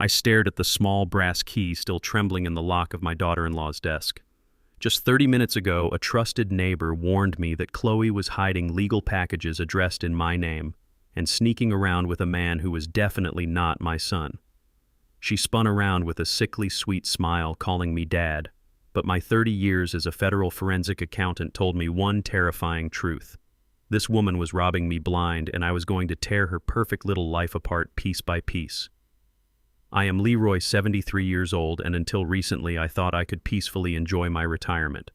I stared at the small brass key still trembling in the lock of my daughter-in-law's desk. Just 30 minutes ago, a trusted neighbor warned me that Khloe was hiding legal packages addressed in my name and sneaking around with a man who was definitely not my son. She spun around with a sickly sweet smile, calling me dad, but my 30 years as a federal forensic accountant told me one terrifying truth. This woman was robbing me blind, and I was going to tear her perfect little life apart piece by piece. I am Leroy, 73 years old, and until recently I thought I could peacefully enjoy my retirement.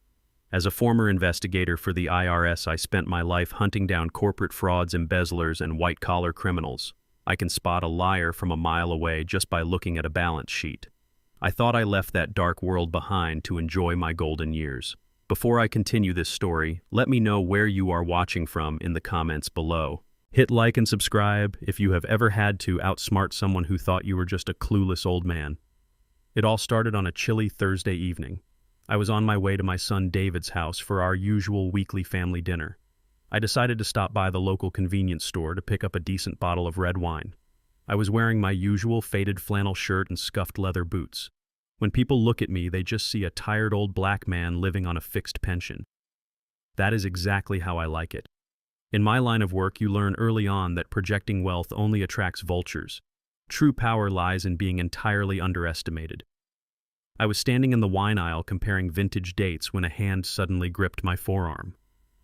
As a former investigator for the IRS, I spent my life hunting down corporate frauds, embezzlers, and white-collar criminals. I can spot a liar from a mile away just by looking at a balance sheet. I thought I left that dark world behind to enjoy my golden years. Before I continue this story, let me know where you are watching from in the comments below. Hit like and subscribe if you have ever had to outsmart someone who thought you were just a clueless old man. It all started on a chilly Thursday evening. I was on my way to my son David's house for our usual weekly family dinner. I decided to stop by the local convenience store to pick up a decent bottle of red wine. I was wearing my usual faded flannel shirt and scuffed leather boots. When people look at me, they just see a tired old black man living on a fixed pension. That is exactly how I like it. In my line of work, you learn early on that projecting wealth only attracts vultures. True power lies in being entirely underestimated. I was standing in the wine aisle comparing vintage dates when a hand suddenly gripped my forearm.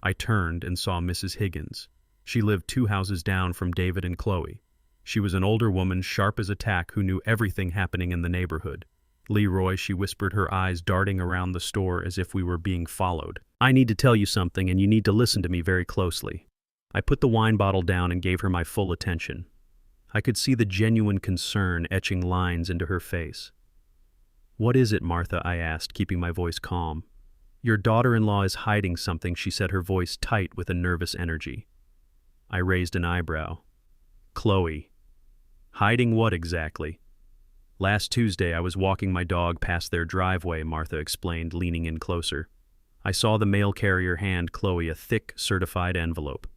I turned and saw Mrs. Higgins. She lived 2 houses down from David and Khloe. She was an older woman, sharp as a tack, who knew everything happening in the neighborhood. Leroy, she whispered, her eyes darting around the store as if we were being followed. I need to tell you something, and you need to listen to me very closely. I put the wine bottle down and gave her my full attention. I could see the genuine concern etching lines into her face. "What is it, Martha?" I asked, keeping my voice calm. "Your daughter-in-law is hiding something," she said, her voice tight with a nervous energy. I raised an eyebrow. "Khloe. Hiding what exactly?" "Last Tuesday I was walking my dog past their driveway," Martha explained, leaning in closer. "I saw the mail carrier hand Khloe a thick, certified envelope.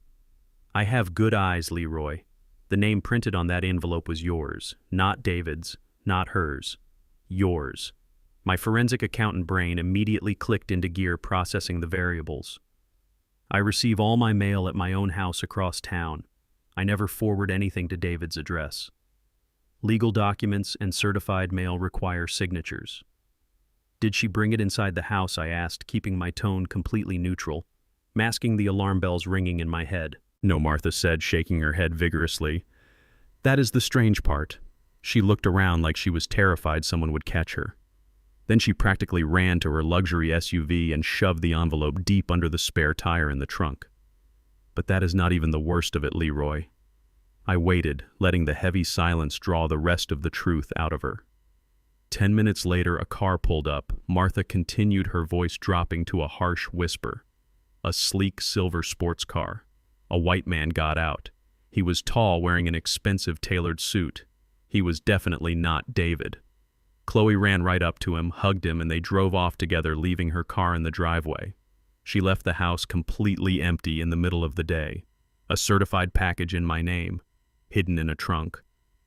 I have good eyes, Leroy. The name printed on that envelope was yours, not David's, not hers. Yours." My forensic accountant brain immediately clicked into gear, processing the variables. I receive all my mail at my own house across town. I never forward anything to David's address. Legal documents and certified mail require signatures. "Did she bring it inside the house?" I asked, keeping my tone completely neutral, masking the alarm bells ringing in my head. "No," Martha said, shaking her head vigorously. "That is the strange part." She looked around like she was terrified someone would catch her. Then she practically ran to her luxury SUV and shoved the envelope deep under the spare tire in the trunk. "But that is not even the worst of it, Leroy." I waited, letting the heavy silence draw the rest of the truth out of her. 10 minutes later, a car pulled up. Martha continued, her voice dropping to a harsh whisper. A sleek silver sports car. A white man got out. He was tall, wearing an expensive tailored suit. He was definitely not David. Khloe ran right up to him, hugged him, and they drove off together, leaving her car in the driveway. She left the house completely empty in the middle of the day. A certified package in my name, hidden in a trunk,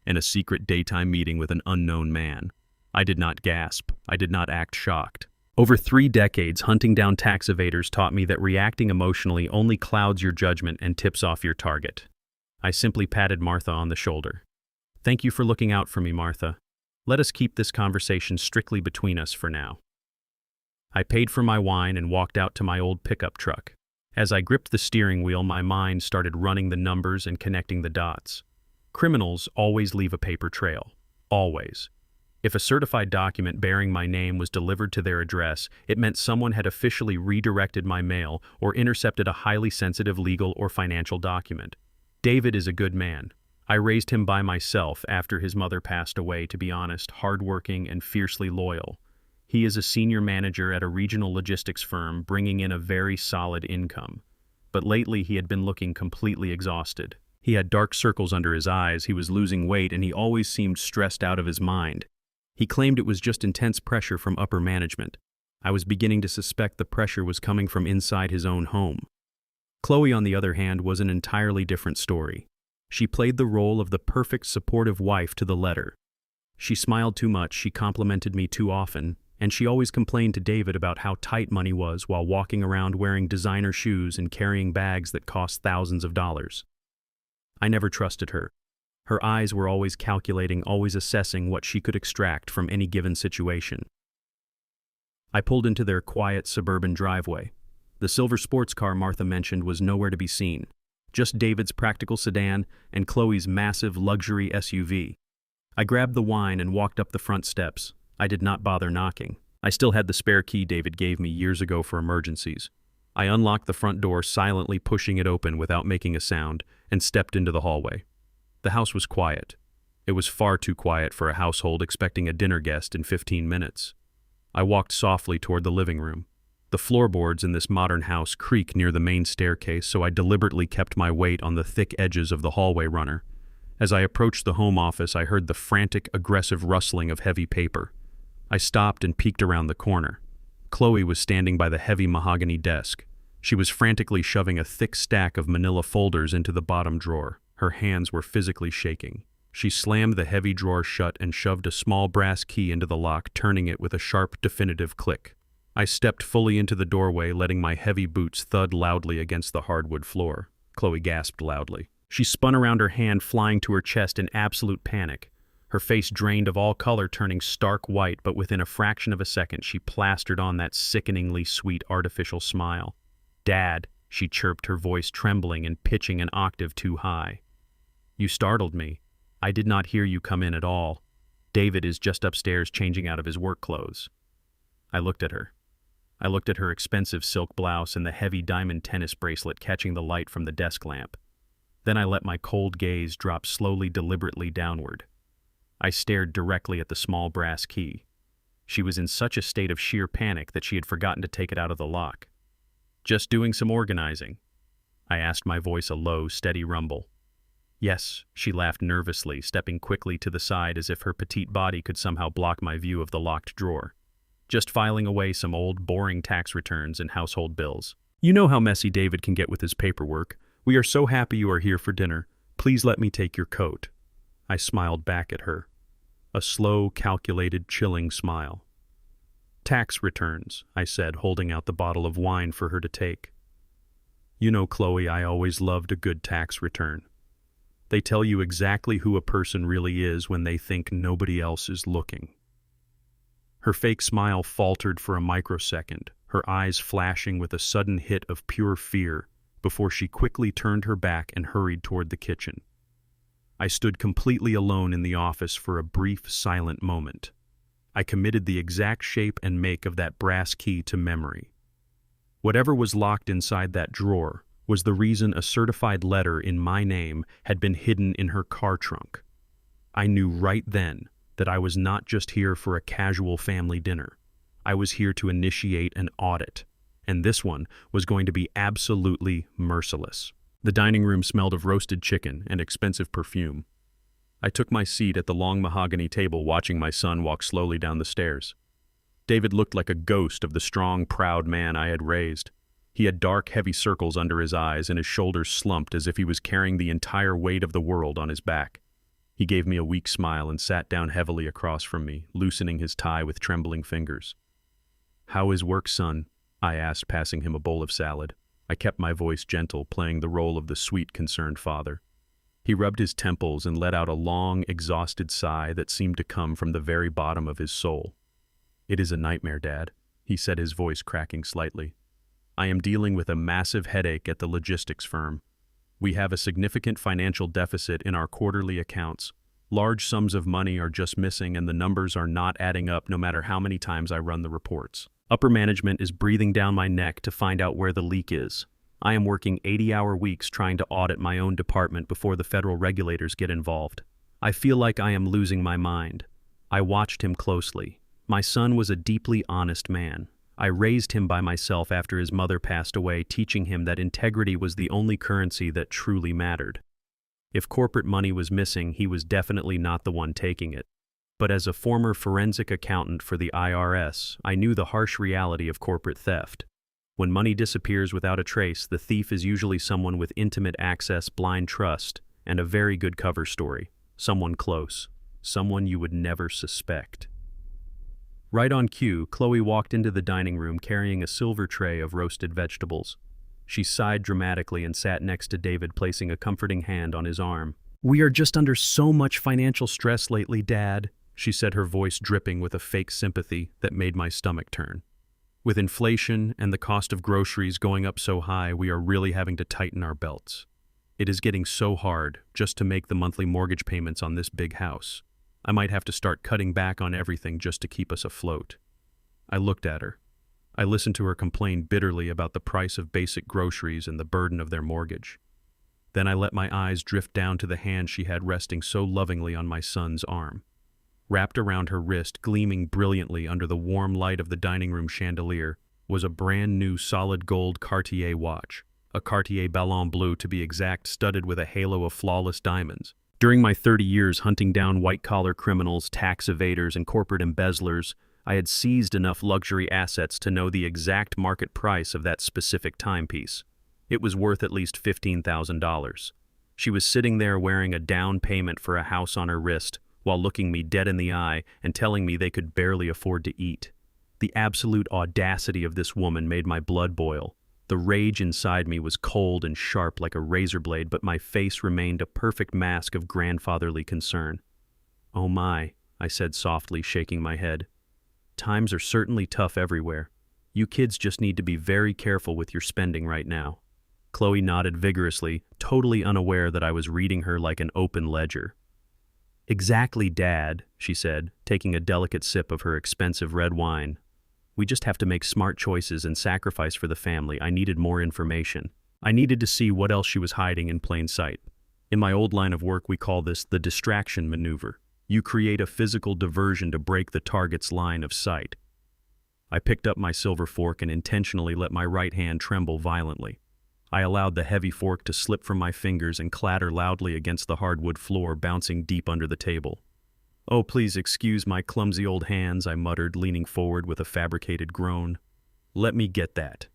and a secret daytime meeting with an unknown man. I did not gasp. I did not act shocked. Over 3 decades, hunting down tax evaders taught me that reacting emotionally only clouds your judgment and tips off your target. I simply patted Martha on the shoulder. "Thank you for looking out for me, Martha. Let us keep this conversation strictly between us for now." I paid for my wine and walked out to my old pickup truck. As I gripped the steering wheel, my mind started running the numbers and connecting the dots. Criminals always leave a paper trail. Always. If a certified document bearing my name was delivered to their address, it meant someone had officially redirected my mail or intercepted a highly sensitive legal or financial document. David is a good man. I raised him by myself after his mother passed away, to be honest, hardworking and fiercely loyal. He is a senior manager at a regional logistics firm, bringing in a very solid income. But lately he had been looking completely exhausted. He had dark circles under his eyes, he was losing weight, and he always seemed stressed out of his mind. He claimed it was just intense pressure from upper management. I was beginning to suspect the pressure was coming from inside his own home. Khloe, on the other hand, was an entirely different story. She played the role of the perfect supportive wife to the letter. She smiled too much, she complimented me too often, and she always complained to David about how tight money was while walking around wearing designer shoes and carrying bags that cost thousands of dollars. I never trusted her. Her eyes were always calculating, always assessing what she could extract from any given situation. I pulled into their quiet suburban driveway. The silver sports car Martha mentioned was nowhere to be seen. Just David's practical sedan and Khloe's massive luxury SUV. I grabbed the wine and walked up the front steps. I did not bother knocking. I still had the spare key David gave me years ago for emergencies. I unlocked the front door, silently pushing it open without making a sound, and stepped into the hallway. The house was quiet. It was far too quiet for a household expecting a dinner guest in 15 minutes. I walked softly toward the living room. The floorboards in this modern house creak near the main staircase, so I deliberately kept my weight on the thick edges of the hallway runner. As I approached the home office, I heard the frantic, aggressive rustling of heavy paper. I stopped and peeked around the corner. Khloe was standing by the heavy mahogany desk. She was frantically shoving a thick stack of manila folders into the bottom drawer. Her hands were physically shaking. She slammed the heavy drawer shut and shoved a small brass key into the lock, turning it with a sharp, definitive click. I stepped fully into the doorway, letting my heavy boots thud loudly against the hardwood floor. Khloe gasped loudly. She spun around, her hand flying to her chest in absolute panic. Her face drained of all color, turning stark white, but within a fraction of a second she plastered on that sickeningly sweet artificial smile. "Dad," she chirped, her voice trembling and pitching an octave too high. "You startled me. I did not hear you come in at all. David is just upstairs changing out of his work clothes." I looked at her. I looked at her expensive silk blouse and the heavy diamond tennis bracelet catching the light from the desk lamp. Then I let my cold gaze drop slowly, deliberately downward. I stared directly at the small brass key. She was in such a state of sheer panic that she had forgotten to take it out of the lock. "Just doing some organizing?" I asked, my voice a low, steady rumble. "Yes," she laughed nervously, stepping quickly to the side as if her petite body could somehow block my view of the locked drawer. "Just filing away some old, boring tax returns and household bills. You know how messy David can get with his paperwork. We are so happy you are here for dinner. Please let me take your coat." I smiled back at her. A slow, calculated, chilling smile. "Tax returns," I said, holding out the bottle of wine for her to take. "You know, Khloe, I always loved a good tax return. They tell you exactly who a person really is when they think nobody else is looking." Her fake smile faltered for a microsecond, her eyes flashing with a sudden hit of pure fear, before she quickly turned her back and hurried toward the kitchen. I stood completely alone in the office for a brief, silent moment. I committed the exact shape and make of that brass key to memory. Whatever was locked inside that drawer was the reason a certified letter in my name had been hidden in her car trunk. I knew right then that I was not just here for a casual family dinner. I was here to initiate an audit, and this one was going to be absolutely merciless. The dining room smelled of roasted chicken and expensive perfume. I took my seat at the long mahogany table, watching my son walk slowly down the stairs. David looked like a ghost of the strong, proud man I had raised. He had dark, heavy circles under his eyes, and his shoulders slumped as if he was carrying the entire weight of the world on his back. He gave me a weak smile and sat down heavily across from me, loosening his tie with trembling fingers. "How is work, son?" I asked, passing him a bowl of salad. I kept my voice gentle, playing the role of the sweet, concerned father. He rubbed his temples and let out a long, exhausted sigh that seemed to come from the very bottom of his soul. "It is a nightmare, Dad," he said, his voice cracking slightly. "I am dealing with a massive headache at the logistics firm. We have a significant financial deficit in our quarterly accounts. Large sums of money are just missing, and the numbers are not adding up no matter how many times I run the reports. Upper management is breathing down my neck to find out where the leak is. I am working 80-hour weeks trying to audit my own department before the federal regulators get involved. I feel like I am losing my mind." I watched him closely. My son was a deeply honest man. I raised him by myself after his mother passed away, teaching him that integrity was the only currency that truly mattered. If corporate money was missing, he was definitely not the one taking it. But as a former forensic accountant for the IRS, I knew the harsh reality of corporate theft. When money disappears without a trace, the thief is usually someone with intimate access, blind trust, and a very good cover story, someone close. someone you would never suspect. Right on cue, Khloe walked into the dining room carrying a silver tray of roasted vegetables. She sighed dramatically and sat next to David, placing a comforting hand on his arm. "We are just under so much financial stress lately, Dad," she said, her voice dripping with a fake sympathy that made my stomach turn. "With inflation and the cost of groceries going up so high, we are really having to tighten our belts. It is getting so hard just to make the monthly mortgage payments on this big house. I might have to start cutting back on everything just to keep us afloat." I looked at her. I listened to her complain bitterly about the price of basic groceries and the burden of their mortgage. Then I let my eyes drift down to the hand she had resting so lovingly on my son's arm. Wrapped around her wrist, gleaming brilliantly under the warm light of the dining room chandelier, was a brand new solid gold Cartier watch, a Cartier Ballon Bleu to be exact, studded with a halo of flawless diamonds. During my 30 years hunting down white-collar criminals, tax evaders, and corporate embezzlers, I had seized enough luxury assets to know the exact market price of that specific timepiece. It was worth at least $15,000. She was sitting there wearing a down payment for a house on her wrist, while looking me dead in the eye and telling me they could barely afford to eat. The absolute audacity of this woman made my blood boil. The rage inside me was cold and sharp like a razor blade, but my face remained a perfect mask of grandfatherly concern. "Oh my," I said softly, shaking my head. "Times are certainly tough everywhere. You kids just need to be very careful with your spending right now." Khloe nodded vigorously, totally unaware that I was reading her like an open ledger. "Exactly, Dad," she said, taking a delicate sip of her expensive red wine. "We just have to make smart choices and sacrifice for the family." I needed more information. I needed to see what else she was hiding in plain sight. In my old line of work, we call this the distraction maneuver. You create a physical diversion to break the target's line of sight. I picked up my silver fork and intentionally let my right hand tremble violently. I allowed the heavy fork to slip from my fingers and clatter loudly against the hardwood floor, bouncing deep under the table. "Oh, please excuse my clumsy old hands," I muttered, leaning forward with a fabricated groan. "Let me get that."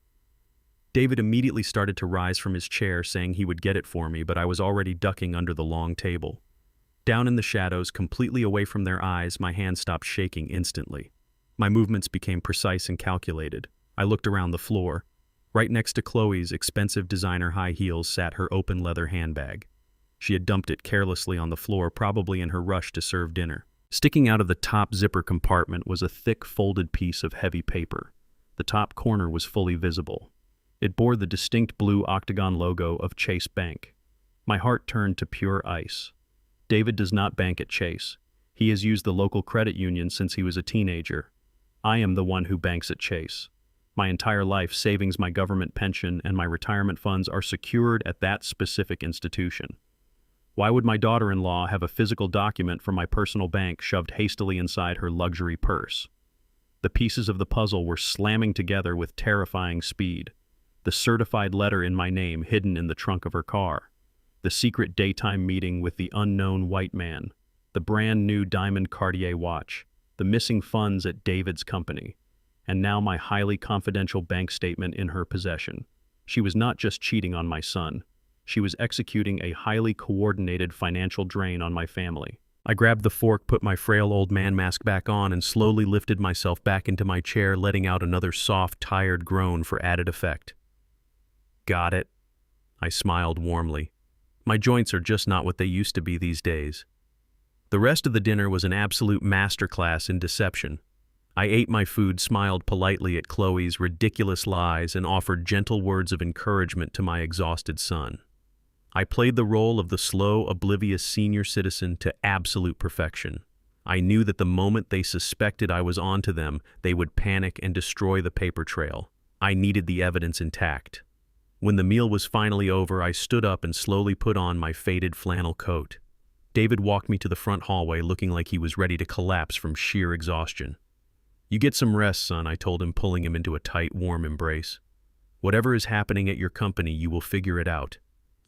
David immediately started to rise from his chair, saying he would get it for me, but I was already ducking under the long table. Down in the shadows, completely away from their eyes, my hand stopped shaking instantly. My movements became precise and calculated. I looked around the floor. Right next to Khloe's expensive designer high heels sat her open leather handbag. She had dumped it carelessly on the floor, probably in her rush to serve dinner. Sticking out of the top zipper compartment was a thick, folded piece of heavy paper. The top corner was fully visible. It bore the distinct blue octagon logo of Chase Bank. My heart turned to pure ice. David does not bank at Chase. He has used the local credit union since he was a teenager. I am the one who banks at Chase. My entire life savings, my government pension, and my retirement funds are secured at that specific institution. Why would my daughter-in-law have a physical document from my personal bank shoved hastily inside her luxury purse? The pieces of the puzzle were slamming together with terrifying speed. The certified letter in my name hidden in the trunk of her car. The secret daytime meeting with the unknown white man. The brand new diamond Cartier watch. The missing funds at David's company. And now my highly confidential bank statement in her possession. She was not just cheating on my son. She was executing a highly coordinated financial drain on my family. I grabbed the fork, put my frail old man mask back on, and slowly lifted myself back into my chair, letting out another soft, tired groan for added effect. "Got it." I smiled warmly. My joints are just not what they used to be these days. The rest of the dinner was an absolute masterclass in deception. I ate my food, smiled politely at Khloe's ridiculous lies, and offered gentle words of encouragement to my exhausted son. I played the role of the slow, oblivious senior citizen to absolute perfection. I knew that the moment they suspected I was onto them, they would panic and destroy the paper trail. I needed the evidence intact. When the meal was finally over, I stood up and slowly put on my faded flannel coat. David walked me to the front hallway, looking like he was ready to collapse from sheer exhaustion. "You get some rest, son," I told him, pulling him into a tight, warm embrace. "Whatever is happening at your company, you will figure it out.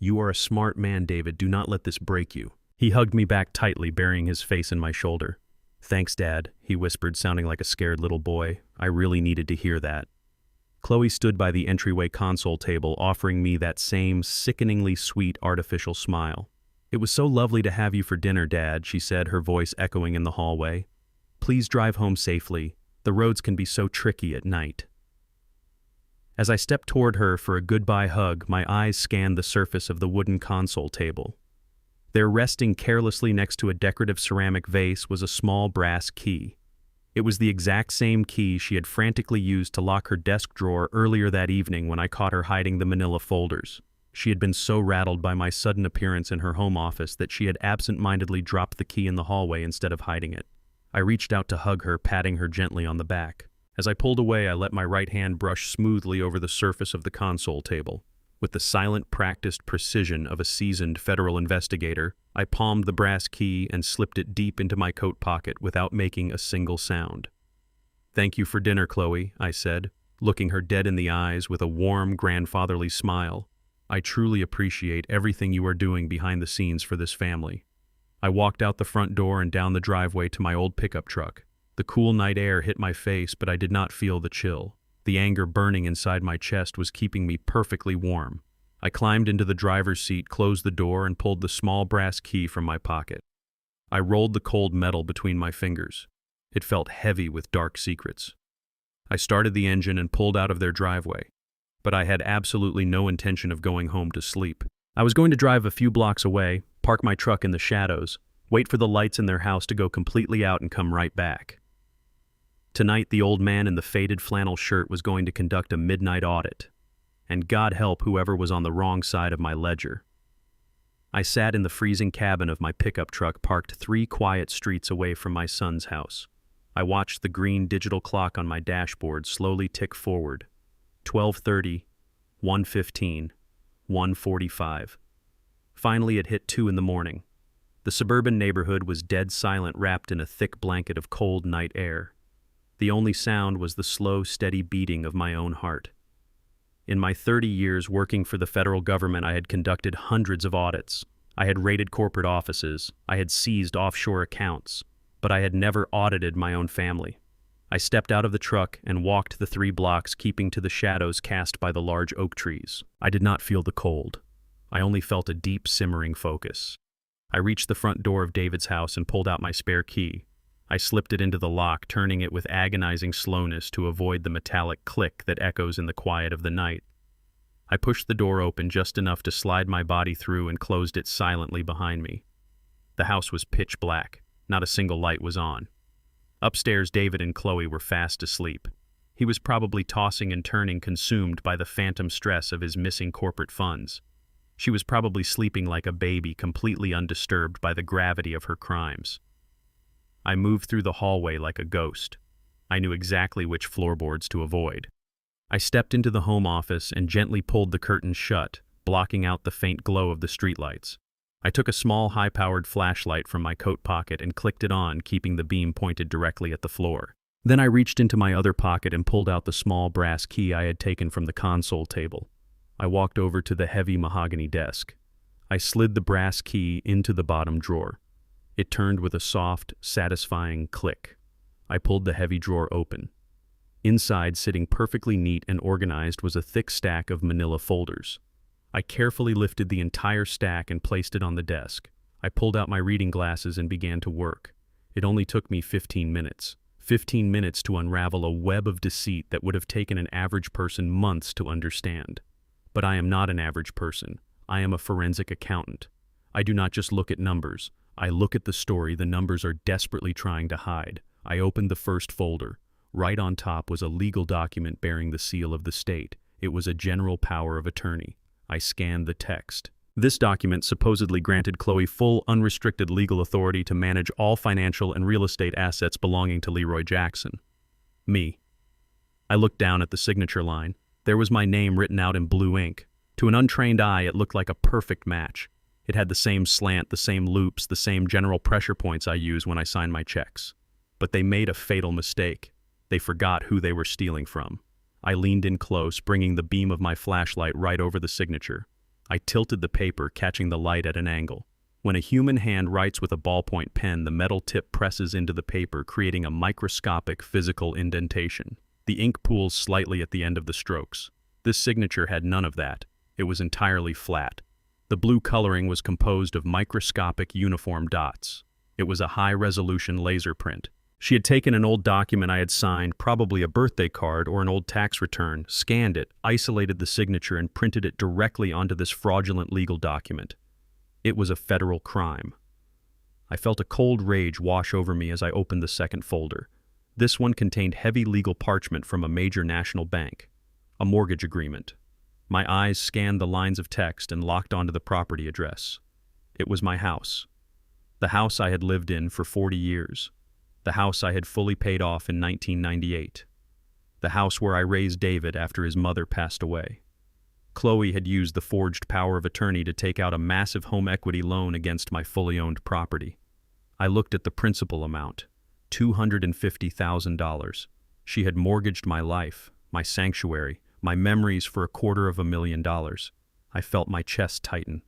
You are a smart man, David. Do not let this break you." He hugged me back tightly, burying his face in my shoulder. "Thanks, Dad," he whispered, sounding like a scared little boy. I really needed to hear that. Khloe stood by the entryway console table, offering me that same sickeningly sweet artificial smile. "It was so lovely to have you for dinner, Dad," she said, her voice echoing in the hallway. "Please drive home safely. The roads can be so tricky at night." As I stepped toward her for a goodbye hug, my eyes scanned the surface of the wooden console table. There, resting carelessly next to a decorative ceramic vase, was a small brass key. It was the exact same key she had frantically used to lock her desk drawer earlier that evening when I caught her hiding the manila folders. She had been so rattled by my sudden appearance in her home office that she had absent-mindedly dropped the key in the hallway instead of hiding it. I reached out to hug her, patting her gently on the back. As I pulled away, I let my right hand brush smoothly over the surface of the console table. With the silent, practiced precision of a seasoned federal investigator, I palmed the brass key and slipped it deep into my coat pocket without making a single sound. "Thank you for dinner, Khloe," I said, looking her dead in the eyes with a warm, grandfatherly smile. "I truly appreciate everything you are doing behind the scenes for this family." I walked out the front door and down the driveway to my old pickup truck. The cool night air hit my face, but I did not feel the chill. The anger burning inside my chest was keeping me perfectly warm. I climbed into the driver's seat, closed the door, and pulled the small brass key from my pocket. I rolled the cold metal between my fingers. It felt heavy with dark secrets. I started the engine and pulled out of their driveway, but I had absolutely no intention of going home to sleep. I was going to drive a few blocks away, park my truck in the shadows, wait for the lights in their house to go completely out, and come right back. Tonight, the old man in the faded flannel shirt was going to conduct a midnight audit, and God help whoever was on the wrong side of my ledger. I sat in the freezing cabin of my pickup truck parked 3 quiet streets away from my son's house. I watched the green digital clock on my dashboard slowly tick forward. 12:30, 1:15, 1:45. Finally, it hit 2 in the morning. The suburban neighborhood was dead silent, wrapped in a thick blanket of cold night air. The only sound was the slow, steady beating of my own heart. In my 30 years working for the federal government, I had conducted hundreds of audits. I had raided corporate offices. I had seized offshore accounts. But I had never audited my own family. I stepped out of the truck and walked the 3 blocks, keeping to the shadows cast by the large oak trees. I did not feel the cold. I only felt a deep, simmering focus. I reached the front door of David's house and pulled out my spare key. I slipped it into the lock, turning it with agonizing slowness to avoid the metallic click that echoes in the quiet of the night. I pushed the door open just enough to slide my body through and closed it silently behind me. The house was pitch black. Not a single light was on. Upstairs, David and Khloe were fast asleep. He was probably tossing and turning, consumed by the phantom stress of his missing corporate funds. She was probably sleeping like a baby, completely undisturbed by the gravity of her crimes. I moved through the hallway like a ghost. I knew exactly which floorboards to avoid. I stepped into the home office and gently pulled the curtains shut, blocking out the faint glow of the streetlights. I took a small, high-powered flashlight from my coat pocket and clicked it on, keeping the beam pointed directly at the floor. Then I reached into my other pocket and pulled out the small brass key I had taken from the console table. I walked over to the heavy mahogany desk. I slid the brass key into the bottom drawer. It turned with a soft, satisfying click. I pulled the heavy drawer open. Inside, sitting perfectly neat and organized, was a thick stack of manila folders. I carefully lifted the entire stack and placed it on the desk. I pulled out my reading glasses and began to work. It only took me 15 minutes. 15 minutes to unravel a web of deceit that would have taken an average person months to understand. But I am not an average person. I am a forensic accountant. I do not just look at numbers. I look at the story the numbers are desperately trying to hide. I opened the first folder. Right on top was a legal document bearing the seal of the state. It was a general power of attorney. I scanned the text. This document supposedly granted Khloe full, unrestricted legal authority to manage all financial and real estate assets belonging to Leroy Jackson. Me. I looked down at the signature line. There was my name written out in blue ink. To an untrained eye, it looked like a perfect match. It had the same slant, the same loops, the same general pressure points I use when I sign my checks. But they made a fatal mistake. They forgot who they were stealing from. I leaned in close, bringing the beam of my flashlight right over the signature. I tilted the paper, catching the light at an angle. When a human hand writes with a ballpoint pen, the metal tip presses into the paper, creating a microscopic physical indentation. The ink pools slightly at the end of the strokes. This signature had none of that. It was entirely flat. The blue coloring was composed of microscopic uniform dots. It was a high-resolution laser print. She had taken an old document I had signed, probably a birthday card or an old tax return, scanned it, isolated the signature, and printed it directly onto this fraudulent legal document. It was a federal crime. I felt a cold rage wash over me as I opened the second folder. This one contained heavy legal parchment from a major national bank. A mortgage agreement. My eyes scanned the lines of text and locked onto the property address. It was my house. The house I had lived in for 40 years. The house I had fully paid off in 1998. The house where I raised David after his mother passed away. Khloe had used the forged power of attorney to take out a massive home equity loan against my fully owned property. I looked at the principal amount, $250,000. She had mortgaged my life, my sanctuary, my memories for $250,000. I felt my chest tighten.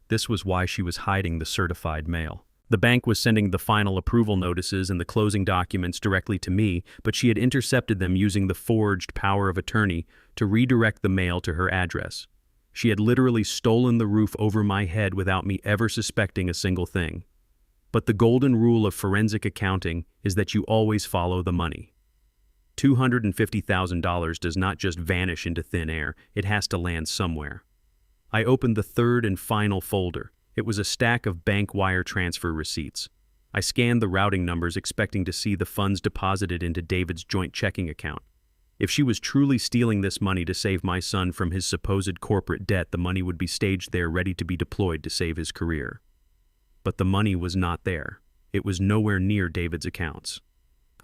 This was why she was hiding the certified mail. The bank was sending the final approval notices and the closing documents directly to me, but she had intercepted them using the forged power of attorney to redirect the mail to her address. She had literally stolen the roof over my head without me ever suspecting a single thing. But the golden rule of forensic accounting is that you always follow the money. $250,000 does not just vanish into thin air, it has to land somewhere. I opened the third and final folder. It was a stack of bank wire transfer receipts. I scanned the routing numbers expecting to see the funds deposited into David's joint checking account. If she was truly stealing this money to save my son from his supposed corporate debt, the money would be staged there ready to be deployed to save his career. But the money was not there. It was nowhere near David's accounts.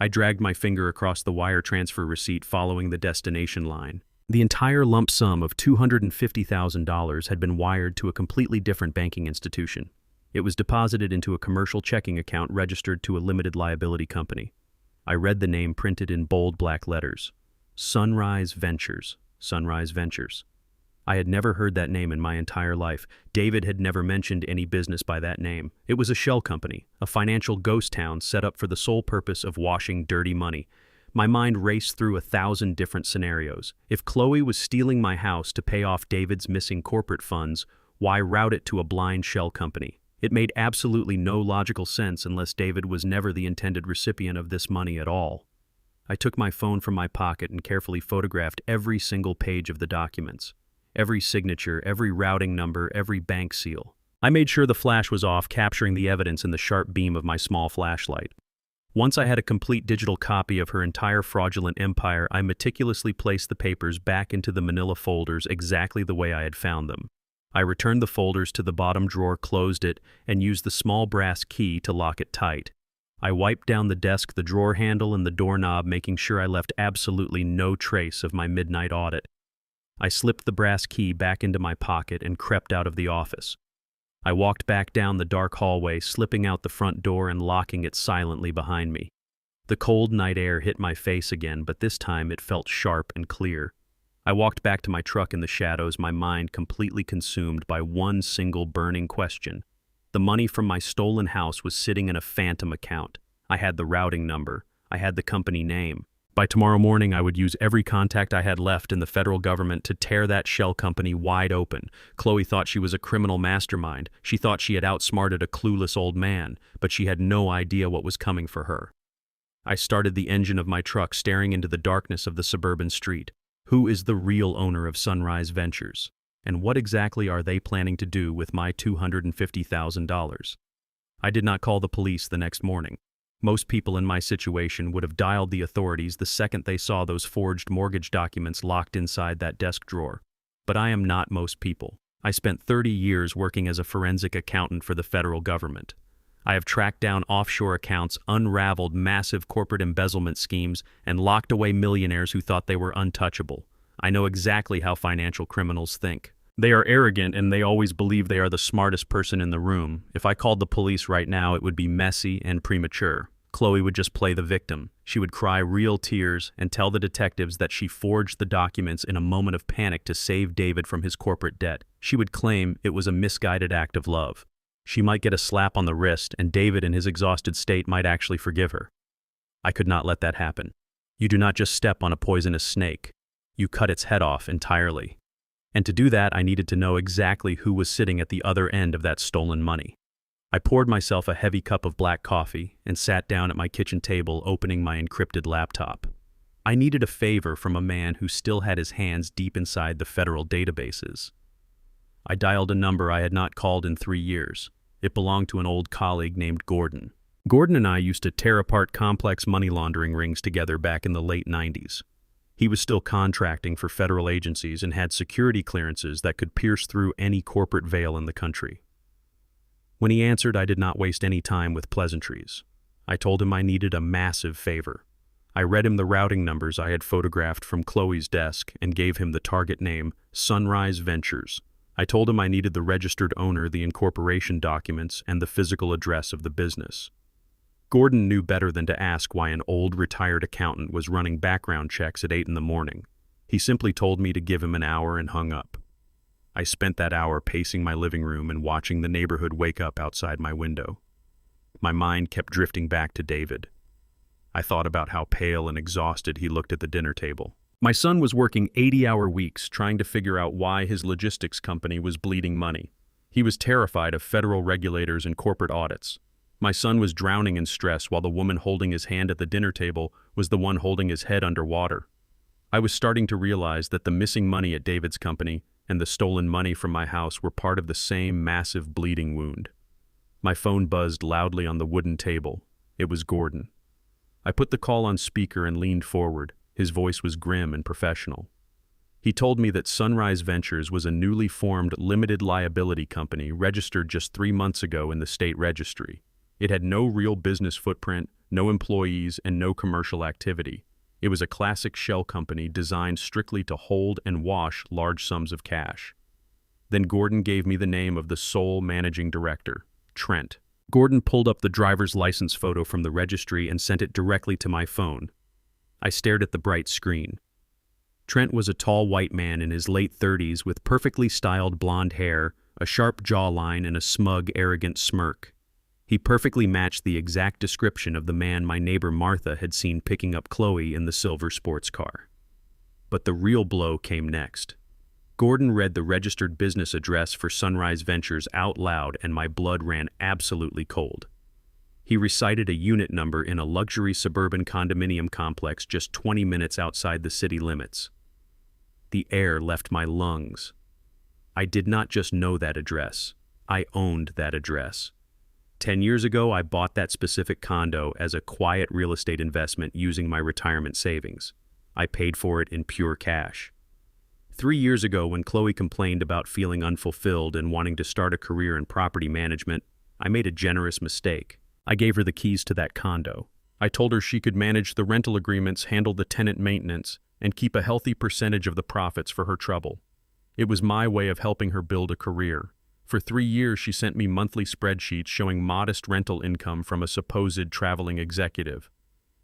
I dragged my finger across the wire transfer receipt following the destination line. The entire lump sum of $250,000 had been wired to a completely different banking institution. It was deposited into a commercial checking account registered to a limited liability company. I read the name printed in bold black letters. Sunrise Ventures. Sunrise Ventures. I had never heard that name in my entire life. David had never mentioned any business by that name. It was a shell company, a financial ghost town set up for the sole purpose of washing dirty money. My mind raced through 1,000 different scenarios. If Khloe was stealing my house to pay off David's missing corporate funds, why route it to a blind shell company? It made absolutely no logical sense unless David was never the intended recipient of this money at all. I took my phone from my pocket and carefully photographed every single page of the documents. Every signature, every routing number, every bank seal. I made sure the flash was off, capturing the evidence in the sharp beam of my small flashlight. Once I had a complete digital copy of her entire fraudulent empire, I meticulously placed the papers back into the manila folders exactly the way I had found them. I returned the folders to the bottom drawer, closed it, and used the small brass key to lock it tight. I wiped down the desk, the drawer handle, and the doorknob, making sure I left absolutely no trace of my midnight audit. I slipped the brass key back into my pocket and crept out of the office. I walked back down the dark hallway, slipping out the front door and locking it silently behind me. The cold night air hit my face again, but this time it felt sharp and clear. I walked back to my truck in the shadows, my mind completely consumed by one single burning question. The money from my stolen house was sitting in a phantom account. I had the routing number. I had the company name. By tomorrow morning, I would use every contact I had left in the federal government to tear that shell company wide open. Khloe thought she was a criminal mastermind. She thought she had outsmarted a clueless old man, but she had no idea what was coming for her. I started the engine of my truck, staring into the darkness of the suburban street. Who is the real owner of Sunrise Ventures? And what exactly are they planning to do with my $250,000? I did not call the police the next morning. Most people in my situation would have dialed the authorities the second they saw those forged mortgage documents locked inside that desk drawer. But I am not most people. I spent 30 years working as a forensic accountant for the federal government. I have tracked down offshore accounts, unraveled massive corporate embezzlement schemes, and locked away millionaires who thought they were untouchable. I know exactly how financial criminals think. They are arrogant and they always believe they are the smartest person in the room. If I called the police right now, it would be messy and premature. Khloe would just play the victim. She would cry real tears and tell the detectives that she forged the documents in a moment of panic to save David from his corporate debt. She would claim it was a misguided act of love. She might get a slap on the wrist, and David in his exhausted state might actually forgive her. I could not let that happen. You do not just step on a poisonous snake. You cut its head off entirely. And to do that, I needed to know exactly who was sitting at the other end of that stolen money. I poured myself a heavy cup of black coffee and sat down at my kitchen table, opening my encrypted laptop. I needed a favor from a man who still had his hands deep inside the federal databases. I dialed a number I had not called in 3 years. It belonged to an old colleague named Gordon. Gordon and I used to tear apart complex money laundering rings together back in the late 90s. He was still contracting for federal agencies and had security clearances that could pierce through any corporate veil in the country. When he answered, I did not waste any time with pleasantries. I told him I needed a massive favor. I read him the routing numbers I had photographed from Khloe's desk and gave him the target name, Sunrise Ventures. I told him I needed the registered owner, the incorporation documents, and the physical address of the business. Gordon knew better than to ask why an old retired accountant was running background checks at 8 in the morning. He simply told me to give him an hour and hung up. I spent that hour pacing my living room and watching the neighborhood wake up outside my window. My mind kept drifting back to David. I thought about how pale and exhausted he looked at the dinner table. My son was working 80-hour weeks trying to figure out why his logistics company was bleeding money. He was terrified of federal regulators and corporate audits. My son was drowning in stress while the woman holding his hand at the dinner table was the one holding his head underwater. I was starting to realize that the missing money at David's company and the stolen money from my house were part of the same massive bleeding wound. My phone buzzed loudly on the wooden table. It was Gordon. I put the call on speaker and leaned forward. His voice was grim and professional. He told me that Sunrise Ventures was a newly formed limited liability company registered just 3 months ago in the state registry. It had no real business footprint, no employees, and no commercial activity. It was a classic shell company designed strictly to hold and wash large sums of cash. Then Gordon gave me the name of the sole managing director, Trent. Gordon pulled up the driver's license photo from the registry and sent it directly to my phone. I stared at the bright screen. Trent was a tall white man in his late 30s with perfectly styled blonde hair, a sharp jawline, and a smug, arrogant smirk. He perfectly matched the exact description of the man my neighbor Martha had seen picking up Khloe in the silver sports car. But the real blow came next. Gordon read the registered business address for Sunrise Ventures out loud, and my blood ran absolutely cold. He recited a unit number in a luxury suburban condominium complex just 20 minutes outside the city limits. The air left my lungs. I did not just know that address. I owned that address. 10 years ago, I bought that specific condo as a quiet real estate investment using my retirement savings. I paid for it in pure cash. 3 years ago, when Khloe complained about feeling unfulfilled and wanting to start a career in property management, I made a generous mistake. I gave her the keys to that condo. I told her she could manage the rental agreements, handle the tenant maintenance, and keep a healthy percentage of the profits for her trouble. It was my way of helping her build a career. For 3 years, she sent me monthly spreadsheets showing modest rental income from a supposed traveling executive.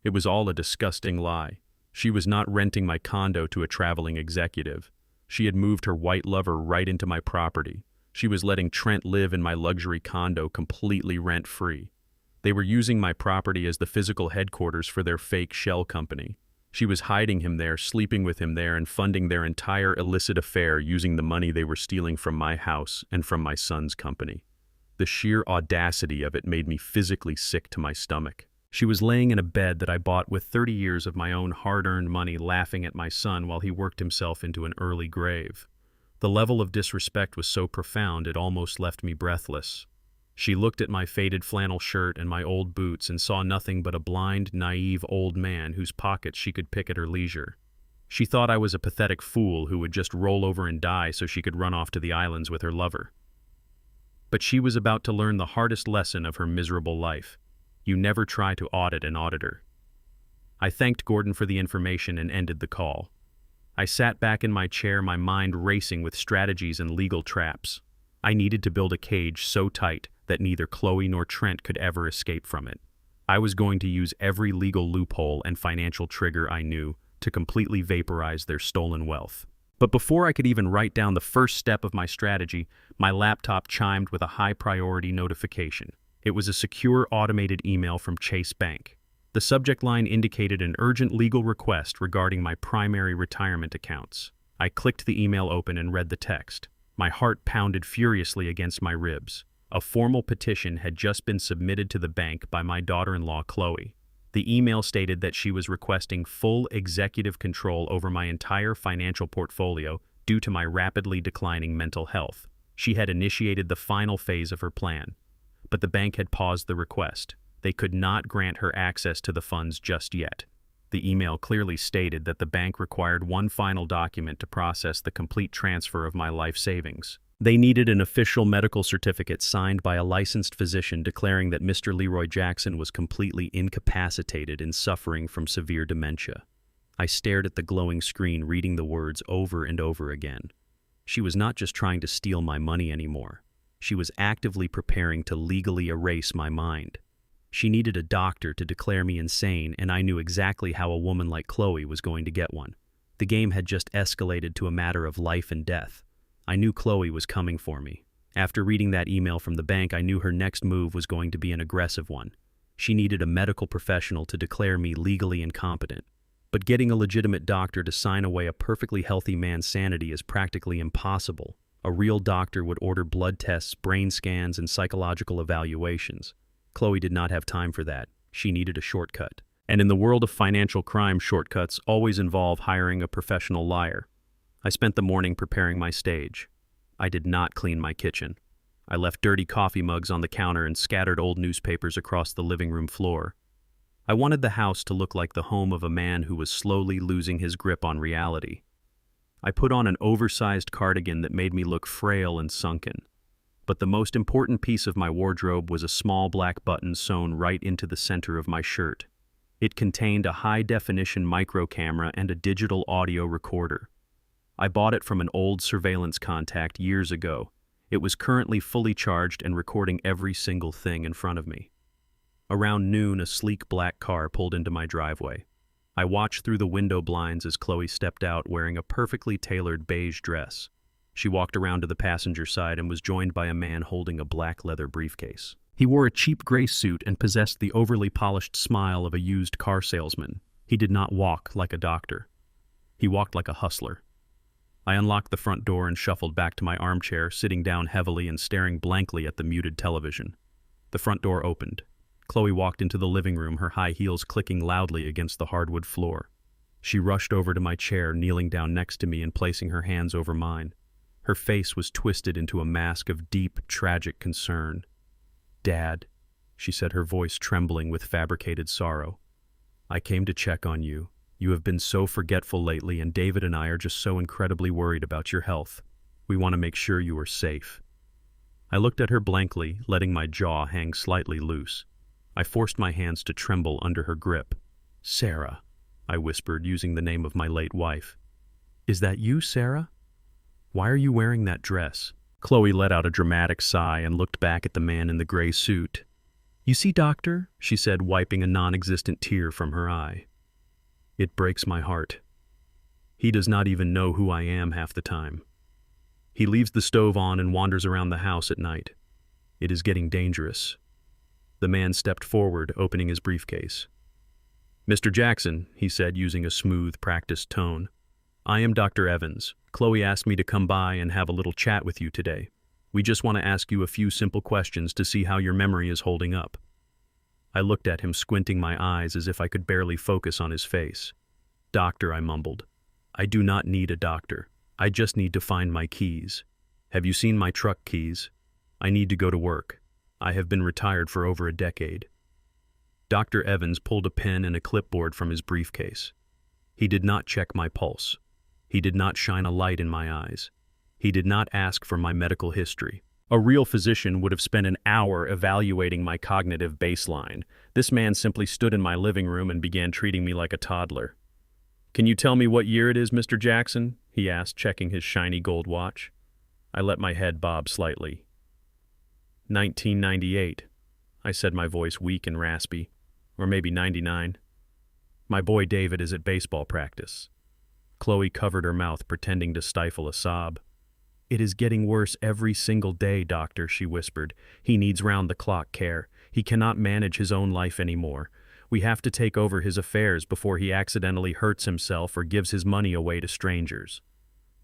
It was all a disgusting lie. She was not renting my condo to a traveling executive. She had moved her white lover right into my property. She was letting Trent live in my luxury condo completely rent-free. They were using my property as the physical headquarters for their fake shell company. She was hiding him there, sleeping with him there, and funding their entire illicit affair using the money they were stealing from my house and from my son's company. The sheer audacity of it made me physically sick to my stomach. She was laying in a bed that I bought with 30 years of my own hard-earned money, laughing at my son while he worked himself into an early grave. The level of disrespect was so profound it almost left me breathless. She looked at my faded flannel shirt and my old boots and saw nothing but a blind, naive old man whose pockets she could pick at her leisure. She thought I was a pathetic fool who would just roll over and die so she could run off to the islands with her lover. But she was about to learn the hardest lesson of her miserable life. You never try to audit an auditor. I thanked Gordon for the information and ended the call. I sat back in my chair, my mind racing with strategies and legal traps. I needed to build a cage so tight that neither Khloe nor Trent could ever escape from it. I was going to use every legal loophole and financial trigger I knew to completely vaporize their stolen wealth. But before I could even write down the first step of my strategy, my laptop chimed with a high-priority notification. It was a secure automated email from Chase Bank. The subject line indicated an urgent legal request regarding my primary retirement accounts. I clicked the email open and read the text. My heart pounded furiously against my ribs. A formal petition had just been submitted to the bank by my daughter-in-law, Khloe. The email stated that she was requesting full executive control over my entire financial portfolio due to my rapidly declining mental health. She had initiated the final phase of her plan, but the bank had paused the request. They could not grant her access to the funds just yet. The email clearly stated that the bank required one final document to process the complete transfer of my life savings. They needed an official medical certificate signed by a licensed physician declaring that Mr. Leroy Jackson was completely incapacitated and suffering from severe dementia. I stared at the glowing screen, reading the words over and over again. She was not just trying to steal my money anymore. She was actively preparing to legally erase my mind. She needed a doctor to declare me insane, and I knew exactly how a woman like Khloe was going to get one. The game had just escalated to a matter of life and death. I knew Khloe was coming for me. After reading that email from the bank, I knew her next move was going to be an aggressive one. She needed a medical professional to declare me legally incompetent. But getting a legitimate doctor to sign away a perfectly healthy man's sanity is practically impossible. A real doctor would order blood tests, brain scans, and psychological evaluations. Khloe did not have time for that. She needed a shortcut. And in the world of financial crime, shortcuts always involve hiring a professional liar. I spent the morning preparing my stage. I did not clean my kitchen. I left dirty coffee mugs on the counter and scattered old newspapers across the living room floor. I wanted the house to look like the home of a man who was slowly losing his grip on reality. I put on an oversized cardigan that made me look frail and sunken. But the most important piece of my wardrobe was a small black button sewn right into the center of my shirt. It contained a high-definition micro camera and a digital audio recorder. I bought it from an old surveillance contact years ago. It was currently fully charged and recording every single thing in front of me. Around noon, a sleek black car pulled into my driveway. I watched through the window blinds as Khloe stepped out wearing a perfectly tailored beige dress. She walked around to the passenger side and was joined by a man holding a black leather briefcase. He wore a cheap gray suit and possessed the overly polished smile of a used car salesman. He did not walk like a doctor. He walked like a hustler. I unlocked the front door and shuffled back to my armchair, sitting down heavily and staring blankly at the muted television. The front door opened. Khloe walked into the living room, her high heels clicking loudly against the hardwood floor. She rushed over to my chair, kneeling down next to me and placing her hands over mine. Her face was twisted into a mask of deep, tragic concern. "Dad," she said, her voice trembling with fabricated sorrow. "I came to check on you. You have been so forgetful lately, and David and I are just so incredibly worried about your health. We want to make sure you are safe." I looked at her blankly, letting my jaw hang slightly loose. I forced my hands to tremble under her grip. "Sarah," I whispered, using the name of my late wife. "Is that you, Sarah? Why are you wearing that dress?" Khloe let out a dramatic sigh and looked back at the man in the gray suit. "You see, doctor," she said, wiping a non-existent tear from her eye. "It breaks my heart. He does not even know who I am half the time. He leaves the stove on and wanders around the house at night. It is getting dangerous." The man stepped forward, opening his briefcase. "Mr. Jackson," he said, using a smooth, practiced tone. "I am Dr. Evans. Khloe asked me to come by and have a little chat with you today. We just want to ask you a few simple questions to see how your memory is holding up." I looked at him, squinting my eyes as if I could barely focus on his face. "Doctor," I mumbled. "I do not need a doctor. I just need to find my keys. Have you seen my truck keys? I need to go to work. I have been retired for over a decade." Dr. Evans pulled a pen and a clipboard from his briefcase. He did not check my pulse. He did not shine a light in my eyes. He did not ask for my medical history. A real physician would have spent an hour evaluating my cognitive baseline. This man simply stood in my living room and began treating me like a toddler. "Can you tell me what year it is, Mr. Jackson?" he asked, checking his shiny gold watch. I let my head bob slightly. 1998, I said, my voice weak and raspy. Or maybe 99. My boy David is at baseball practice. Khloe covered her mouth, pretending to stifle a sob. "It is getting worse every single day, doctor," she whispered. "He needs round-the-clock care. He cannot manage his own life anymore. We have to take over his affairs before he accidentally hurts himself or gives his money away to strangers."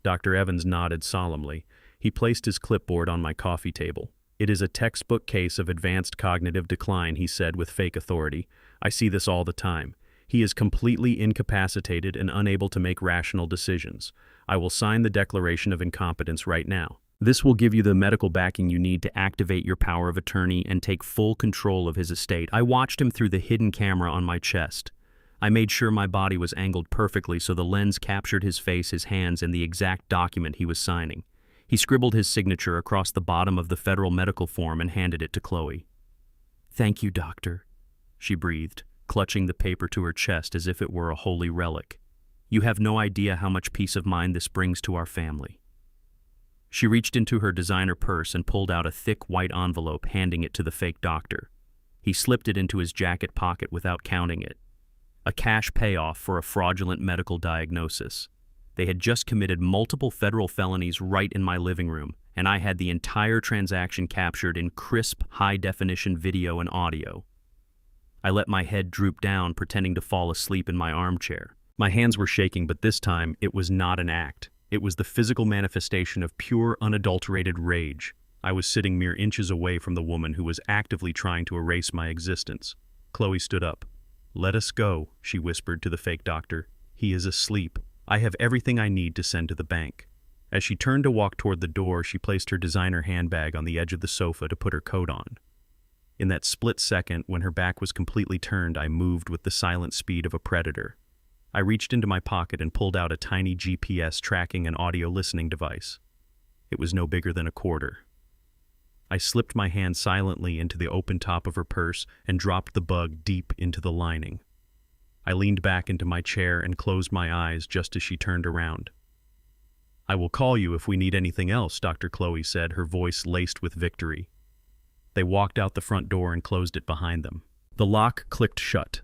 Dr. Evans nodded solemnly. He placed his clipboard on my coffee table. "It is a textbook case of advanced cognitive decline," he said with fake authority. "I see this all the time. He is completely incapacitated and unable to make rational decisions. I will sign the declaration of incompetence right now. This will give you the medical backing you need to activate your power of attorney and take full control of his estate." I watched him through the hidden camera on my chest. I made sure my body was angled perfectly so the lens captured his face, his hands, and the exact document he was signing. He scribbled his signature across the bottom of the federal medical form and handed it to Khloe. "Thank you, doctor," she breathed, clutching the paper to her chest as if it were a holy relic. "You have no idea how much peace of mind this brings to our family." She reached into her designer purse and pulled out a thick white envelope, handing it to the fake doctor. He slipped it into his jacket pocket without counting it. A cash payoff for a fraudulent medical diagnosis. They had just committed multiple federal felonies right in my living room, and I had the entire transaction captured in crisp, high-definition video and audio. I let my head droop down, pretending to fall asleep in my armchair. My hands were shaking, but this time it was not an act. It was the physical manifestation of pure, unadulterated rage. I was sitting mere inches away from the woman who was actively trying to erase my existence. Khloe stood up. "Let us go," she whispered to the fake doctor. "He is asleep. I have everything I need to send to the bank." As she turned to walk toward the door, she placed her designer handbag on the edge of the sofa to put her coat on. In that split second, when her back was completely turned, I moved with the silent speed of a predator. I reached into my pocket and pulled out a tiny GPS tracking and audio listening device. It was no bigger than a quarter. I slipped my hand silently into the open top of her purse and dropped the bug deep into the lining. I leaned back into my chair and closed my eyes just as she turned around. "I will call you if we need anything else," Dr. Khloe said, her voice laced with victory. They walked out the front door and closed it behind them. The lock clicked shut.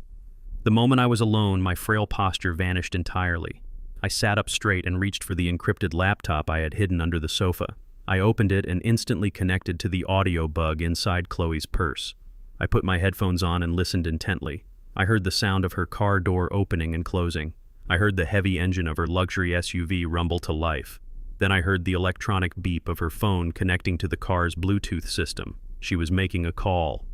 The moment I was alone, my frail posture vanished entirely. I sat up straight and reached for the encrypted laptop I had hidden under the sofa. I opened it and instantly connected to the audio bug inside Khloe's purse. I put my headphones on and listened intently. I heard the sound of her car door opening and closing. I heard the heavy engine of her luxury SUV rumble to life. Then I heard the electronic beep of her phone connecting to the car's Bluetooth system. She was making a call.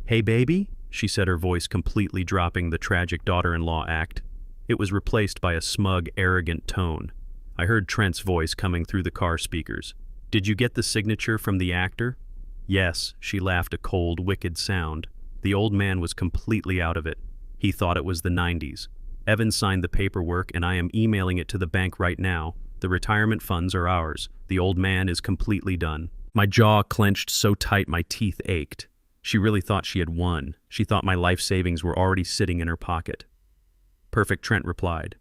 "Hey, baby?" she said, her voice completely dropping the tragic daughter-in-law act. It was replaced by a smug, arrogant tone. I heard Trent's voice coming through the car speakers. "Did you get the signature from the actor?" "Yes," she laughed, a cold, wicked sound. The old man was completely out of it. He thought it was the 90s. "Evan signed the paperwork and I am emailing it to the bank right now. The retirement funds are ours. The old man is completely done." My jaw clenched so tight my teeth ached. She really thought she had won. She thought my life savings were already sitting in her pocket. "Perfect," Trent replied.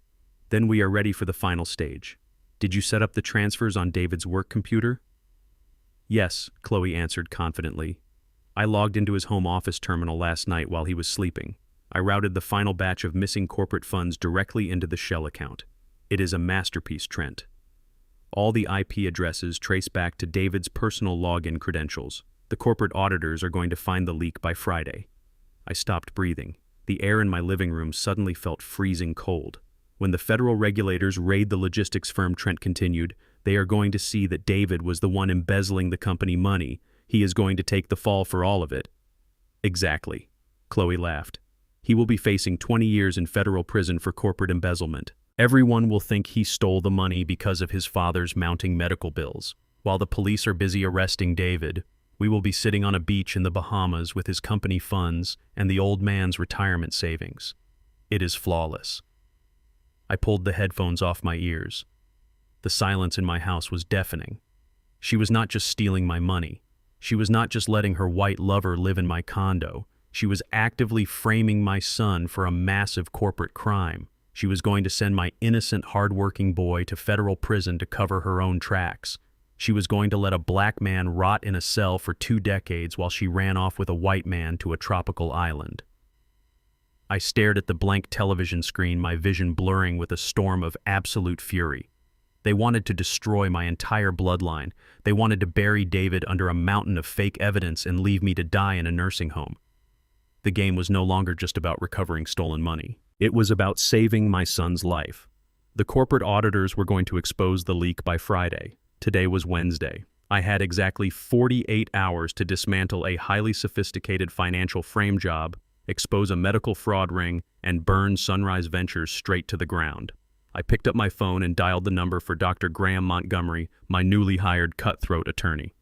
"Then we are ready for the final stage. Did you set up the transfers on David's work computer?" "Yes," Khloe answered confidently. "I logged into his home office terminal last night while he was sleeping. I routed the final batch of missing corporate funds directly into the shell account. It is a masterpiece, Trent. All the IP addresses trace back to David's personal login credentials. The corporate auditors are going to find the leak by Friday." I stopped breathing. The air in my living room suddenly felt freezing cold. "When the federal regulators raid the logistics firm," Trent continued, "they are going to see that David was the one embezzling the company money. He is going to take the fall for all of it." "Exactly," Khloe laughed. "He will be facing 20 years in federal prison for corporate embezzlement. Everyone will think he stole the money because of his father's mounting medical bills. While the police are busy arresting David, we will be sitting on a beach in the Bahamas with his company funds and the old man's retirement savings. It is flawless." I pulled the headphones off my ears. The silence in my house was deafening. She was not just stealing my money. She was not just letting her white lover live in my condo. She was actively framing my son for a massive corporate crime. She was going to send my innocent, hard-working boy to federal prison to cover her own tracks. She was going to let a black man rot in a cell for 2 decades while she ran off with a white man to a tropical island. I stared at the blank television screen, my vision blurring with a storm of absolute fury. They wanted to destroy my entire bloodline. They wanted to bury David under a mountain of fake evidence and leave me to die in a nursing home. The game was no longer just about recovering stolen money. It was about saving my son's life. The corporate auditors were going to expose the leak by Friday. Today was Wednesday. I had exactly 48 hours to dismantle a highly sophisticated financial frame job, expose a medical fraud ring, and burn Sunrise Ventures straight to the ground. I picked up my phone and dialed the number for Dr. Graham Montgomery, my newly hired cutthroat attorney.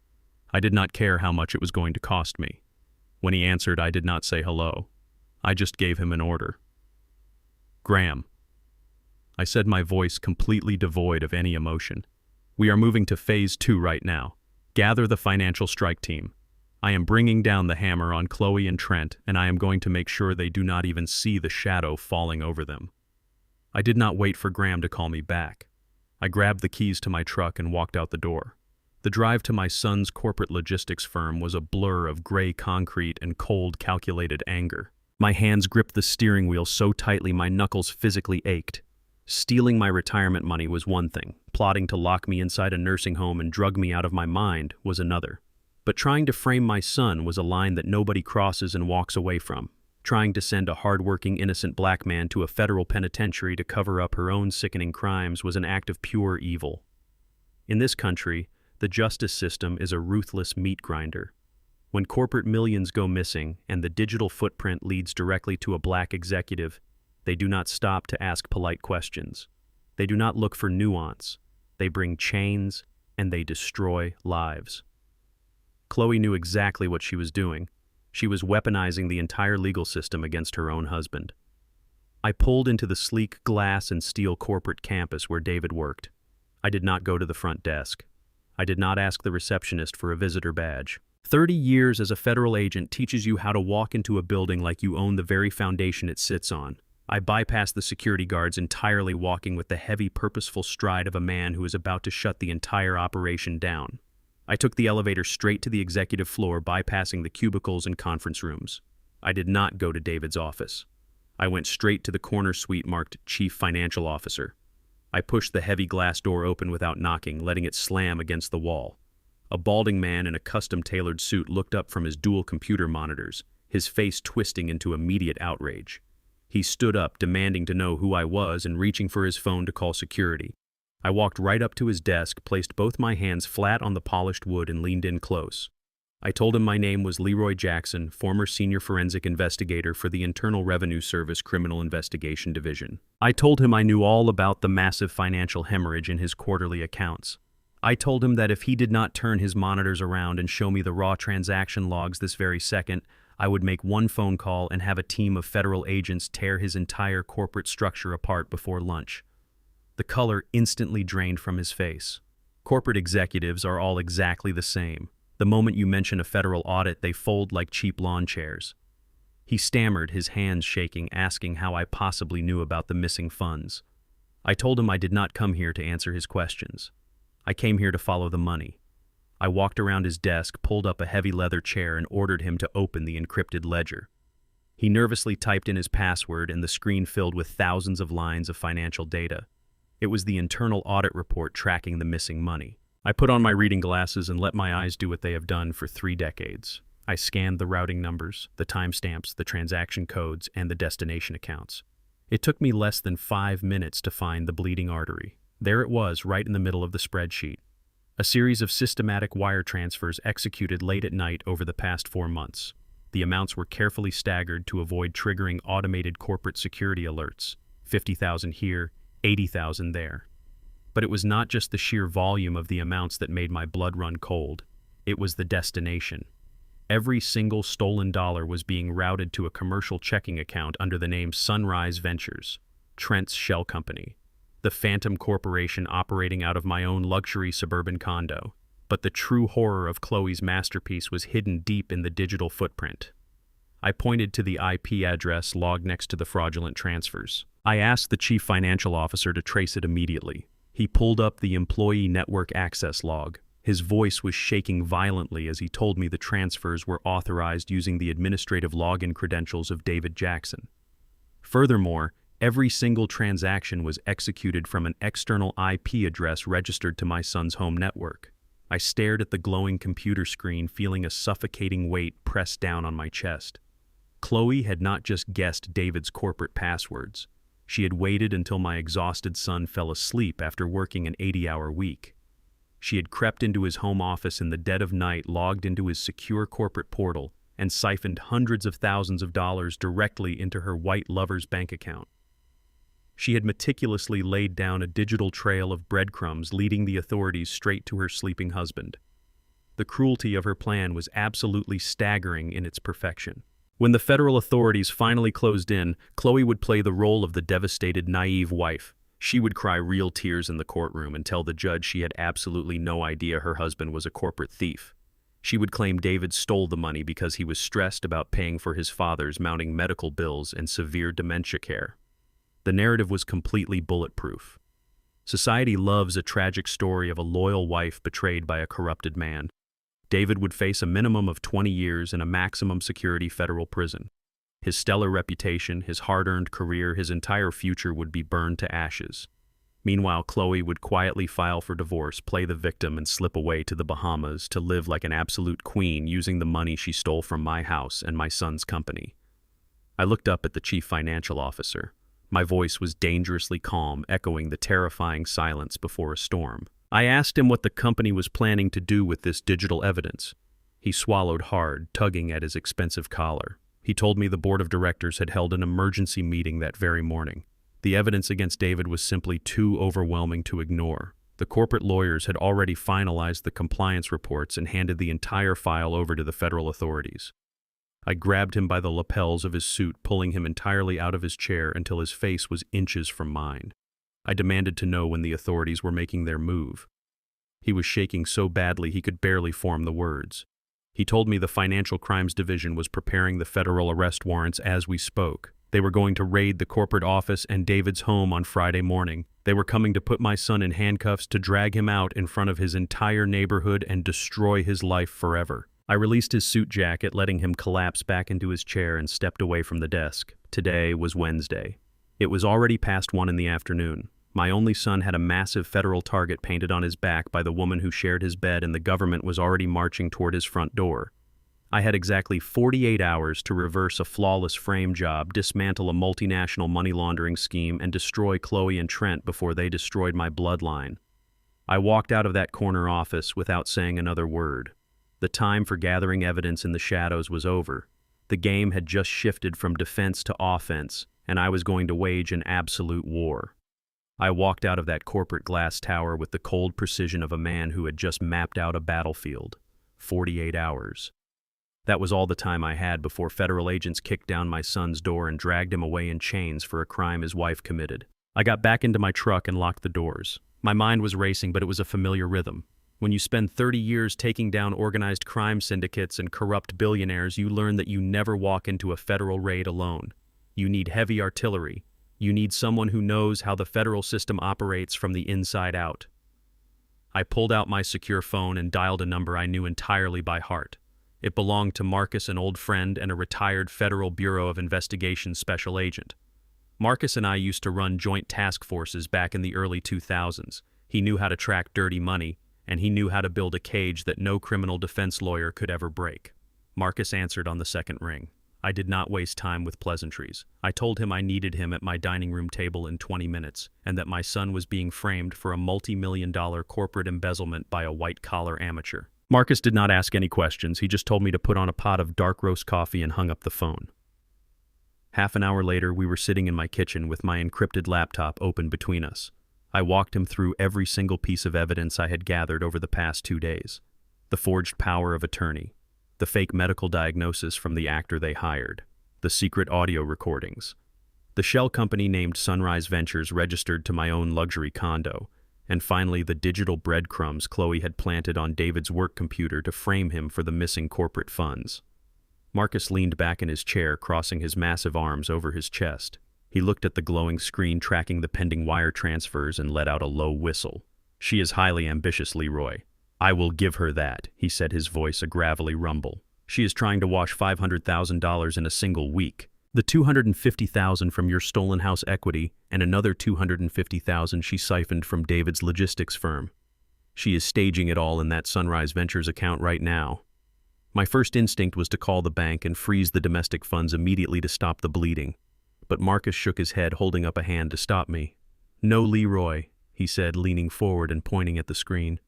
I did not care how much it was going to cost me. When he answered, I did not say hello. I just gave him an order. "Graham," I said, my voice completely devoid of any emotion. "We are moving to phase 2 right now. Gather the financial strike team. I am bringing down the hammer on Khloe and Trent, and I am going to make sure they do not even see the shadow falling over them." I did not wait for Graham to call me back. I grabbed the keys to my truck and walked out the door. The drive to my son's corporate logistics firm was a blur of gray concrete and cold, calculated anger. My hands gripped the steering wheel so tightly my knuckles physically ached. Stealing my retirement money was one thing. Plotting to lock me inside a nursing home and drug me out of my mind was another. But trying to frame my son was a line that nobody crosses and walks away from. Trying to send a hard-working, innocent black man to a federal penitentiary to cover up her own sickening crimes was an act of pure evil. In this country, the justice system is a ruthless meat grinder. When corporate millions go missing and the digital footprint leads directly to a black executive, they do not stop to ask polite questions. They do not look for nuance. They bring chains, and they destroy lives. Khloe knew exactly what she was doing. She was weaponizing the entire legal system against her own husband. I pulled into the sleek glass and steel corporate campus where David worked. I did not go to the front desk. I did not ask the receptionist for a visitor badge. 30 years as a federal agent teaches you how to walk into a building like you own the very foundation it sits on. I bypassed the security guards entirely, walking with the heavy, purposeful stride of a man who is about to shut the entire operation down. I took the elevator straight to the executive floor, bypassing the cubicles and conference rooms. I did not go to David's office. I went straight to the corner suite marked Chief Financial Officer. I pushed the heavy glass door open without knocking, letting it slam against the wall. A balding man in a custom-tailored suit looked up from his dual computer monitors, his face twisting into immediate outrage. He stood up, demanding to know who I was and reaching for his phone to call security. I walked right up to his desk, placed both my hands flat on the polished wood, and leaned in close. I told him my name was Leroy Jackson, former senior forensic investigator for the Internal Revenue Service Criminal Investigation Division. I told him I knew all about the massive financial hemorrhage in his quarterly accounts. I told him that if he did not turn his monitors around and show me the raw transaction logs this very second, I would make one phone call and have a team of federal agents tear his entire corporate structure apart before lunch. The color instantly drained from his face. Corporate executives are all exactly the same. The moment you mention a federal audit, they fold like cheap lawn chairs. He stammered, his hands shaking, asking how I possibly knew about the missing funds. I told him I did not come here to answer his questions. I came here to follow the money. I walked around his desk, pulled up a heavy leather chair, and ordered him to open the encrypted ledger. He nervously typed in his password, and the screen filled with thousands of lines of financial data. It was the internal audit report tracking the missing money. I put on my reading glasses and let my eyes do what they have done for 3 decades. I scanned the routing numbers, the timestamps, the transaction codes, and the destination accounts. It took me less than 5 minutes to find the bleeding artery. There it was, right in the middle of the spreadsheet. A series of systematic wire transfers executed late at night over the past 4 months. The amounts were carefully staggered to avoid triggering automated corporate security alerts. 50,000 here, 80,000 there. But it was not just the sheer volume of the amounts that made my blood run cold. It was the destination. Every single stolen dollar was being routed to a commercial checking account under the name Sunrise Ventures, Trent's shell company, the phantom corporation operating out of my own luxury suburban condo. But the true horror of Khloe's masterpiece was hidden deep in the digital footprint. I pointed to the IP address logged next to the fraudulent transfers. I asked the chief financial officer to trace it immediately. He pulled up the employee network access log. His voice was shaking violently as he told me the transfers were authorized using the administrative login credentials of David Jackson. Furthermore, every single transaction was executed from an external IP address registered to my son's home network. I stared at the glowing computer screen, feeling a suffocating weight pressed down on my chest. Khloe had not just guessed David's corporate passwords. She had waited until my exhausted son fell asleep after working an 80-hour week. She had crept into his home office in the dead of night, logged into his secure corporate portal, and siphoned hundreds of thousands of dollars directly into her white lover's bank account. She had meticulously laid down a digital trail of breadcrumbs leading the authorities straight to her sleeping husband. The cruelty of her plan was absolutely staggering in its perfection. When the federal authorities finally closed in, Khloe would play the role of the devastated, naive wife. She would cry real tears in the courtroom and tell the judge she had absolutely no idea her husband was a corporate thief. She would claim David stole the money because he was stressed about paying for his father's mounting medical bills and severe dementia care. The narrative was completely bulletproof. Society loves a tragic story of a loyal wife betrayed by a corrupted man. David would face a minimum of 20 years in a maximum security federal prison. His stellar reputation, his hard-earned career, his entire future would be burned to ashes. Meanwhile, Khloe would quietly file for divorce, play the victim, and slip away to the Bahamas to live like an absolute queen using the money she stole from my house and my son's company. I looked up at the chief financial officer. My voice was dangerously calm, echoing the terrifying silence before a storm. I asked him what the company was planning to do with this digital evidence. He swallowed hard, tugging at his expensive collar. He told me the board of directors had held an emergency meeting that very morning. The evidence against David was simply too overwhelming to ignore. The corporate lawyers had already finalized the compliance reports and handed the entire file over to the federal authorities. I grabbed him by the lapels of his suit, pulling him entirely out of his chair until his face was inches from mine. I demanded to know when the authorities were making their move. He was shaking so badly he could barely form the words. He told me the Financial Crimes Division was preparing the federal arrest warrants as we spoke. They were going to raid the corporate office and David's home on Friday morning. They were coming to put my son in handcuffs to drag him out in front of his entire neighborhood and destroy his life forever. I released his suit jacket, letting him collapse back into his chair, and stepped away from the desk. Today was Wednesday. It was already past 1 in the afternoon. My only son had a massive federal target painted on his back by the woman who shared his bed, and the government was already marching toward his front door. I had exactly 48 hours to reverse a flawless frame job, dismantle a multinational money laundering scheme, and destroy Khloe and Trent before they destroyed my bloodline. I walked out of that corner office without saying another word. The time for gathering evidence in the shadows was over. The game had just shifted from defense to offense, and I was going to wage an absolute war. I walked out of that corporate glass tower with the cold precision of a man who had just mapped out a battlefield. 48 hours. That was all the time I had before federal agents kicked down my son's door and dragged him away in chains for a crime his wife committed. I got back into my truck and locked the doors. My mind was racing, but it was a familiar rhythm. When you spend 30 years taking down organized crime syndicates and corrupt billionaires, you learn that you never walk into a federal raid alone. You need heavy artillery. You need someone who knows how the federal system operates from the inside out. I pulled out my secure phone and dialed a number I knew entirely by heart. It belonged to Marcus, an old friend and a retired Federal Bureau of Investigation special agent. Marcus and I used to run joint task forces back in the early 2000s. He knew how to track dirty money, and he knew how to build a cage that no criminal defense lawyer could ever break. Marcus answered on the second ring. I did not waste time with pleasantries. I told him I needed him at my dining room table in 20 minutes, and that my son was being framed for a multi-million-dollar corporate embezzlement by a white-collar amateur. Marcus did not ask any questions. He just told me to put on a pot of dark roast coffee and hung up the phone. Half an hour later, we were sitting in my kitchen with my encrypted laptop open between us. I walked him through every single piece of evidence I had gathered over the past 2 days. The forged power of attorney, the fake medical diagnosis from the actor they hired, the secret audio recordings, the shell company named Sunrise Ventures registered to my own luxury condo, and finally the digital breadcrumbs Khloe had planted on David's work computer to frame him for the missing corporate funds. Marcus leaned back in his chair, crossing his massive arms over his chest. He looked at the glowing screen tracking the pending wire transfers and let out a low whistle. "She is highly ambitious, Leroy. I will give her that," he said, his voice a gravelly rumble. "She is trying to wash $500,000 in a single week. The $250,000 from your stolen house equity and another $250,000 she siphoned from David's logistics firm. She is staging it all in that Sunrise Ventures account right now." My first instinct was to call the bank and freeze the domestic funds immediately to stop the bleeding. but Marcus shook his head, holding up a hand to stop me. "No, Leroy," he said, leaning forward and pointing at the screen.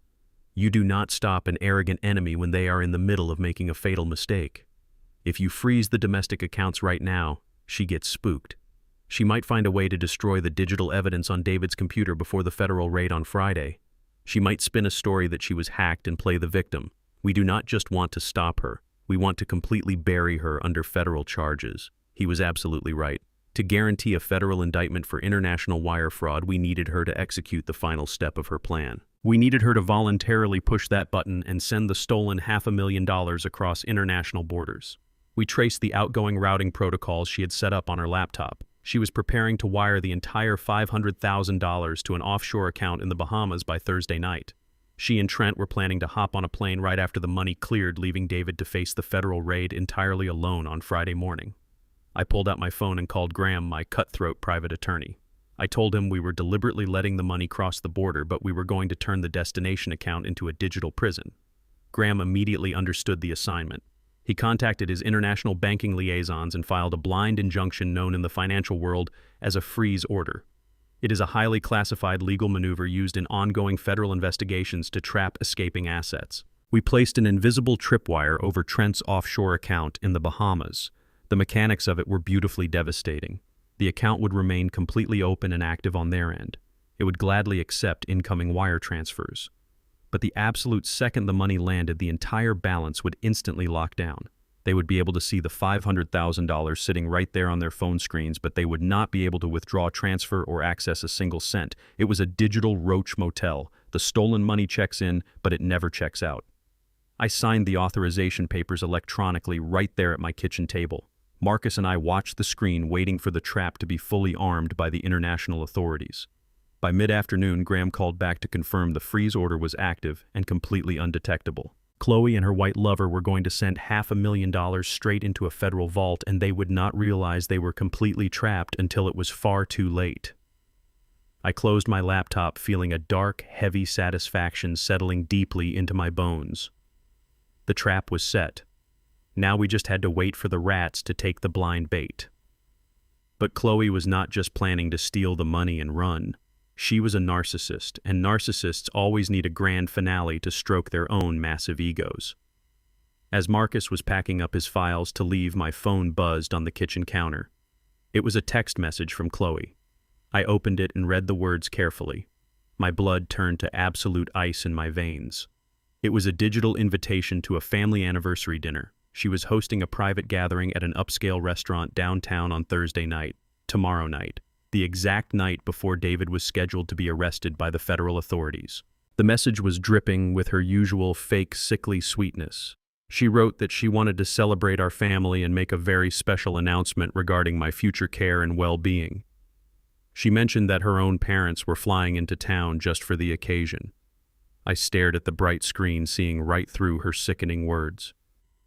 "You do not stop an arrogant enemy when they are in the middle of making a fatal mistake. If you freeze the domestic accounts right now, she gets spooked. She might find a way to destroy the digital evidence on David's computer before the federal raid on Friday. She might spin a story that she was hacked and play the victim. We do not just want to stop her. We want to completely bury her under federal charges." He was absolutely right. To guarantee a federal indictment for international wire fraud, we needed her to execute the final step of her plan. We needed her to voluntarily push that button and send the stolen $500,000 across international borders. We traced the outgoing routing protocols she had set up on her laptop. She was preparing to wire the entire $500,000 to an offshore account in the Bahamas by Thursday night. She and Trent were planning to hop on a plane right after the money cleared, leaving David to face the federal raid entirely alone on Friday morning. I pulled out my phone and called Graham, my cutthroat private attorney. I told him we were deliberately letting the money cross the border, but we were going to turn the destination account into a digital prison. Graham immediately understood the assignment. He contacted his international banking liaisons and filed a blind injunction known in the financial world as a freeze order. It is a highly classified legal maneuver used in ongoing federal investigations to trap escaping assets. We placed an invisible tripwire over Trent's offshore account in the Bahamas. The mechanics of it were beautifully devastating. The account would remain completely open and active on their end. It would gladly accept incoming wire transfers. But the absolute second the money landed, the entire balance would instantly lock down. They would be able to see the $500,000 sitting right there on their phone screens, but they would not be able to withdraw, transfer, or access a single cent. It was a digital roach motel. The stolen money checks in, but it never checks out. I signed the authorization papers electronically right there at my kitchen table. Marcus and I watched the screen, waiting for the trap to be fully armed by the international authorities. By mid-afternoon, Graham called back to confirm the freeze order was active and completely undetectable. Khloe and her white lover were going to send $500,000 straight into a federal vault, and they would not realize they were completely trapped until it was far too late. I closed my laptop, feeling a dark, heavy satisfaction settling deeply into my bones. The trap was set. Now we just had to wait for the rats to take the blind bait. But Khloe was not just planning to steal the money and run. She was a narcissist, and narcissists always need a grand finale to stroke their own massive egos. As Marcus was packing up his files to leave, my phone buzzed on the kitchen counter. It was a text message from Khloe. I opened it and read the words carefully. My blood turned to absolute ice in my veins. It was a digital invitation to a family anniversary dinner. She was hosting a private gathering at an upscale restaurant downtown on Thursday night, tomorrow night, the exact night before David was scheduled to be arrested by the federal authorities. The message was dripping with her usual fake, sickly sweetness. She wrote that she wanted to celebrate our family and make a very special announcement regarding my future care and well-being. She mentioned that her own parents were flying into town just for the occasion. I stared at the bright screen, seeing right through her sickening words.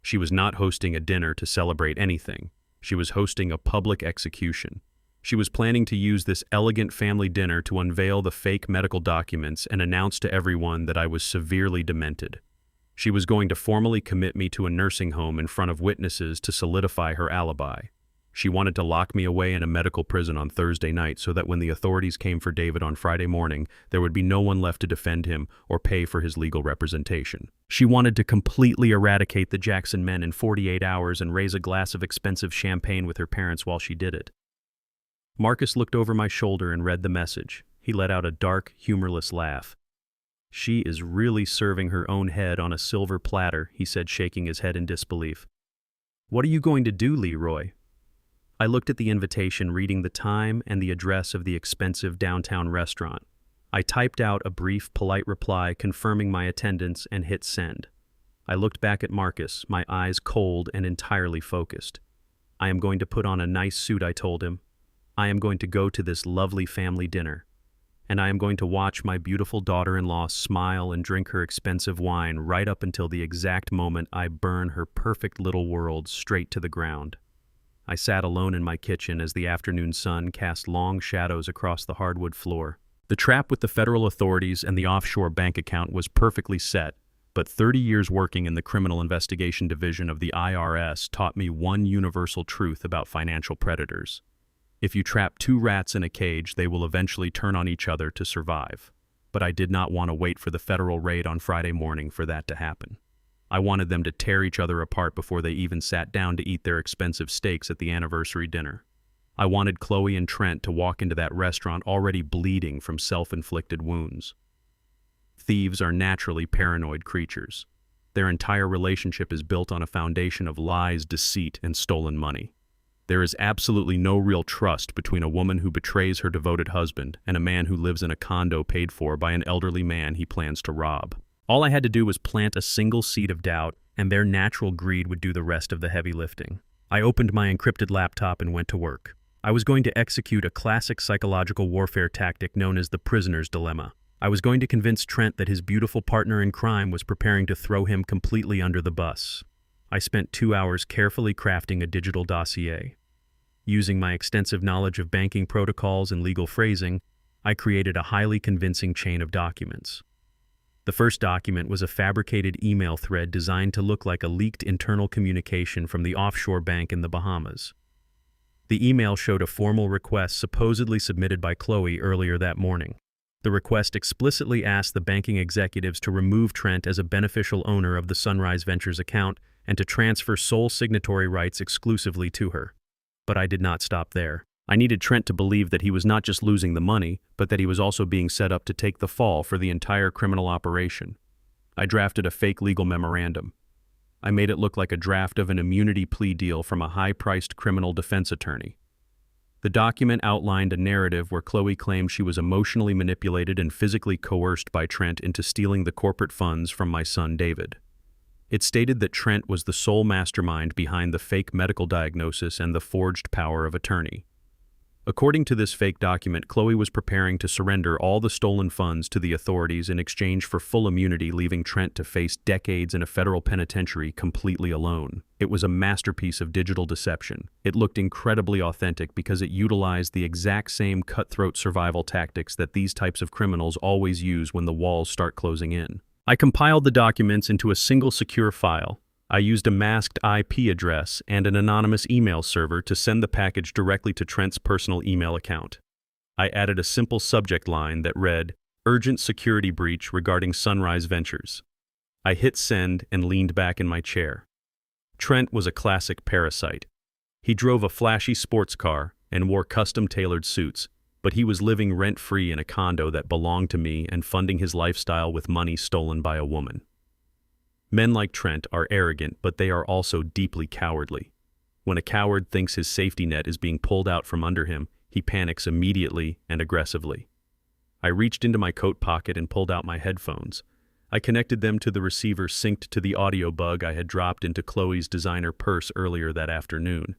She was not hosting a dinner to celebrate anything. She was hosting a public execution. She was planning to use this elegant family dinner to unveil the fake medical documents and announce to everyone that I was severely demented. She was going to formally commit me to a nursing home in front of witnesses to solidify her alibi. She wanted to lock me away in a medical prison on Thursday night so that when the authorities came for David on Friday morning, there would be no one left to defend him or pay for his legal representation. She wanted to completely eradicate the Jackson men in 48 hours and raise a glass of expensive champagne with her parents while she did it. Marcus looked over my shoulder and read the message. He let out a dark, humorless laugh. "She is really serving her own head on a silver platter," he said, shaking his head in disbelief. "What are you going to do, Leroy?" I looked at the invitation, reading the time and the address of the expensive downtown restaurant. I typed out a brief, polite reply confirming my attendance and hit send. I looked back at Marcus, my eyes cold and entirely focused. "I am going to put on a nice suit," I told him. "I am going to go to this lovely family dinner. And I am going to watch my beautiful daughter-in-law smile and drink her expensive wine right up until the exact moment I burn her perfect little world straight to the ground." I sat alone in my kitchen as the afternoon sun cast long shadows across the hardwood floor. The trap with the federal authorities and the offshore bank account was perfectly set, but 30 years working in the Criminal Investigation Division of the IRS taught me one universal truth about financial predators. If you trap two rats in a cage, they will eventually turn on each other to survive. But I did not want to wait for the federal raid on Friday morning for that to happen. I wanted them to tear each other apart before they even sat down to eat their expensive steaks at the anniversary dinner. I wanted Khloe and Trent to walk into that restaurant already bleeding from self-inflicted wounds. Thieves are naturally paranoid creatures. Their entire relationship is built on a foundation of lies, deceit, and stolen money. There is absolutely no real trust between a woman who betrays her devoted husband and a man who lives in a condo paid for by an elderly man he plans to rob. All I had to do was plant a single seed of doubt, and their natural greed would do the rest of the heavy lifting. I opened my encrypted laptop and went to work. I was going to execute a classic psychological warfare tactic known as the prisoner's dilemma. I was going to convince Trent that his beautiful partner in crime was preparing to throw him completely under the bus. I spent 2 hours carefully crafting a digital dossier. Using my extensive knowledge of banking protocols and legal phrasing, I created a highly convincing chain of documents. The first document was a fabricated email thread designed to look like a leaked internal communication from the offshore bank in the Bahamas. The email showed a formal request supposedly submitted by Khloe earlier that morning. The request explicitly asked the banking executives to remove Trent as a beneficial owner of the Sunrise Ventures account and to transfer sole signatory rights exclusively to her. But I did not stop there. I needed Trent to believe that he was not just losing the money, but that he was also being set up to take the fall for the entire criminal operation. I drafted a fake legal memorandum. I made it look like a draft of an immunity plea deal from a high-priced criminal defense attorney. The document outlined a narrative where Khloe claimed she was emotionally manipulated and physically coerced by Trent into stealing the corporate funds from my son David. It stated that Trent was the sole mastermind behind the fake medical diagnosis and the forged power of attorney. According to this fake document, Khloe was preparing to surrender all the stolen funds to the authorities in exchange for full immunity, leaving Trent to face decades in a federal penitentiary completely alone. It was a masterpiece of digital deception. It looked incredibly authentic because it utilized the exact same cutthroat survival tactics that these types of criminals always use when the walls start closing in. I compiled the documents into a single secure file. I used a masked IP address and an anonymous email server to send the package directly to Trent's personal email account. I added a simple subject line that read, "Urgent security breach regarding Sunrise Ventures." I hit send and leaned back in my chair. Trent was a classic parasite. He drove a flashy sports car and wore custom-tailored suits, but he was living rent-free in a condo that belonged to me and funding his lifestyle with money stolen by a woman. Men like Trent are arrogant, but they are also deeply cowardly. When a coward thinks his safety net is being pulled out from under him, he panics immediately and aggressively. I reached into my coat pocket and pulled out my headphones. I connected them to the receiver synced to the audio bug I had dropped into Khloe's designer purse earlier that afternoon.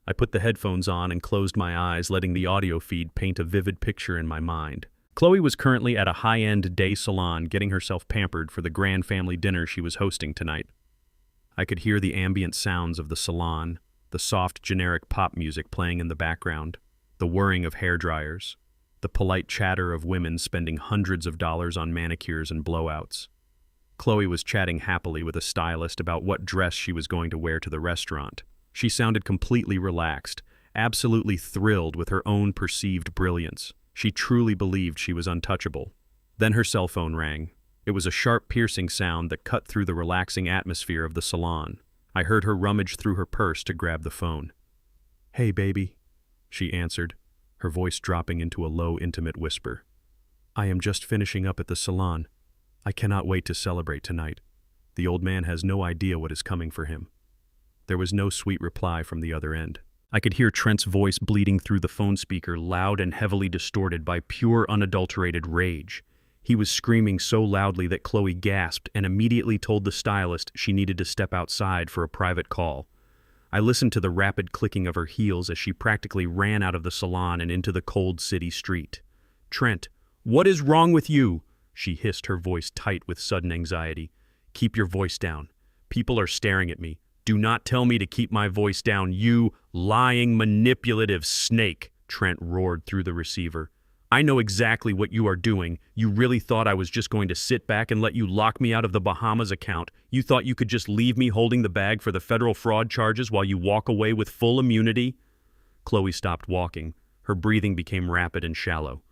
I put the headphones on and closed my eyes, letting the audio feed paint a vivid picture in my mind. Khloe was currently at a high-end day salon getting herself pampered for the grand family dinner she was hosting tonight. I could hear the ambient sounds of the salon, the soft generic pop music playing in the background, the whirring of hair dryers, the polite chatter of women spending hundreds of dollars on manicures and blowouts. Khloe was chatting happily with a stylist about what dress she was going to wear to the restaurant. She sounded completely relaxed, absolutely thrilled with her own perceived brilliance. She truly believed she was untouchable. Then her cell phone rang. It was a sharp, piercing sound that cut through the relaxing atmosphere of the salon. I heard her rummage through her purse to grab the phone. "Hey, baby," she answered, her voice dropping into a low, intimate whisper. "I am just finishing up at the salon. I cannot wait to celebrate tonight. The old man has no idea what is coming for him." There was no sweet reply from the other end. I could hear Trent's voice bleeding through the phone speaker, loud and heavily distorted by pure, unadulterated rage. He was screaming so loudly that Khloe gasped and immediately told the stylist she needed to step outside for a private call. I listened to the rapid clicking of her heels as she practically ran out of the salon and into the cold city street. "Trent, what is wrong with you?" she hissed, her voice tight with sudden anxiety. "Keep your voice down. People are staring at me. Do not tell me to keep my voice down, you lying, manipulative snake," Trent roared through the receiver. "I know exactly what you are doing. You really thought I was just going to sit back and let you lock me out of the Bahamas account. You thought you could just leave me holding the bag for the federal fraud charges while you walk away with full immunity?" Khloe stopped walking, Her breathing became rapid and shallow.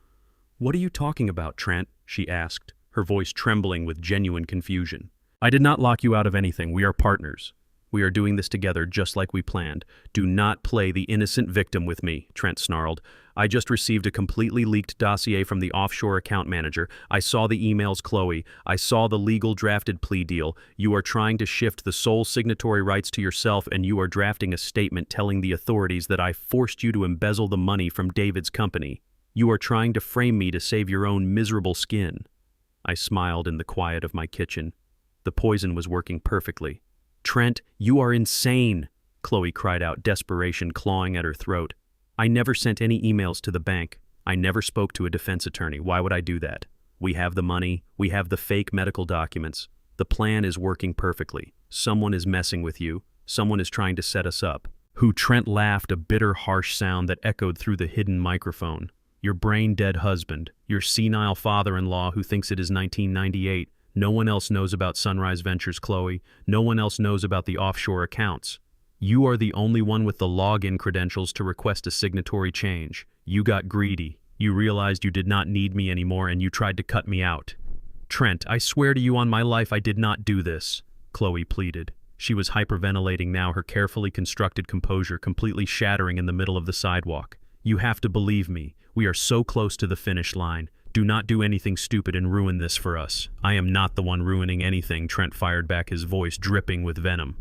"What are you talking about, Trent?" she asked, her voice trembling with genuine confusion. "I did not lock you out of anything. We are partners. We are doing this together just like we planned. Do not play the innocent victim with me," Trent snarled. "I just received a completely leaked dossier from the offshore account manager. I saw the emails, Khloe. I saw the legal drafted plea deal. You are trying to shift the sole signatory rights to yourself, and you are drafting a statement telling the authorities that I forced you to embezzle the money from David's company. You are trying to frame me to save your own miserable skin." I smiled in the quiet of my kitchen. The poison was working perfectly. "Trent, you are insane," Khloe cried out, desperation clawing at her throat. "I never sent any emails to the bank. I never spoke to a defense attorney. Why would I do that? We have the money. We have the fake medical documents. The plan is working perfectly. Someone is messing with you. Someone is trying to set us up." Trent laughed, a bitter, harsh sound that echoed through the hidden microphone. "Your brain-dead husband. Your senile father-in-law who thinks it is 1998. No one else knows about Sunrise Ventures, Khloe. No one else knows about the offshore accounts. You are the only one with the login credentials to request a signatory change. You got greedy. You realized you did not need me anymore and you tried to cut me out." "Trent, I swear to you on my life I did not do this," Khloe pleaded. She was hyperventilating now, her carefully constructed composure completely shattering in the middle of the sidewalk. "You have to believe me. We are so close to the finish line. Do not do anything stupid and ruin this for us." "I am not the one ruining anything," Trent fired back, his voice dripping with venom.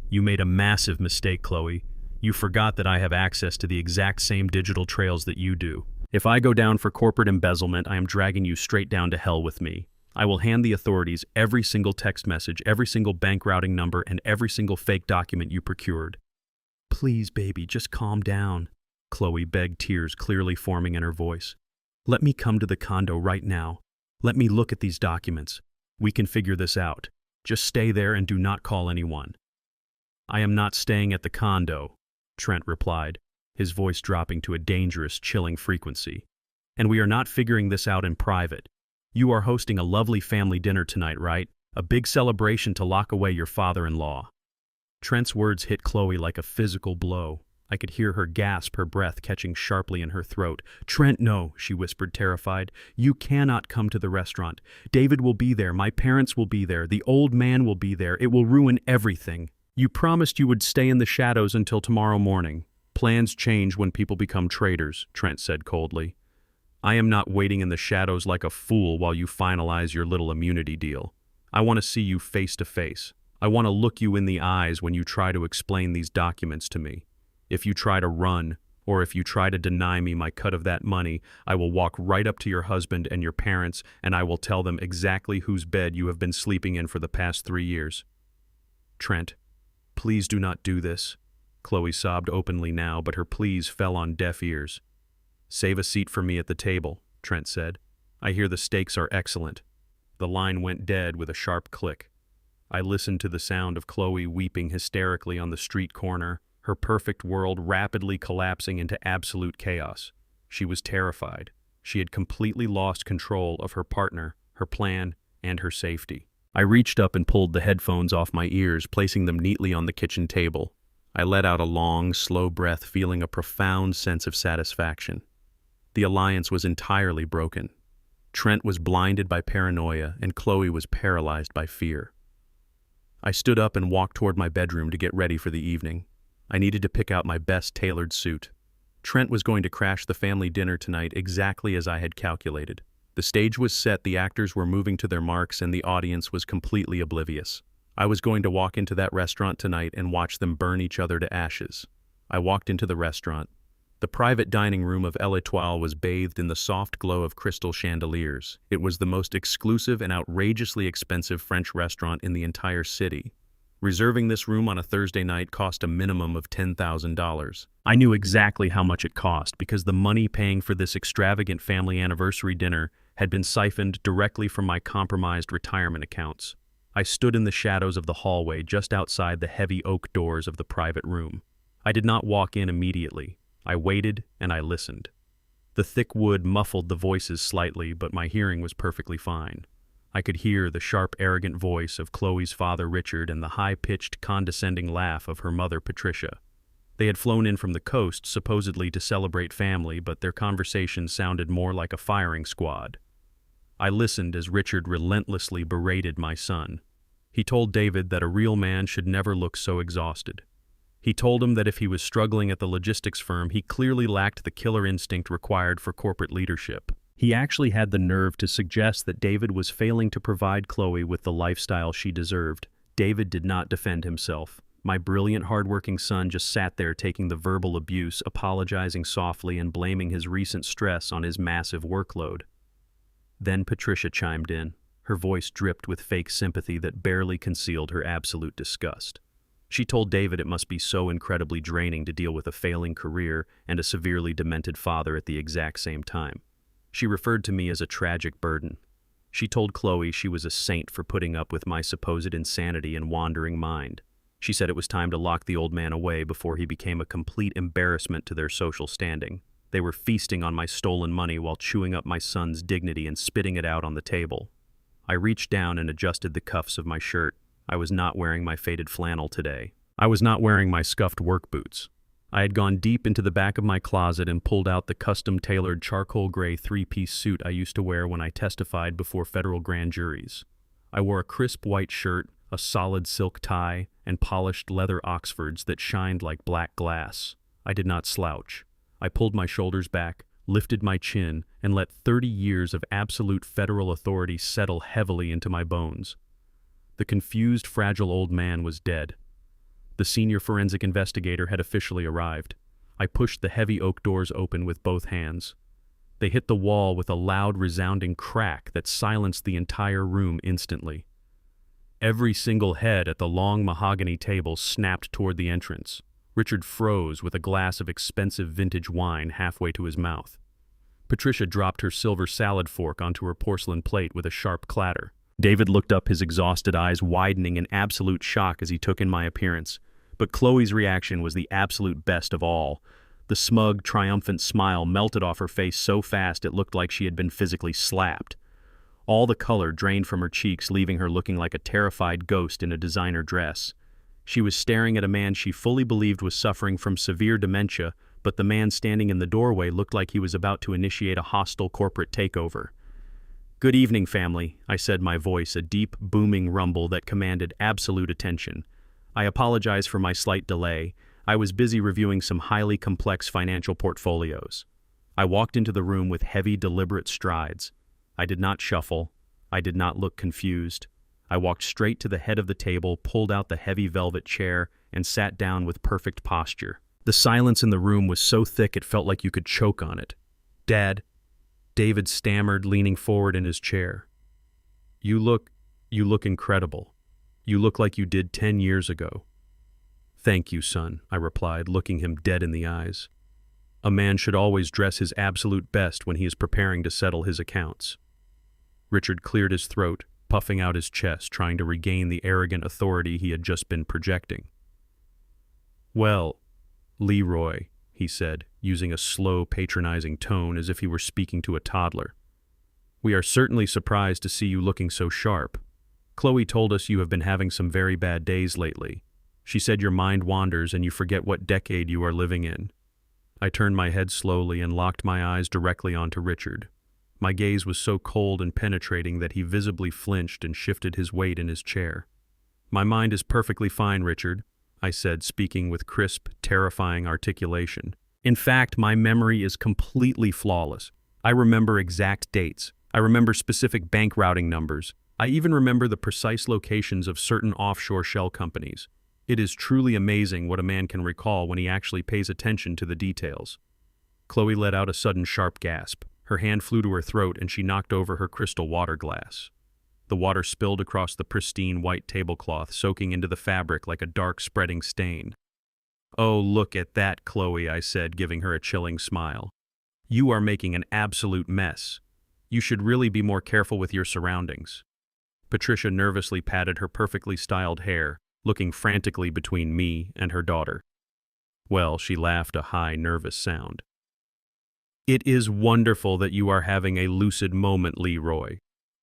"You made a massive mistake, Khloe. You forgot that I have access to the exact same digital trails that you do. If I go down for corporate embezzlement, I am dragging you straight down to hell with me. I will hand the authorities every single text message, every single bank routing number, and every single fake document you procured." "Please, baby, just calm down," Khloe begged, tears clearly forming in her voice. "Let me come to the condo right now. Let me look at these documents. We can figure this out. Just stay there and do not call anyone." "I am not staying at the condo," Trent replied, his voice dropping to a dangerous, chilling frequency. "And we are not figuring this out in private. You are hosting a lovely family dinner tonight, right? A big celebration to lock away your father-in-law." Trent's words hit Khloe like a physical blow. I could hear her gasp, her breath catching sharply in her throat. "Trent, no," she whispered, terrified. "You cannot come to the restaurant. David will be there. My parents will be there. The old man will be there. It will ruin everything. You promised you would stay in the shadows until tomorrow morning. Plans change when people become traitors," Trent said coldly. "I am not waiting in the shadows like a fool while you finalize your little immunity deal. I want to see you face to face. I want to look you in the eyes when you try to explain these documents to me. If you try to run, or if you try to deny me my cut of that money, I will walk right up to your husband and your parents, and I will tell them exactly whose bed you have been sleeping in for the past 3 years. Trent, please do not do this." Khloe sobbed openly now, but her pleas fell on deaf ears. "Save a seat for me at the table," Trent said. "I hear the steaks are excellent." The line went dead with a sharp click. I listened to the sound of Khloe weeping hysterically on the street corner, her perfect world rapidly collapsing into absolute chaos. She was terrified. She had completely lost control of her partner, her plan, and her safety. I reached up and pulled the headphones off my ears, placing them neatly on the kitchen table. I let out a long, slow breath, feeling a profound sense of satisfaction. The alliance was entirely broken. Trent was blinded by paranoia, and Khloe was paralyzed by fear. I stood up and walked toward my bedroom to get ready for the evening. I needed to pick out my best tailored suit. Trent was going to crash the family dinner tonight exactly as I had calculated. The stage was set, the actors were moving to their marks, and the audience was completely oblivious. I was going to walk into that restaurant tonight and watch them burn each other to ashes. I walked into the restaurant. The private dining room of L'Etoile was bathed in the soft glow of crystal chandeliers. It was the most exclusive and outrageously expensive French restaurant in the entire city. Reserving this room on a Thursday night cost a minimum of $10,000. I knew exactly how much it cost because the money paying for this extravagant family anniversary dinner had been siphoned directly from my compromised retirement accounts. I stood in the shadows of the hallway just outside the heavy oak doors of the private room. I did not walk in immediately. I waited and I listened. The thick wood muffled the voices slightly, but my hearing was perfectly fine. I could hear the sharp, arrogant voice of Khloe's father Richard and the high-pitched, condescending laugh of her mother Patricia. They had flown in from the coast, supposedly to celebrate family, but their conversation sounded more like a firing squad. I listened as Richard relentlessly berated my son. He told David that a real man should never look so exhausted. He told him that if he was struggling at the logistics firm, he clearly lacked the killer instinct required for corporate leadership. He actually had the nerve to suggest that David was failing to provide Khloe with the lifestyle she deserved. David did not defend himself. My brilliant, hardworking son just sat there taking the verbal abuse, apologizing softly and blaming his recent stress on his massive workload. Then Patricia chimed in. Her voice dripped with fake sympathy that barely concealed her absolute disgust. She told David it must be so incredibly draining to deal with a failing career and a severely demented father at the exact same time. She referred to me as a tragic burden. She told Khloe she was a saint for putting up with my supposed insanity and wandering mind. She said it was time to lock the old man away before he became a complete embarrassment to their social standing. They were feasting on my stolen money while chewing up my son's dignity and spitting it out on the table. I reached down and adjusted the cuffs of my shirt. I was not wearing my faded flannel today. I was not wearing my scuffed work boots. I had gone deep into the back of my closet and pulled out the custom-tailored charcoal gray three-piece suit I used to wear when I testified before federal grand juries. I wore a crisp white shirt, a solid silk tie, and polished leather Oxfords that shined like black glass. I did not slouch. I pulled my shoulders back, lifted my chin, and let 30 years of absolute federal authority settle heavily into my bones. The confused, fragile old man was dead. The senior forensic investigator had officially arrived. I pushed the heavy oak doors open with both hands. They hit the wall with a loud, resounding crack that silenced the entire room instantly. Every single head at the long mahogany table snapped toward the entrance. Richard froze with a glass of expensive vintage wine halfway to his mouth. Patricia dropped her silver salad fork onto her porcelain plate with a sharp clatter. David looked up, his exhausted eyes widening in absolute shock as he took in my appearance. But Khloe's reaction was the absolute best of all. The smug, triumphant smile melted off her face so fast it looked like she had been physically slapped. All the color drained from her cheeks, leaving her looking like a terrified ghost in a designer dress. She was staring at a man she fully believed was suffering from severe dementia, but the man standing in the doorway looked like he was about to initiate a hostile corporate takeover. "Good evening, family," I said, my voice a deep, booming rumble that commanded absolute attention. "I apologize for my slight delay. I was busy reviewing some highly complex financial portfolios." I walked into the room with heavy, deliberate strides. I did not shuffle. I did not look confused. I walked straight to the head of the table, pulled out the heavy velvet chair, and sat down with perfect posture. The silence in the room was so thick it felt like you could choke on it. "Dad," David stammered, leaning forward in his chair. You look incredible. You look like you did 10 years ago." "Thank you, son," I replied, looking him dead in the eyes. "A man should always dress his absolute best when he is preparing to settle his accounts." Richard cleared his throat, puffing out his chest, trying to regain the arrogant authority he had just been projecting. "Well, Leroy," he said, using a slow, patronizing tone as if he were speaking to a toddler. "We are certainly surprised to see you looking so sharp. Khloe told us you have been having some very bad days lately. She said your mind wanders and you forget what decade you are living in." I turned my head slowly and locked my eyes directly onto Richard. My gaze was so cold and penetrating that he visibly flinched and shifted his weight in his chair. "My mind is perfectly fine, Richard," I said, speaking with crisp, terrifying articulation. "In fact, my memory is completely flawless. I remember exact dates. I remember specific bank routing numbers. I even remember the precise locations of certain offshore shell companies. It is truly amazing what a man can recall when he actually pays attention to the details." Khloe let out a sudden sharp gasp. Her hand flew to her throat and she knocked over her crystal water glass. The water spilled across the pristine white tablecloth, soaking into the fabric like a dark spreading stain. "Oh, look at that, Khloe," I said, giving her a chilling smile. "You are making an absolute mess. You should really be more careful with your surroundings." Patricia nervously patted her perfectly styled hair, looking frantically between me and her daughter. Well, she laughed a high, nervous sound. "It is wonderful that you are having a lucid moment, Leroy.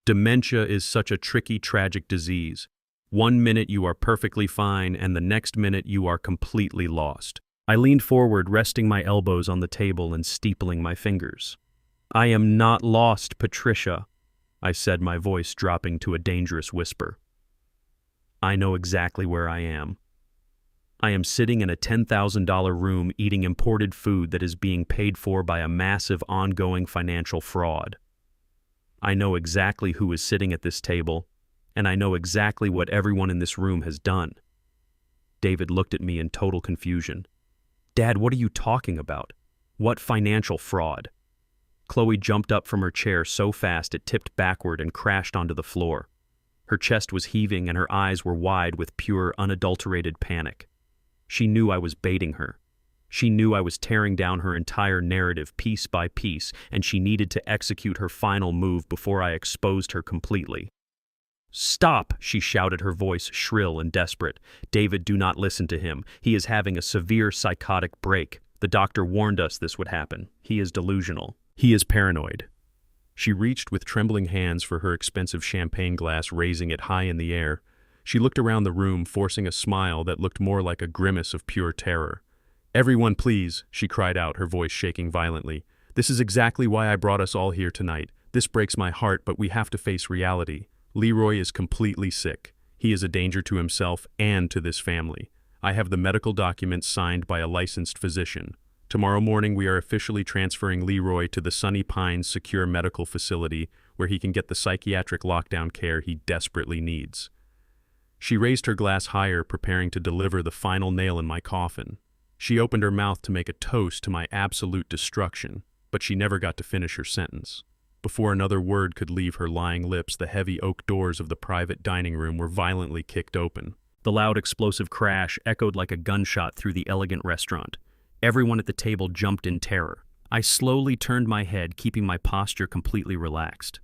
Dementia is such a tricky, tragic disease. One minute you are perfectly fine, and the next minute you are completely lost. I leaned forward, resting my elbows on the table and steepling my fingers. "I am not lost, Patricia," I said, my voice dropping to a dangerous whisper. "I know exactly where I am. I am sitting in a $10,000 room eating imported food that is being paid for by a massive ongoing financial fraud. I know exactly who is sitting at this table, and I know exactly what everyone in this room has done." David looked at me in total confusion. "Dad, what are you talking about? What financial fraud?" Khloe jumped up from her chair so fast it tipped backward and crashed onto the floor. Her chest was heaving and her eyes were wide with pure, unadulterated panic. She knew I was baiting her. She knew I was tearing down her entire narrative piece by piece, and she needed to execute her final move before I exposed her completely. "Stop!" she shouted, her voice shrill and desperate. "David, do not listen to him. He is having a severe psychotic break. The doctor warned us this would happen. He is delusional. He is paranoid." She reached with trembling hands for her expensive champagne glass, raising it high in the air. She looked around the room, forcing a smile that looked more like a grimace of pure terror. "Everyone, please," she cried out, her voice shaking violently. "This is exactly why I brought us all here tonight. This breaks my heart, but we have to face reality. Leroy is completely sick. He is a danger to himself and to this family. I have the medical documents signed by a licensed physician. Tomorrow morning we are officially transferring Leroy to the Sunny Pines Secure Medical Facility, where he can get the psychiatric lockdown care he desperately needs." She raised her glass higher, preparing to deliver the final nail in my coffin. She opened her mouth to make a toast to my absolute destruction, but she never got to finish her sentence. Before another word could leave her lying lips, the heavy oak doors of the private dining room were violently kicked open. The loud explosive crash echoed like a gunshot through the elegant restaurant. Everyone at the table jumped in terror. I slowly turned my head, keeping my posture completely relaxed.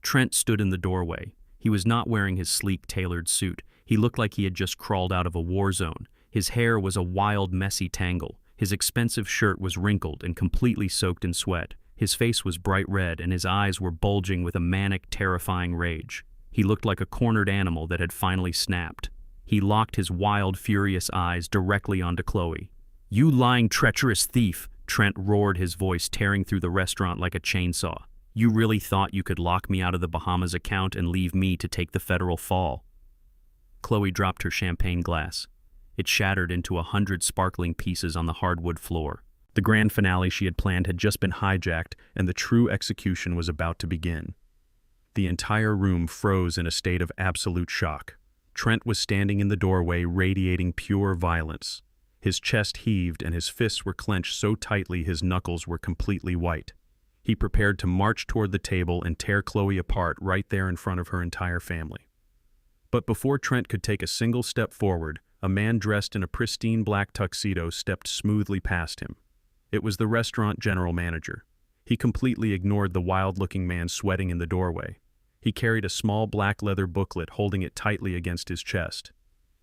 Trent stood in the doorway. He was not wearing his sleek, tailored suit. He looked like he had just crawled out of a war zone. His hair was a wild, messy tangle. His expensive shirt was wrinkled and completely soaked in sweat. His face was bright red, and his eyes were bulging with a manic, terrifying rage. He looked like a cornered animal that had finally snapped. He locked his wild, furious eyes directly onto Khloe. "You lying, treacherous thief!" Trent roared, his voice tearing through the restaurant like a chainsaw. "You really thought you could lock me out of the Bahamas account and leave me to take the federal fall?" Khloe dropped her champagne glass. It shattered into 100 sparkling pieces on the hardwood floor. The grand finale she had planned had just been hijacked, and the true execution was about to begin. The entire room froze in a state of absolute shock. Trent was standing in the doorway, radiating pure violence. His chest heaved and his fists were clenched so tightly his knuckles were completely white. He prepared to march toward the table and tear Khloe apart right there in front of her entire family. But before Trent could take a single step forward, a man dressed in a pristine black tuxedo stepped smoothly past him. It was the restaurant general manager. He completely ignored the wild-looking man sweating in the doorway. He carried a small black leather booklet, holding it tightly against his chest.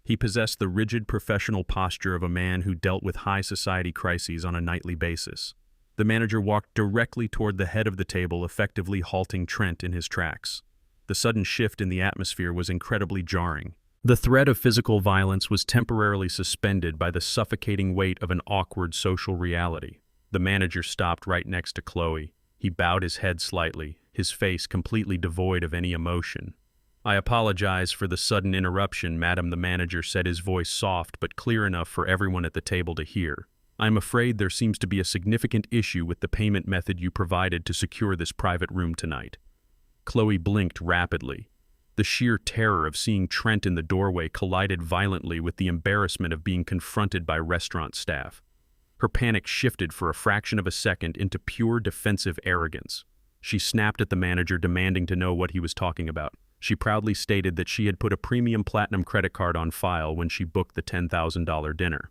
He possessed the rigid professional posture of a man who dealt with high society crises on a nightly basis. The manager walked directly toward the head of the table, effectively halting Trent in his tracks. The sudden shift in the atmosphere was incredibly jarring. The threat of physical violence was temporarily suspended by the suffocating weight of an awkward social reality. The manager stopped right next to Khloe. He bowed his head slightly, his face completely devoid of any emotion. "I apologize for the sudden interruption, madam," the manager said, his voice soft but clear enough for everyone at the table to hear. "I'm afraid there seems to be a significant issue with the payment method you provided to secure this private room tonight." Khloe blinked rapidly. The sheer terror of seeing Trent in the doorway collided violently with the embarrassment of being confronted by restaurant staff. Her panic shifted for a fraction of a second into pure defensive arrogance. She snapped at the manager, demanding to know what he was talking about. She proudly stated that she had put a premium platinum credit card on file when she booked the $10,000 dinner.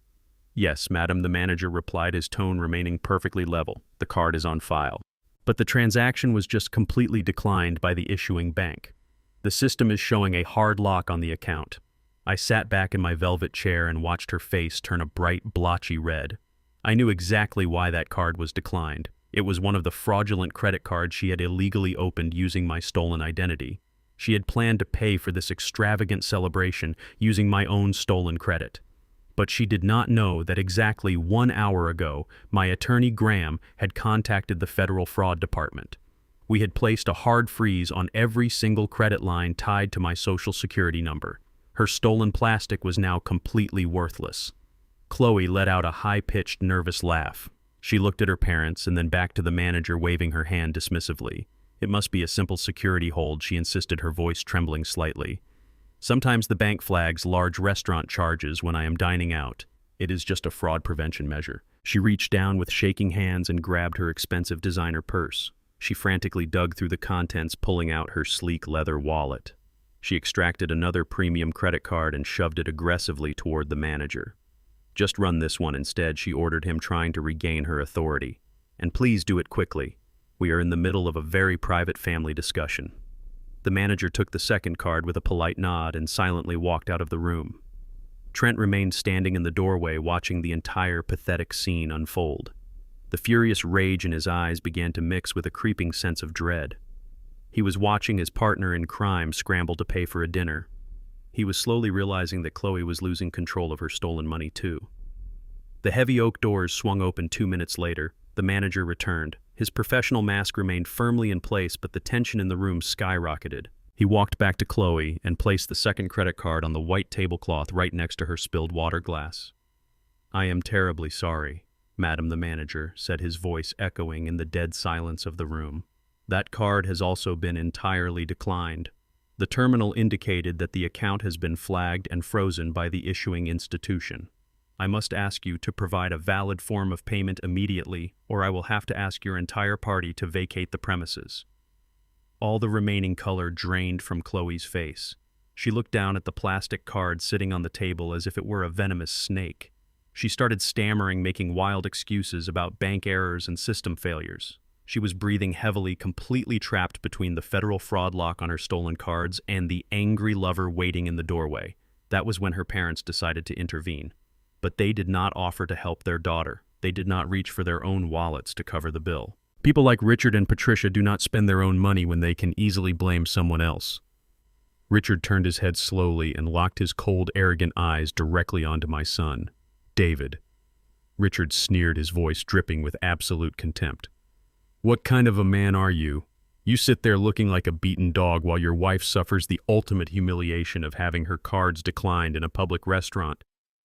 "Yes, madam," the manager replied, his tone remaining perfectly level. "The card is on file." But the transaction was just completely declined by the issuing bank. "The system is showing a hard lock on the account." I sat back in my velvet chair and watched her face turn a bright, blotchy red. I knew exactly why that card was declined. It was one of the fraudulent credit cards she had illegally opened using my stolen identity. She had planned to pay for this extravagant celebration using my own stolen credit. But she did not know that exactly 1 hour ago, my attorney Graham had contacted the Federal Fraud Department. We had placed a hard freeze on every single credit line tied to my Social Security number. Her stolen plastic was now completely worthless. Khloe let out a high-pitched, nervous laugh. She looked at her parents and then back to the manager, waving her hand dismissively. It must be a simple security hold, she insisted, her voice trembling slightly. Sometimes the bank flags large restaurant charges when I am dining out. It is just a fraud prevention measure. She reached down with shaking hands and grabbed her expensive designer purse. She frantically dug through the contents, pulling out her sleek leather wallet. She extracted another premium credit card and shoved it aggressively toward the manager. "Just run this one instead," she ordered him, trying to regain her authority. "And please do it quickly. We are in the middle of a very private family discussion." The manager took the second card with a polite nod and silently walked out of the room. Trent remained standing in the doorway, watching the entire pathetic scene unfold. The furious rage in his eyes began to mix with a creeping sense of dread. He was watching his partner in crime scramble to pay for a dinner. He was slowly realizing that Khloe was losing control of her stolen money too. The heavy oak doors swung open 2 minutes later. The manager returned. His professional mask remained firmly in place, but the tension in the room skyrocketed. He walked back to Khloe and placed the second credit card on the white tablecloth right next to her spilled water glass. "I am terribly sorry, Madam," the manager said, his voice echoing in the dead silence of the room. "That card has also been entirely declined. The terminal indicated that the account has been flagged and frozen by the issuing institution. I must ask you to provide a valid form of payment immediately, or I will have to ask your entire party to vacate the premises." All the remaining color drained from Khloe's face. She looked down at the plastic card sitting on the table as if it were a venomous snake. She started stammering, making wild excuses about bank errors and system failures. She was breathing heavily, completely trapped between the federal fraud lock on her stolen cards and the angry lover waiting in the doorway. That was when her parents decided to intervene. But they did not offer to help their daughter. They did not reach for their own wallets to cover the bill. People like Richard and Patricia do not spend their own money when they can easily blame someone else. Richard turned his head slowly and locked his cold, arrogant eyes directly onto my son, David. Richard sneered, his voice dripping with absolute contempt. "What kind of a man are you? You sit there looking like a beaten dog while your wife suffers the ultimate humiliation of having her cards declined in a public restaurant."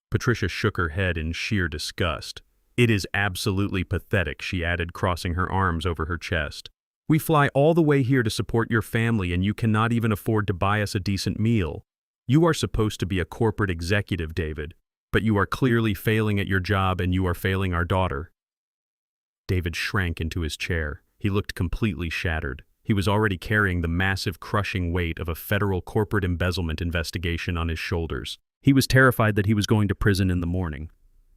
Patricia shook her head in sheer disgust. "It is absolutely pathetic," she added, crossing her arms over her chest. "We fly all the way here to support your family, and you cannot even afford to buy us a decent meal. You are supposed to be a corporate executive, David, but you are clearly failing at your job, and you are failing our daughter." David shrank into his chair. He looked completely shattered. He was already carrying the massive, crushing weight of a federal corporate embezzlement investigation on his shoulders. He was terrified that he was going to prison in the morning.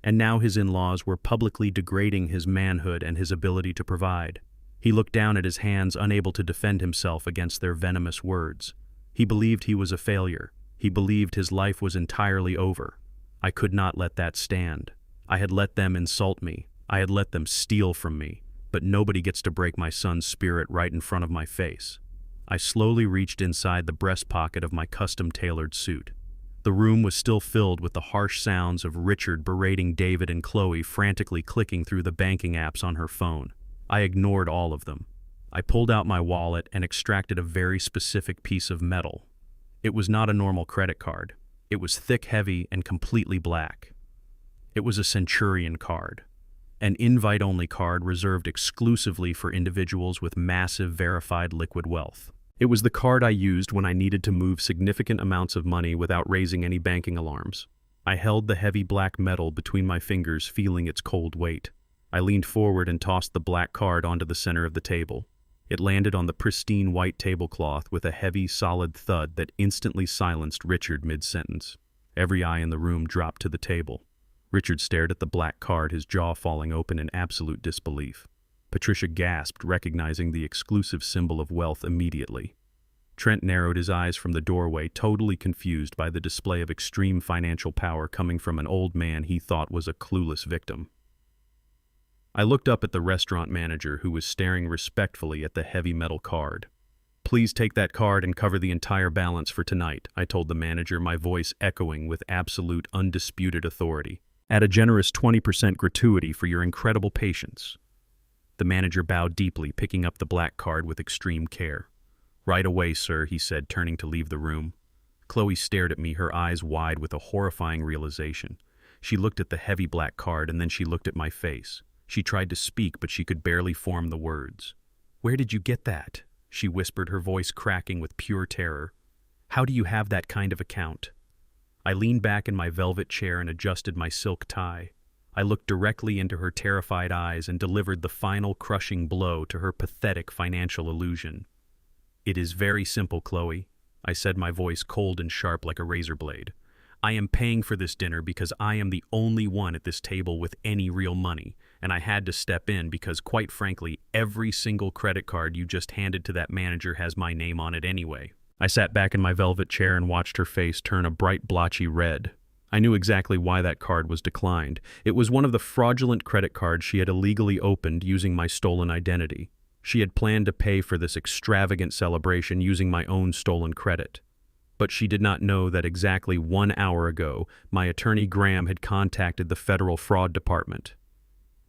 And now his in-laws were publicly degrading his manhood and his ability to provide. He looked down at his hands, unable to defend himself against their venomous words. He believed he was a failure. He believed his life was entirely over. I could not let that stand. I had let them insult me. I had let them steal from me. But nobody gets to break my son's spirit right in front of my face. I slowly reached inside the breast pocket of my custom-tailored suit. The room was still filled with the harsh sounds of Richard berating David and Khloe frantically clicking through the banking apps on her phone. I ignored all of them. I pulled out my wallet and extracted a very specific piece of metal. It was not a normal credit card. It was thick, heavy, and completely black. It was a Centurion card, an invite-only card reserved exclusively for individuals with massive verified liquid wealth. It was the card I used when I needed to move significant amounts of money without raising any banking alarms. I held the heavy black metal between my fingers, feeling its cold weight. I leaned forward and tossed the black card onto the center of the table. It landed on the pristine white tablecloth with a heavy, solid thud that instantly silenced Richard mid-sentence. Every eye in the room dropped to the table. Richard stared at the black card, his jaw falling open in absolute disbelief. Patricia gasped, recognizing the exclusive symbol of wealth immediately. Trent narrowed his eyes from the doorway, totally confused by the display of extreme financial power coming from an old man he thought was a clueless victim. I looked up at the restaurant manager, who was staring respectfully at the heavy metal card. Please take that card and cover the entire balance for tonight, I told the manager, my voice echoing with absolute, undisputed authority. Add a generous 20% gratuity for your incredible patience. The manager bowed deeply, picking up the black card with extreme care. Right away, sir, he said, turning to leave the room. Khloe stared at me, her eyes wide with a horrifying realization. She looked at the heavy black card and then she looked at my face. She tried to speak, but she could barely form the words. Where did you get that? She whispered, her voice cracking with pure terror. How do you have that kind of account? I leaned back in my velvet chair and adjusted my silk tie. I looked directly into her terrified eyes and delivered the final crushing blow to her pathetic financial illusion. It is very simple, Khloe, I said, my voice cold and sharp like a razor blade. I am paying for this dinner because I am the only one at this table with any real money, and I had to step in because, quite frankly, every single credit card you just handed to that manager has my name on it anyway. I sat back in my velvet chair and watched her face turn a bright blotchy red. I knew exactly why that card was declined. It was one of the fraudulent credit cards she had illegally opened using my stolen identity. She had planned to pay for this extravagant celebration using my own stolen credit. But she did not know that exactly 1 hour ago, my attorney Graham had contacted the Federal Fraud Department.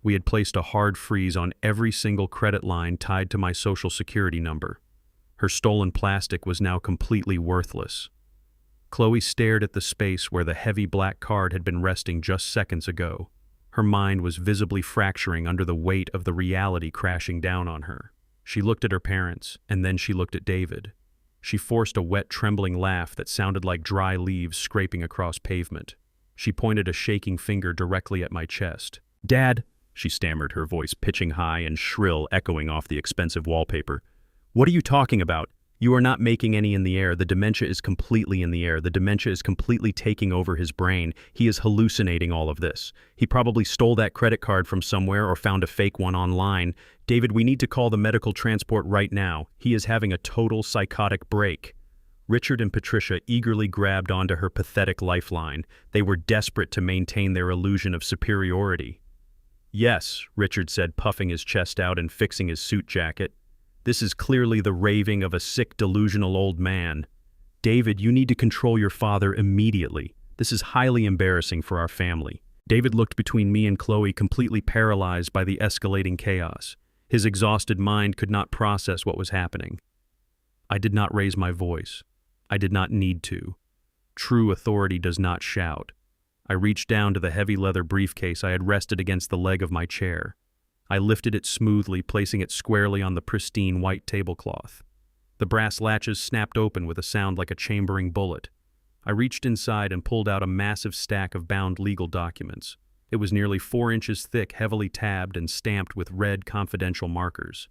We had placed a hard freeze on every single credit line tied to my Social Security number. Her stolen plastic was now completely worthless. Khloe stared at the space where the heavy black card had been resting just seconds ago. Her mind was visibly fracturing under the weight of the reality crashing down on her. She looked at her parents, and then she looked at David. She forced a wet, trembling laugh that sounded like dry leaves scraping across pavement. She pointed a shaking finger directly at my chest. "Dad," she stammered, her voice pitching high and shrill, echoing off the expensive wallpaper. "What are you talking about? You are not making any in the air. The dementia is completely in the air. The dementia is completely taking over his brain. He is hallucinating all of this. He probably stole that credit card from somewhere or found a fake one online. David, we need to call the medical transport right now. He is having a total psychotic break." Richard and Patricia eagerly grabbed onto her pathetic lifeline. They were desperate to maintain their illusion of superiority. "Yes," Richard said, puffing his chest out and fixing his suit jacket. "This is clearly the raving of a sick, delusional old man. David, you need to control your father immediately. This is highly embarrassing for our family." David looked between me and Khloe, completely paralyzed by the escalating chaos. His exhausted mind could not process what was happening. I did not raise my voice. I did not need to. True authority does not shout. I reached down to the heavy leather briefcase I had rested against the leg of my chair. I lifted it smoothly, placing it squarely on the pristine white tablecloth. The brass latches snapped open with a sound like a chambering bullet. I reached inside and pulled out a massive stack of bound legal documents. It was nearly 4 inches thick, heavily tabbed and stamped with red confidential markers.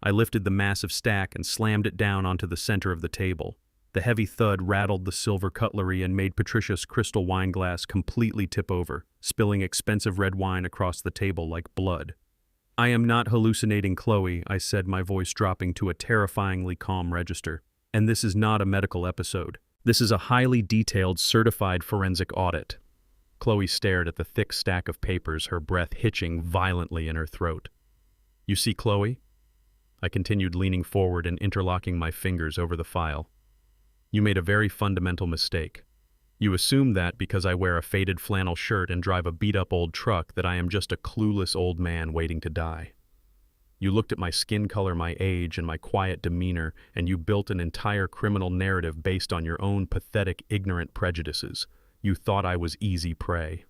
I lifted the massive stack and slammed it down onto the center of the table. The heavy thud rattled the silver cutlery and made Patricia's crystal wine glass completely tip over, spilling expensive red wine across the table like blood. "I am not hallucinating, Khloe," I said, my voice dropping to a terrifyingly calm register. "And this is not a medical episode. This is a highly detailed, certified forensic audit." Khloe stared at the thick stack of papers, her breath hitching violently in her throat. "You see, Khloe?" I continued, leaning forward and interlocking my fingers over the file. "You made a very fundamental mistake. You assume that because I wear a faded flannel shirt and drive a beat-up old truck that I am just a clueless old man waiting to die. You looked at my skin color, my age, and my quiet demeanor, and you built an entire criminal narrative based on your own pathetic, ignorant prejudices. You thought I was easy prey."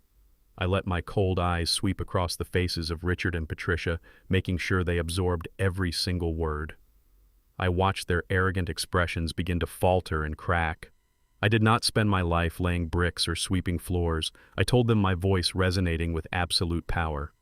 I let my cold eyes sweep across the faces of Richard and Patricia, making sure they absorbed every single word. I watched their arrogant expressions begin to falter and crack. I did not spend my life laying bricks or sweeping floors. I told them, my voice resonating with absolute power.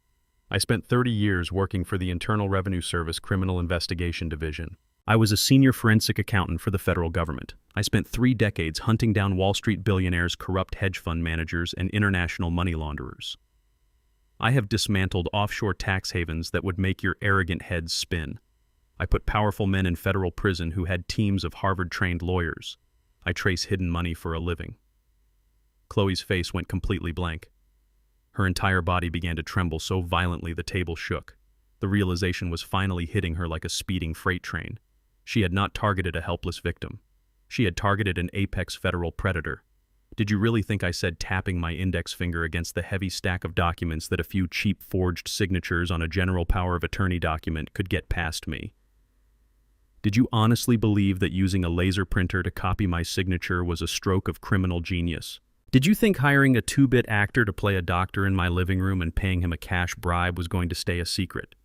I spent 30 years working for the Internal Revenue Service Criminal Investigation Division. I was a senior forensic accountant for the federal government. I spent 3 decades hunting down Wall Street billionaires, corrupt hedge fund managers, and international money launderers. I have dismantled offshore tax havens that would make your arrogant heads spin. I put powerful men in federal prison who had teams of Harvard-trained lawyers. I trace hidden money for a living. Khloe's face went completely blank. Her entire body began to tremble so violently the table shook. The realization was finally hitting her like a speeding freight train. She had not targeted a helpless victim. She had targeted an apex federal predator. Did you really think I said tapping my index finger against the heavy stack of documents that a few cheap forged signatures on a general power of attorney document could get past me? Did you honestly believe that using a laser printer to copy my signature was a stroke of criminal genius? Did you think hiring a 2-bit actor to play a doctor in my living room and paying him a cash bribe was going to stay a secret?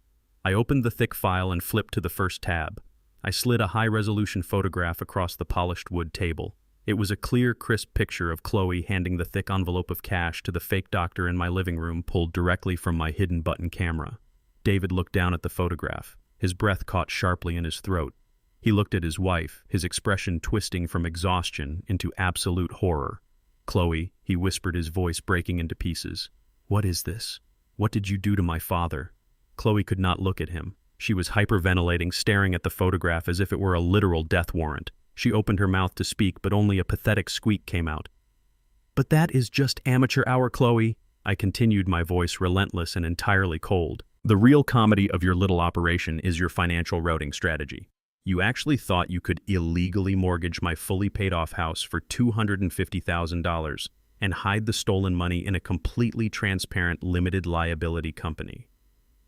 I opened the thick file and flipped to the first tab. I slid a high-resolution photograph across the polished wood table. It was a clear, crisp picture of Khloe handing the thick envelope of cash to the fake doctor in my living room, pulled directly from my hidden button camera. David looked down at the photograph. His breath caught sharply in his throat. He looked at his wife, his expression twisting from exhaustion into absolute horror. "Khloe," he whispered, his voice breaking into pieces. "What is this? What did you do to my father?" Khloe could not look at him. She was hyperventilating, staring at the photograph as if it were a literal death warrant. She opened her mouth to speak, but only a pathetic squeak came out. "But that is just amateur hour, Khloe," I continued, my voice relentless and entirely cold. "The real comedy of your little operation is your financial routing strategy. You actually thought you could illegally mortgage my fully paid-off house for $250,000 and hide the stolen money in a completely transparent limited liability company.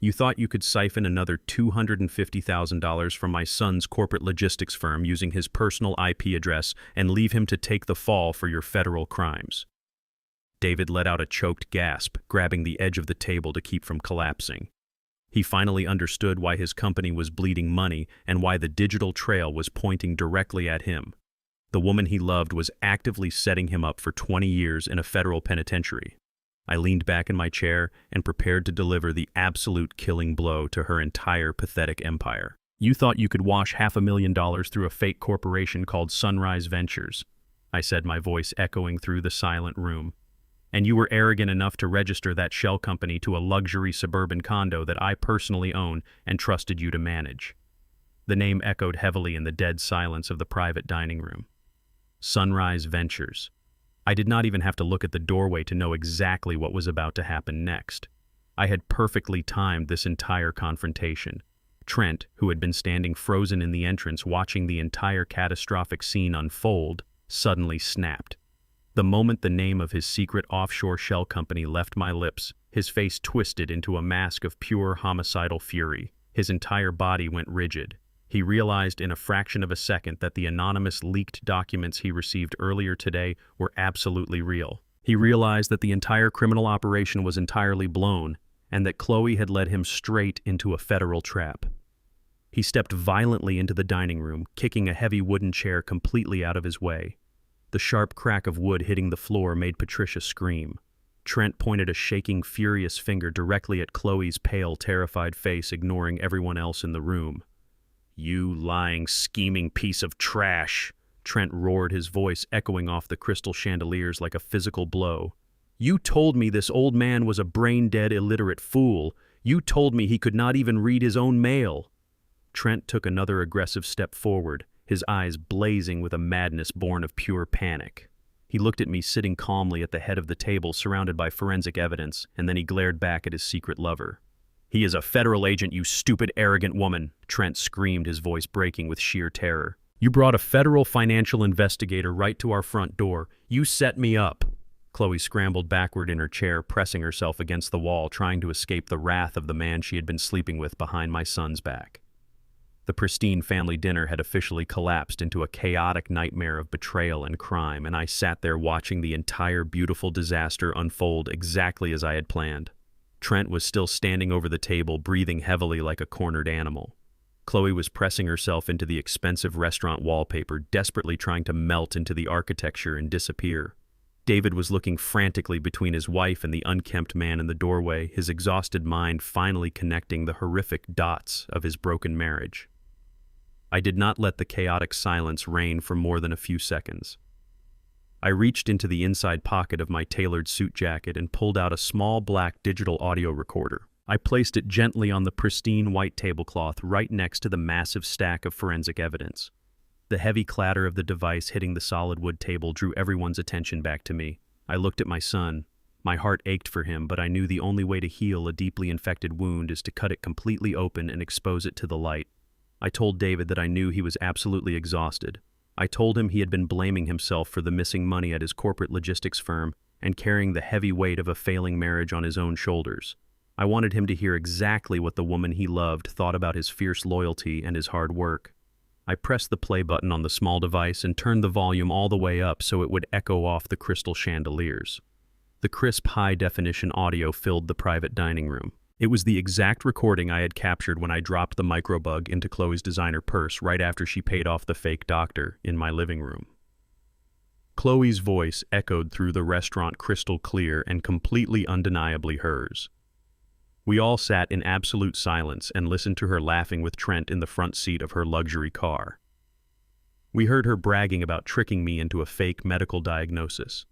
You thought you could siphon another $250,000 from my son's corporate logistics firm using his personal IP address and leave him to take the fall for your federal crimes." David let out a choked gasp, grabbing the edge of the table to keep from collapsing. He finally understood why his company was bleeding money and why the digital trail was pointing directly at him. The woman he loved was actively setting him up for 20 years in a federal penitentiary. I leaned back in my chair and prepared to deliver the absolute killing blow to her entire pathetic empire. "You thought you could wash $500,000 through a fake corporation called Sunrise Ventures," I said, my voice echoing through the silent room. "And you were arrogant enough to register that shell company to a luxury suburban condo that I personally own and trusted you to manage." The name echoed heavily in the dead silence of the private dining room. Sunrise Ventures. I did not even have to look at the doorway to know exactly what was about to happen next. I had perfectly timed this entire confrontation. Trent, who had been standing frozen in the entrance watching the entire catastrophic scene unfold, suddenly snapped. The moment the name of his secret offshore shell company left my lips, his face twisted into a mask of pure homicidal fury. His entire body went rigid. He realized in a fraction of a second that the anonymous leaked documents he received earlier today were absolutely real. He realized that the entire criminal operation was entirely blown, and that Khloe had led him straight into a federal trap. He stepped violently into the dining room, kicking a heavy wooden chair completely out of his way. The sharp crack of wood hitting the floor made Patricia scream. Trent pointed a shaking, furious finger directly at Khloe's pale, terrified face, ignoring everyone else in the room. "You lying, scheming piece of trash!" Trent roared, his voice echoing off the crystal chandeliers like a physical blow. "You told me this old man was a brain-dead, illiterate fool. You told me he could not even read his own mail." Trent took another aggressive step forward, his eyes blazing with a madness born of pure panic. He looked at me sitting calmly at the head of the table, surrounded by forensic evidence, and then he glared back at his secret lover. "He is a federal agent, you stupid, arrogant woman," Trent screamed, his voice breaking with sheer terror. "You brought a federal financial investigator right to our front door. You set me up." Khloe scrambled backward in her chair, pressing herself against the wall, trying to escape the wrath of the man she had been sleeping with behind my son's back. The pristine family dinner had officially collapsed into a chaotic nightmare of betrayal and crime, and I sat there watching the entire beautiful disaster unfold exactly as I had planned. Trent was still standing over the table, breathing heavily like a cornered animal. Khloe was pressing herself into the expensive restaurant wallpaper, desperately trying to melt into the architecture and disappear. David was looking frantically between his wife and the unkempt man in the doorway, his exhausted mind finally connecting the horrific dots of his broken marriage. I did not let the chaotic silence reign for more than a few seconds. I reached into the inside pocket of my tailored suit jacket and pulled out a small black digital audio recorder. I placed it gently on the pristine white tablecloth right next to the massive stack of forensic evidence. The heavy clatter of the device hitting the solid wood table drew everyone's attention back to me. I looked at my son. My heart ached for him, but I knew the only way to heal a deeply infected wound is to cut it completely open and expose it to the light. I told David that I knew he was absolutely exhausted. I told him he had been blaming himself for the missing money at his corporate logistics firm and carrying the heavy weight of a failing marriage on his own shoulders. I wanted him to hear exactly what the woman he loved thought about his fierce loyalty and his hard work. I pressed the play button on the small device and turned the volume all the way up so it would echo off the crystal chandeliers. The crisp, high-definition audio filled the private dining room. It was the exact recording I had captured when I dropped the microbug into Khloe's designer purse right after she paid off the fake doctor in my living room. Khloe's voice echoed through the restaurant crystal clear and completely undeniably hers. We all sat in absolute silence and listened to her laughing with Trent in the front seat of her luxury car. We heard her bragging about tricking me into a fake medical diagnosis.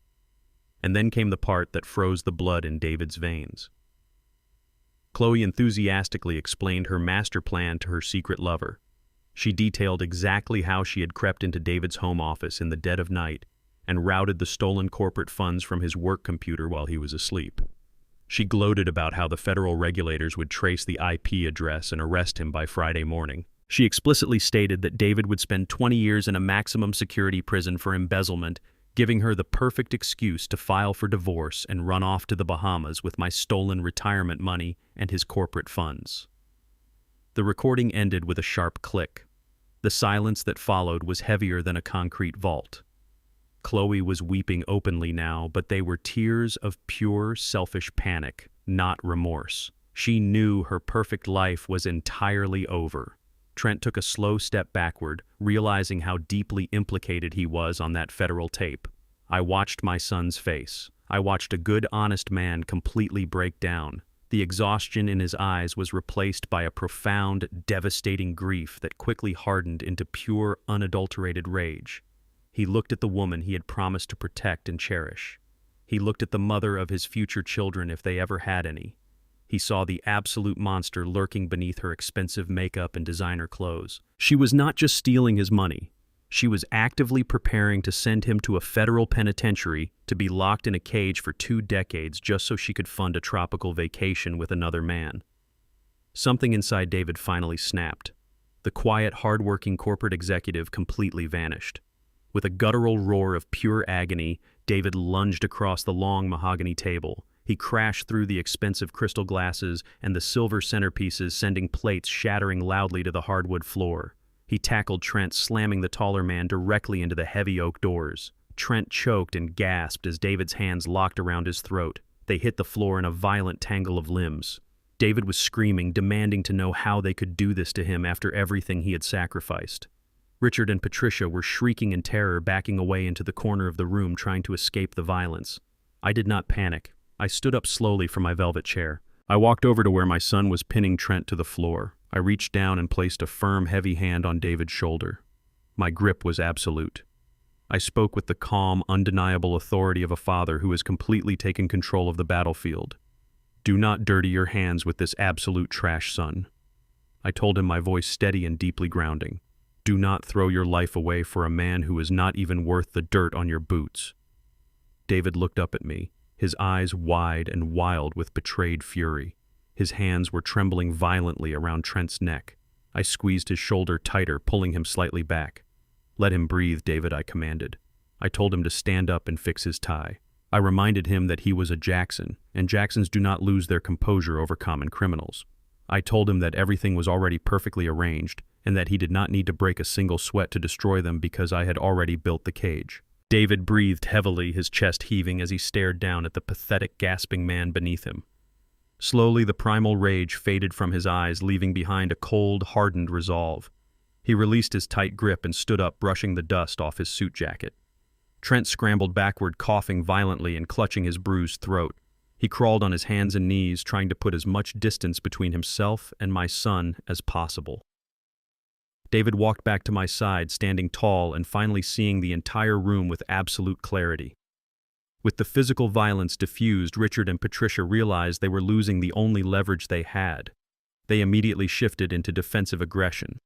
And then came the part that froze the blood in David's veins. Khloe enthusiastically explained her master plan to her secret lover. She detailed exactly how she had crept into David's home office in the dead of night and routed the stolen corporate funds from his work computer while he was asleep. She gloated about how the federal regulators would trace the IP address and arrest him by Friday morning. She explicitly stated that David would spend 20 years in a maximum security prison for embezzlement, giving her the perfect excuse to file for divorce and run off to the Bahamas with my stolen retirement money and his corporate funds. The recording ended with a sharp click. The silence that followed was heavier than a concrete vault. Khloe was weeping openly now, but they were tears of pure, selfish panic, not remorse. She knew her perfect life was entirely over. Trent took a slow step backward, realizing how deeply implicated he was on that federal tape. I watched my son's face. I watched a good, honest man completely break down. The exhaustion in his eyes was replaced by a profound, devastating grief that quickly hardened into pure, unadulterated rage. He looked at the woman he had promised to protect and cherish. He looked at the mother of his future children if they ever had any. He saw the absolute monster lurking beneath her expensive makeup and designer clothes. She was not just stealing his money. She was actively preparing to send him to a federal penitentiary to be locked in a cage for 2 decades just so she could fund a tropical vacation with another man. Something inside David finally snapped. The quiet, hard-working corporate executive completely vanished. With a guttural roar of pure agony, David lunged across the long mahogany table. He crashed through the expensive crystal glasses and the silver centerpieces, sending plates shattering loudly to the hardwood floor. He tackled Trent, slamming the taller man directly into the heavy oak doors. Trent choked and gasped as David's hands locked around his throat. They hit the floor in a violent tangle of limbs. David was screaming, demanding to know how they could do this to him after everything he had sacrificed. Richard and Patricia were shrieking in terror, backing away into the corner of the room, trying to escape the violence. I did not panic. I stood up slowly from my velvet chair. I walked over to where my son was pinning Trent to the floor. I reached down and placed a firm, heavy hand on David's shoulder. My grip was absolute. I spoke with the calm, undeniable authority of a father who has completely taken control of the battlefield. Do not dirty your hands with this absolute trash, son. I told him, my voice steady and deeply grounding. Do not throw your life away for a man who is not even worth the dirt on your boots. David looked up at me, his eyes wide and wild with betrayed fury. His hands were trembling violently around Trent's neck. I squeezed his shoulder tighter, pulling him slightly back. Let him breathe, David, I commanded. I told him to stand up and fix his tie. I reminded him that he was a Jackson, and Jacksons do not lose their composure over common criminals. I told him that everything was already perfectly arranged, and that he did not need to break a single sweat to destroy them because I had already built the cage. David breathed heavily, his chest heaving as he stared down at the pathetic, gasping man beneath him. Slowly, the primal rage faded from his eyes, leaving behind a cold, hardened resolve. He released his tight grip and stood up, brushing the dust off his suit jacket. Trent scrambled backward, coughing violently and clutching his bruised throat. He crawled on his hands and knees, trying to put as much distance between himself and my son as possible. David walked back to my side, standing tall and finally seeing the entire room with absolute clarity. With the physical violence diffused, Richard and Patricia realized they were losing the only leverage they had. They immediately shifted into defensive aggression.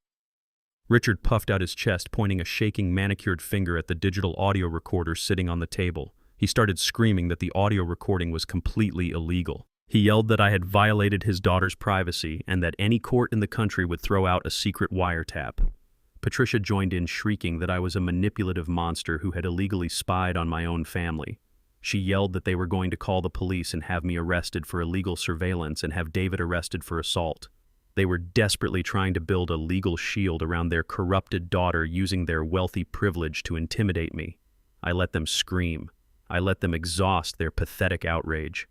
Richard puffed out his chest, pointing a shaking, manicured finger at the digital audio recorder sitting on the table. He started screaming that the audio recording was completely illegal. He yelled that I had violated his daughter's privacy and that any court in the country would throw out a secret wiretap. Patricia joined in, shrieking that I was a manipulative monster who had illegally spied on my own family. She yelled that they were going to call the police and have me arrested for illegal surveillance and have David arrested for assault. They were desperately trying to build a legal shield around their corrupted daughter, using their wealthy privilege to intimidate me. I let them scream. I let them exhaust their pathetic outrage.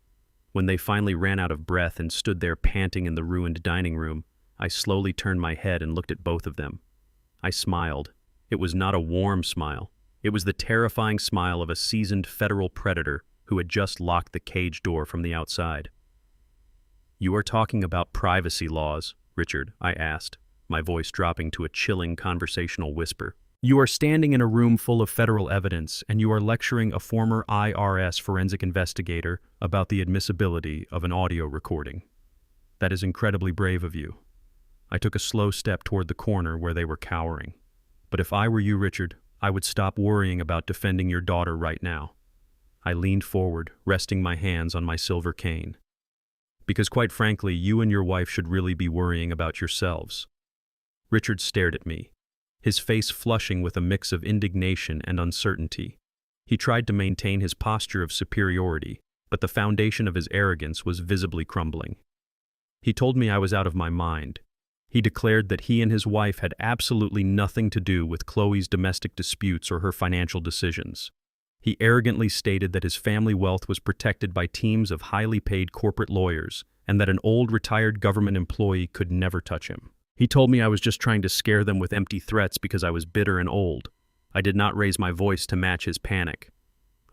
When they finally ran out of breath and stood there panting in the ruined dining room, I slowly turned my head and looked at both of them. I smiled. It was not a warm smile. It was the terrifying smile of a seasoned federal predator who had just locked the cage door from the outside. "You are talking about privacy laws, Richard," I asked, my voice dropping to a chilling conversational whisper. "You are standing in a room full of federal evidence, and you are lecturing a former IRS forensic investigator about the admissibility of an audio recording. That is incredibly brave of you." I took a slow step toward the corner where they were cowering. "But if I were you, Richard, I would stop worrying about defending your daughter right now." I leaned forward, resting my hands on my silver cane. "Because quite frankly, you and your wife should really be worrying about yourselves." Richard stared at me, his face flushing with a mix of indignation and uncertainty. He tried to maintain his posture of superiority, but the foundation of his arrogance was visibly crumbling. He told me I was out of my mind. He declared that he and his wife had absolutely nothing to do with Khloe's domestic disputes or her financial decisions. He arrogantly stated that his family wealth was protected by teams of highly paid corporate lawyers, and that an old retired government employee could never touch him. He told me I was just trying to scare them with empty threats because I was bitter and old. I did not raise my voice to match his panic.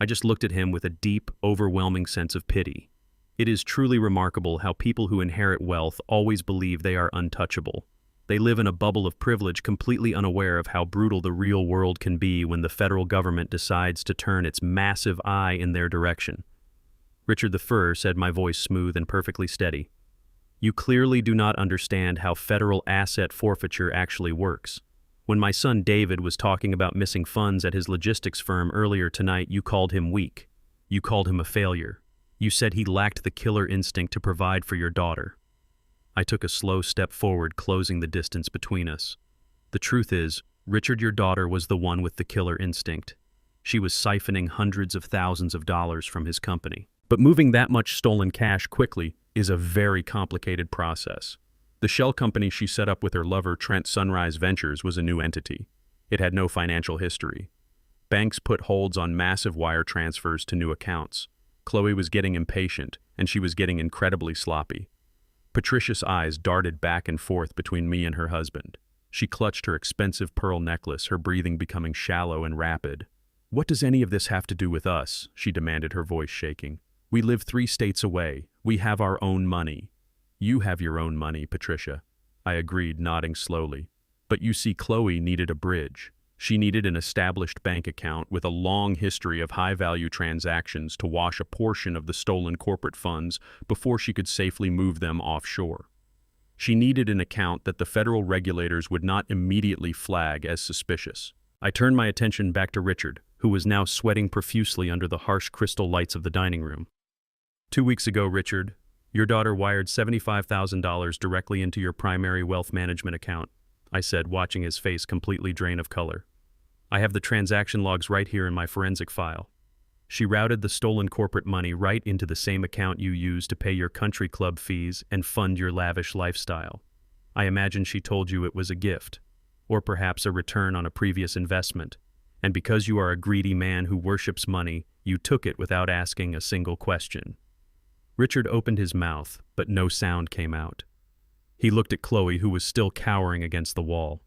I just looked at him with a deep, overwhelming sense of pity. It is truly remarkable how people who inherit wealth always believe they are untouchable. They live in a bubble of privilege, completely unaware of how brutal the real world can be when the federal government decides to turn its massive eye in their direction. "Richard the Fur," said, my voice smooth and perfectly steady, "you clearly do not understand how federal asset forfeiture actually works. When my son David was talking about missing funds at his logistics firm earlier tonight, you called him weak. You called him a failure. You said he lacked the killer instinct to provide for your daughter." I took a slow step forward, closing the distance between us. "The truth is, Richard, your daughter was the one with the killer instinct. She was siphoning hundreds of thousands of dollars from his company. But moving that much stolen cash quickly is a very complicated process. The shell company she set up with her lover, Trent Sunrise Ventures, was a new entity. It had no financial history. Banks put holds on massive wire transfers to new accounts. Khloe was getting impatient, and she was getting incredibly sloppy. Patricia's eyes darted back and forth between me and her husband. She clutched her expensive pearl necklace, her breathing becoming shallow and rapid. "What does any of this have to do with us?" she demanded, her voice shaking. "We live 3 states away. We have our own money." "You have your own money, Patricia," I agreed, nodding slowly. "But you see, Khloe needed a bridge. She needed an established bank account with a long history of high-value transactions to wash a portion of the stolen corporate funds before she could safely move them offshore. She needed an account that the federal regulators would not immediately flag as suspicious." I turned my attention back to Richard, who was now sweating profusely under the harsh crystal lights of the dining room. "2 weeks ago, Richard, your daughter wired $75,000 directly into your primary wealth management account," I said, watching his face completely drain of color. "I have the transaction logs right here in my forensic file. She routed the stolen corporate money right into the same account you used to pay your country club fees and fund your lavish lifestyle. I imagine she told you it was a gift, or perhaps a return on a previous investment, and because you are a greedy man who worships money, you took it without asking a single question." Richard opened his mouth, but no sound came out. He looked at Khloe, who was still cowering against the wall.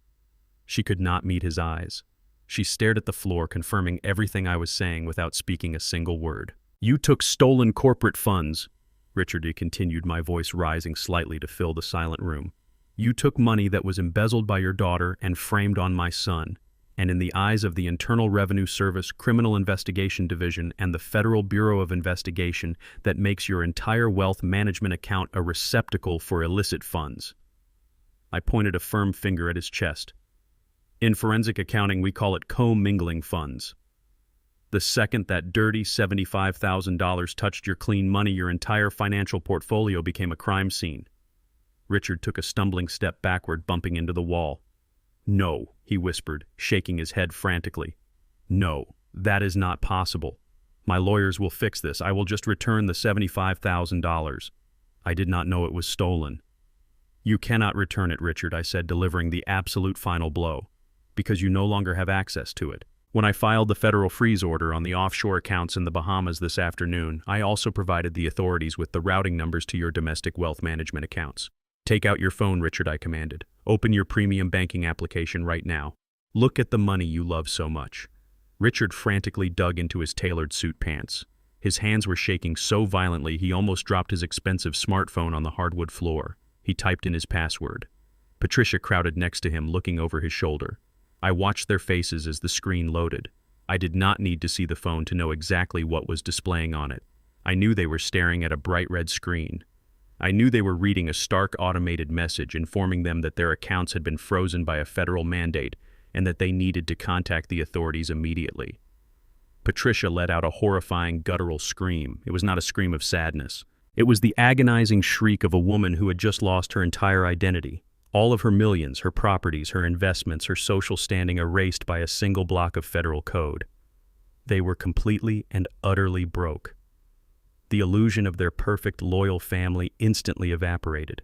She could not meet his eyes. She stared at the floor, confirming everything I was saying without speaking a single word. "You took stolen corporate funds," Richard continued, my voice rising slightly to fill the silent room. "You took money that was embezzled by your daughter and framed on my son, and in the eyes of the Internal Revenue Service Criminal Investigation Division and the Federal Bureau of Investigation, that makes your entire wealth management account a receptacle for illicit funds." I pointed a firm finger at his chest. "In forensic accounting, we call it commingling funds." The second that dirty $75,000 touched your clean money, your entire financial portfolio became a crime scene. Richard took a stumbling step backward, bumping into the wall. "No," he whispered, shaking his head frantically. "No, that is not possible. My lawyers will fix this. I will just return the $75,000. I did not know it was stolen." "You cannot return it, Richard," I said, delivering the absolute final blow, "because you no longer have access to it. When I filed the federal freeze order on the offshore accounts in the Bahamas this afternoon, I also provided the authorities with the routing numbers to your domestic wealth management accounts. Take out your phone, Richard," I commanded. "Open your premium banking application right now. Look at the money you love so much." Richard frantically dug into his tailored suit pants. His hands were shaking so violently he almost dropped his expensive smartphone on the hardwood floor. He typed in his password. Patricia crowded next to him, looking over his shoulder. I watched their faces as the screen loaded. I did not need to see the phone to know exactly what was displaying on it. I knew they were staring at a bright red screen. I knew they were reading a stark automated message informing them that their accounts had been frozen by a federal mandate and that they needed to contact the authorities immediately. Patricia let out a horrifying guttural scream. It was not a scream of sadness. It was the agonizing shriek of a woman who had just lost her entire identity. All of her millions, her properties, her investments, her social standing erased by a single block of federal code. They were completely and utterly broke. The illusion of their perfect, loyal family instantly evaporated.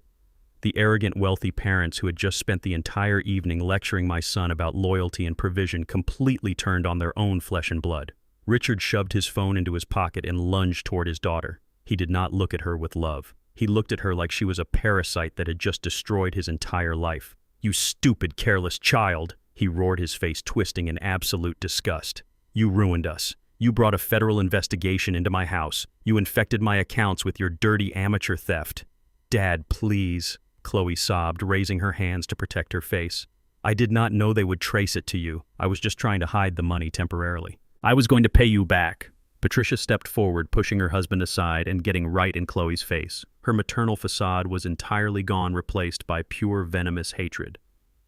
The arrogant, wealthy parents who had just spent the entire evening lecturing my son about loyalty and provision completely turned on their own flesh and blood. Richard shoved his phone into his pocket and lunged toward his daughter. He did not look at her with love. He looked at her like she was a parasite that had just destroyed his entire life. "You stupid, careless child," he roared, his face twisting in absolute disgust. "You ruined us. You brought a federal investigation into my house. You infected my accounts with your dirty amateur theft." "Dad, please," Khloe sobbed, raising her hands to protect her face. "I did not know they would trace it to you. I was just trying to hide the money temporarily. I was going to pay you back." Patricia stepped forward, pushing her husband aside and getting right in Khloe's face. Her maternal facade was entirely gone, replaced by pure venomous hatred.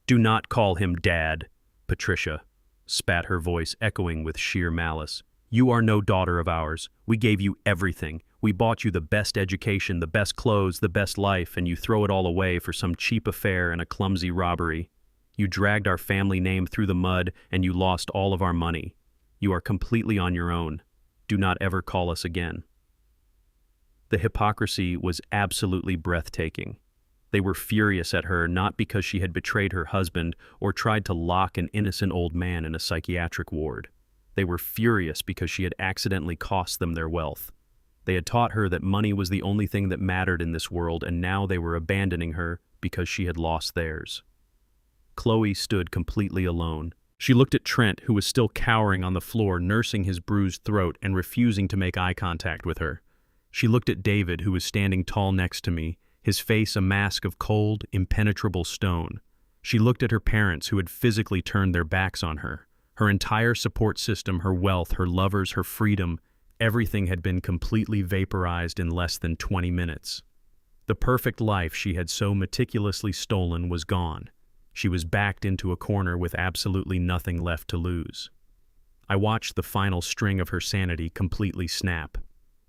"Do not call him Dad," Patricia spat, her voice echoing with sheer malice. "You are no daughter of ours. We gave you everything. We bought you the best education, the best clothes, the best life, and you throw it all away for some cheap affair and a clumsy robbery. You dragged our family name through the mud, and you lost all of our money. You are completely on your own. Do not ever call us again." The hypocrisy was absolutely breathtaking. They were furious at her, not because she had betrayed her husband or tried to lock an innocent old man in a psychiatric ward. They were furious because she had accidentally cost them their wealth. They had taught her that money was the only thing that mattered in this world, and now they were abandoning her because she had lost theirs. Khloe stood completely alone. She looked at Trent, who was still cowering on the floor, nursing his bruised throat and refusing to make eye contact with her. She looked at David, who was standing tall next to me, his face a mask of cold, impenetrable stone. She looked at her parents, who had physically turned their backs on her. Her entire support system, her wealth, her lovers, her freedom, everything had been completely vaporized in less than 20 minutes. The perfect life she had so meticulously stolen was gone. She was backed into a corner with absolutely nothing left to lose. I watched the final string of her sanity completely snap.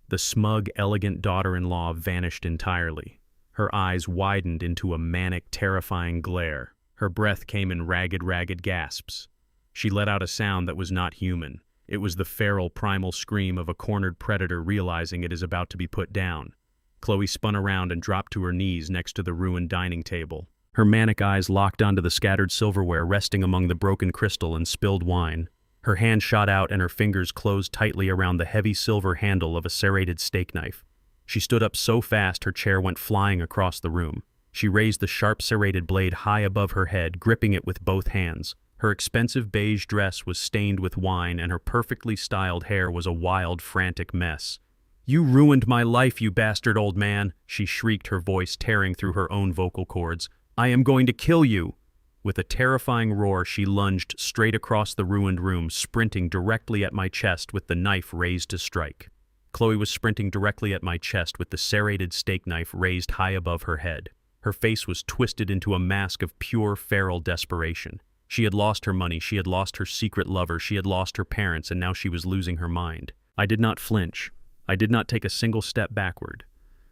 The smug, elegant daughter-in-law vanished entirely. Her eyes widened into a manic, terrifying glare. Her breath came in ragged gasps. She let out a sound that was not human. It was the feral, primal scream of a cornered predator realizing it is about to be put down. Khloe spun around and dropped to her knees next to the ruined dining table. Her manic eyes locked onto the scattered silverware resting among the broken crystal and spilled wine. Her hand shot out and her fingers closed tightly around the heavy silver handle of a serrated steak knife. She stood up so fast her chair went flying across the room. She raised the sharp serrated blade high above her head, gripping it with both hands. Her expensive beige dress was stained with wine and her perfectly styled hair was a wild, frantic mess. "You ruined my life, you bastard old man," she shrieked, her voice tearing through her own vocal cords. "I am going to kill you." With a terrifying roar, she lunged straight across the ruined room, sprinting directly at my chest with the knife raised to strike. Khloe was sprinting directly at my chest with the serrated steak knife raised high above her head. Her face was twisted into a mask of pure feral desperation. She had lost her money, she had lost her secret lover, she had lost her parents, and now she was losing her mind. I did not flinch. I did not take a single step backward.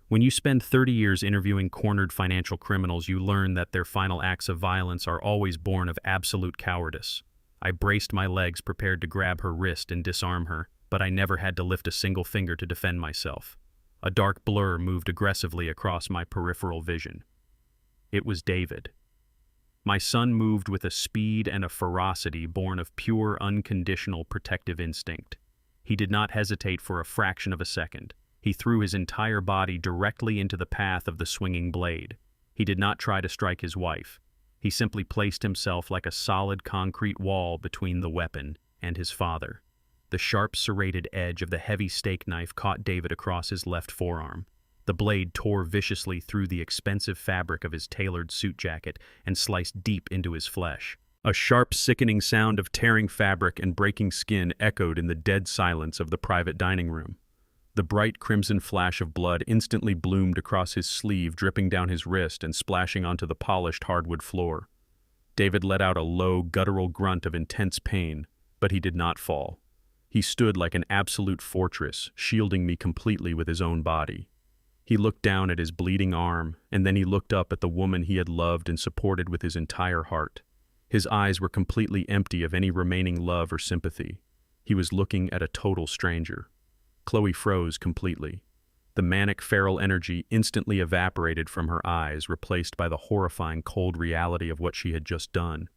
When you spend 30 years interviewing cornered financial criminals, you learn that their final acts of violence are always born of absolute cowardice. I braced my legs, prepared to grab her wrist and disarm her, but I never had to lift a single finger to defend myself. A dark blur moved aggressively across my peripheral vision. It was David. My son moved with a speed and a ferocity born of pure, unconditional protective instinct. He did not hesitate for a fraction of a second. He threw his entire body directly into the path of the swinging blade. He did not try to strike his wife. He simply placed himself like a solid concrete wall between the weapon and his father. The sharp, serrated edge of the heavy steak knife caught David across his left forearm. The blade tore viciously through the expensive fabric of his tailored suit jacket and sliced deep into his flesh. A sharp, sickening sound of tearing fabric and breaking skin echoed in the dead silence of the private dining room. The bright crimson flash of blood instantly bloomed across his sleeve, dripping down his wrist and splashing onto the polished hardwood floor. David let out a low, guttural grunt of intense pain, but he did not fall. He stood like an absolute fortress, shielding me completely with his own body. He looked down at his bleeding arm, and then he looked up at the woman he had loved and supported with his entire heart. His eyes were completely empty of any remaining love or sympathy. He was looking at a total stranger. Khloe froze completely. The manic feral energy instantly evaporated from her eyes, replaced by the horrifying cold reality of what she had just done.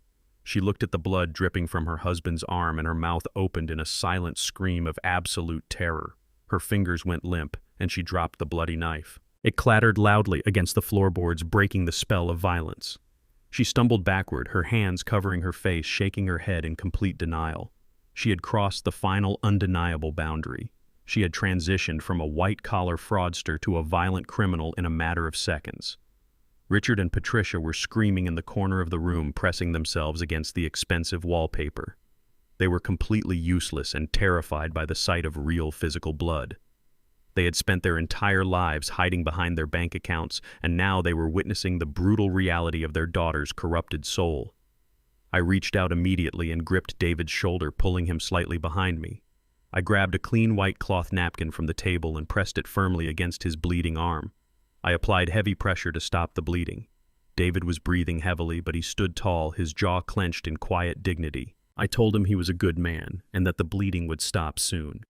She looked at the blood dripping from her husband's arm, and her mouth opened in a silent scream of absolute terror. Her fingers went limp, and she dropped the bloody knife. It clattered loudly against the floorboards, breaking the spell of violence. She stumbled backward, her hands covering her face, shaking her head in complete denial. She had crossed the final undeniable boundary. She had transitioned from a white-collar fraudster to a violent criminal in a matter of seconds. Richard and Patricia were screaming in the corner of the room, pressing themselves against the expensive wallpaper. They were completely useless and terrified by the sight of real physical blood. They had spent their entire lives hiding behind their bank accounts, and now they were witnessing the brutal reality of their daughter's corrupted soul. I reached out immediately and gripped David's shoulder, pulling him slightly behind me. I grabbed a clean white cloth napkin from the table and pressed it firmly against his bleeding arm. I applied heavy pressure to stop the bleeding. David was breathing heavily, but he stood tall, his jaw clenched in quiet dignity. I told him he was a good man, and that the bleeding would stop soon.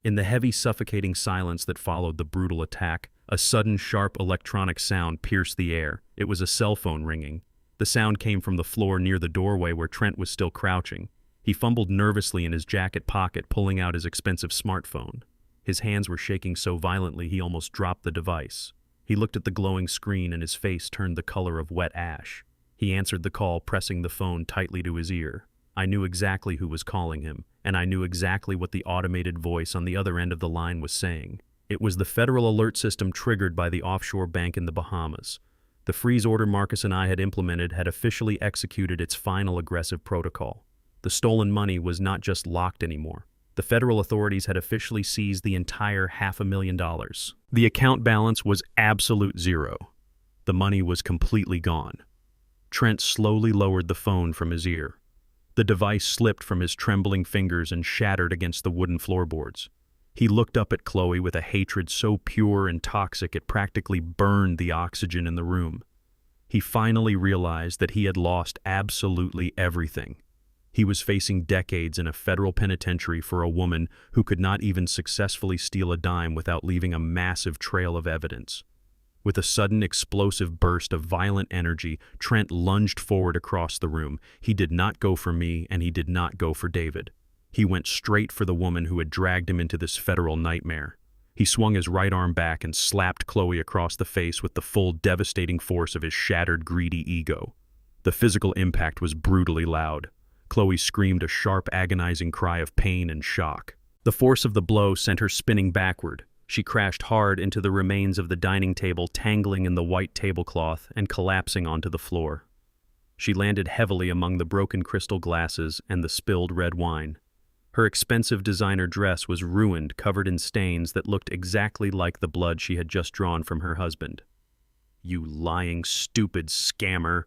In the heavy, suffocating silence that followed the brutal attack, a sudden, sharp electronic sound pierced the air. It was a cell phone ringing. The sound came from the floor near the doorway where Trent was still crouching. He fumbled nervously in his jacket pocket, pulling out his expensive smartphone. His hands were shaking so violently he almost dropped the device. He looked at the glowing screen and his face turned the color of wet ash. He answered the call, pressing the phone tightly to his ear. I knew exactly who was calling him, and I knew exactly what the automated voice on the other end of the line was saying. It was the federal alert system triggered by the offshore bank in the Bahamas. The freeze order Marcus and I had implemented had officially executed its final aggressive protocol. The stolen money was not just locked anymore. The federal authorities had officially seized the entire $500,000. The account balance was absolute zero. The money was completely gone. Trent slowly lowered the phone from his ear. The device slipped from his trembling fingers and shattered against the wooden floorboards. He looked up at Khloe with a hatred so pure and toxic it practically burned the oxygen in the room. He finally realized that he had lost absolutely everything. He was facing decades in a federal penitentiary for a woman who could not even successfully steal a dime without leaving a massive trail of evidence. With a sudden explosive burst of violent energy, Trent lunged forward across the room. He did not go for me, and he did not go for David. He went straight for the woman who had dragged him into this federal nightmare. He swung his right arm back and slapped Khloe across the face with the full devastating force of his shattered, greedy ego. The physical impact was brutally loud. Khloe screamed a sharp, agonizing cry of pain and shock. The force of the blow sent her spinning backward. She crashed hard into the remains of the dining table, tangling in the white tablecloth and collapsing onto the floor. She landed heavily among the broken crystal glasses and the spilled red wine. Her expensive designer dress was ruined, covered in stains that looked exactly like the blood she had just drawn from her husband. "You lying, stupid scammer,"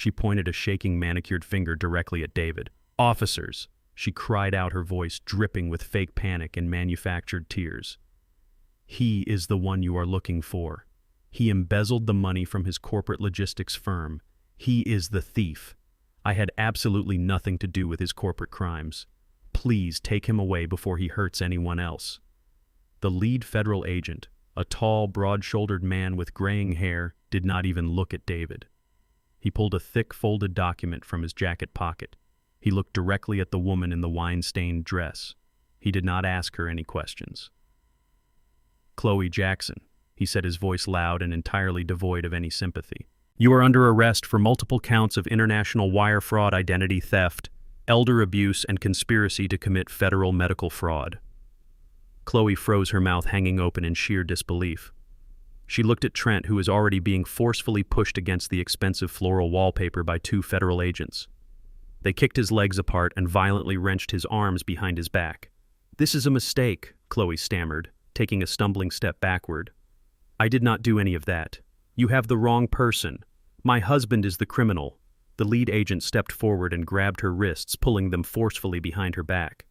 She pointed a shaking manicured finger directly at David. "Officers!" She cried out, her voice dripping with fake panic and manufactured tears. "He is the one you are looking for. He embezzled the money from his corporate logistics firm. He is the thief. I had absolutely nothing to do with his corporate crimes. Please take him away before he hurts anyone else." The lead federal agent, a tall, broad-shouldered man with graying hair, did not even look at David. He pulled a thick, folded document from his jacket pocket. He looked directly at the woman in the wine-stained dress. He did not ask her any questions. "Khloe Jackson," he said, his voice loud and entirely devoid of any sympathy. "You are under arrest for multiple counts of international wire fraud, identity theft, elder abuse, and conspiracy to commit federal medical fraud." Khloe froze, her mouth hanging open in sheer disbelief. She looked at Trent, who was already being forcefully pushed against the expensive floral wallpaper by two federal agents. They kicked his legs apart and violently wrenched his arms behind his back. "This is a mistake," Khloe stammered, taking a stumbling step backward. "I did not do any of that. You have the wrong person. My husband is the criminal." The lead agent stepped forward and grabbed her wrists, pulling them forcefully behind her back.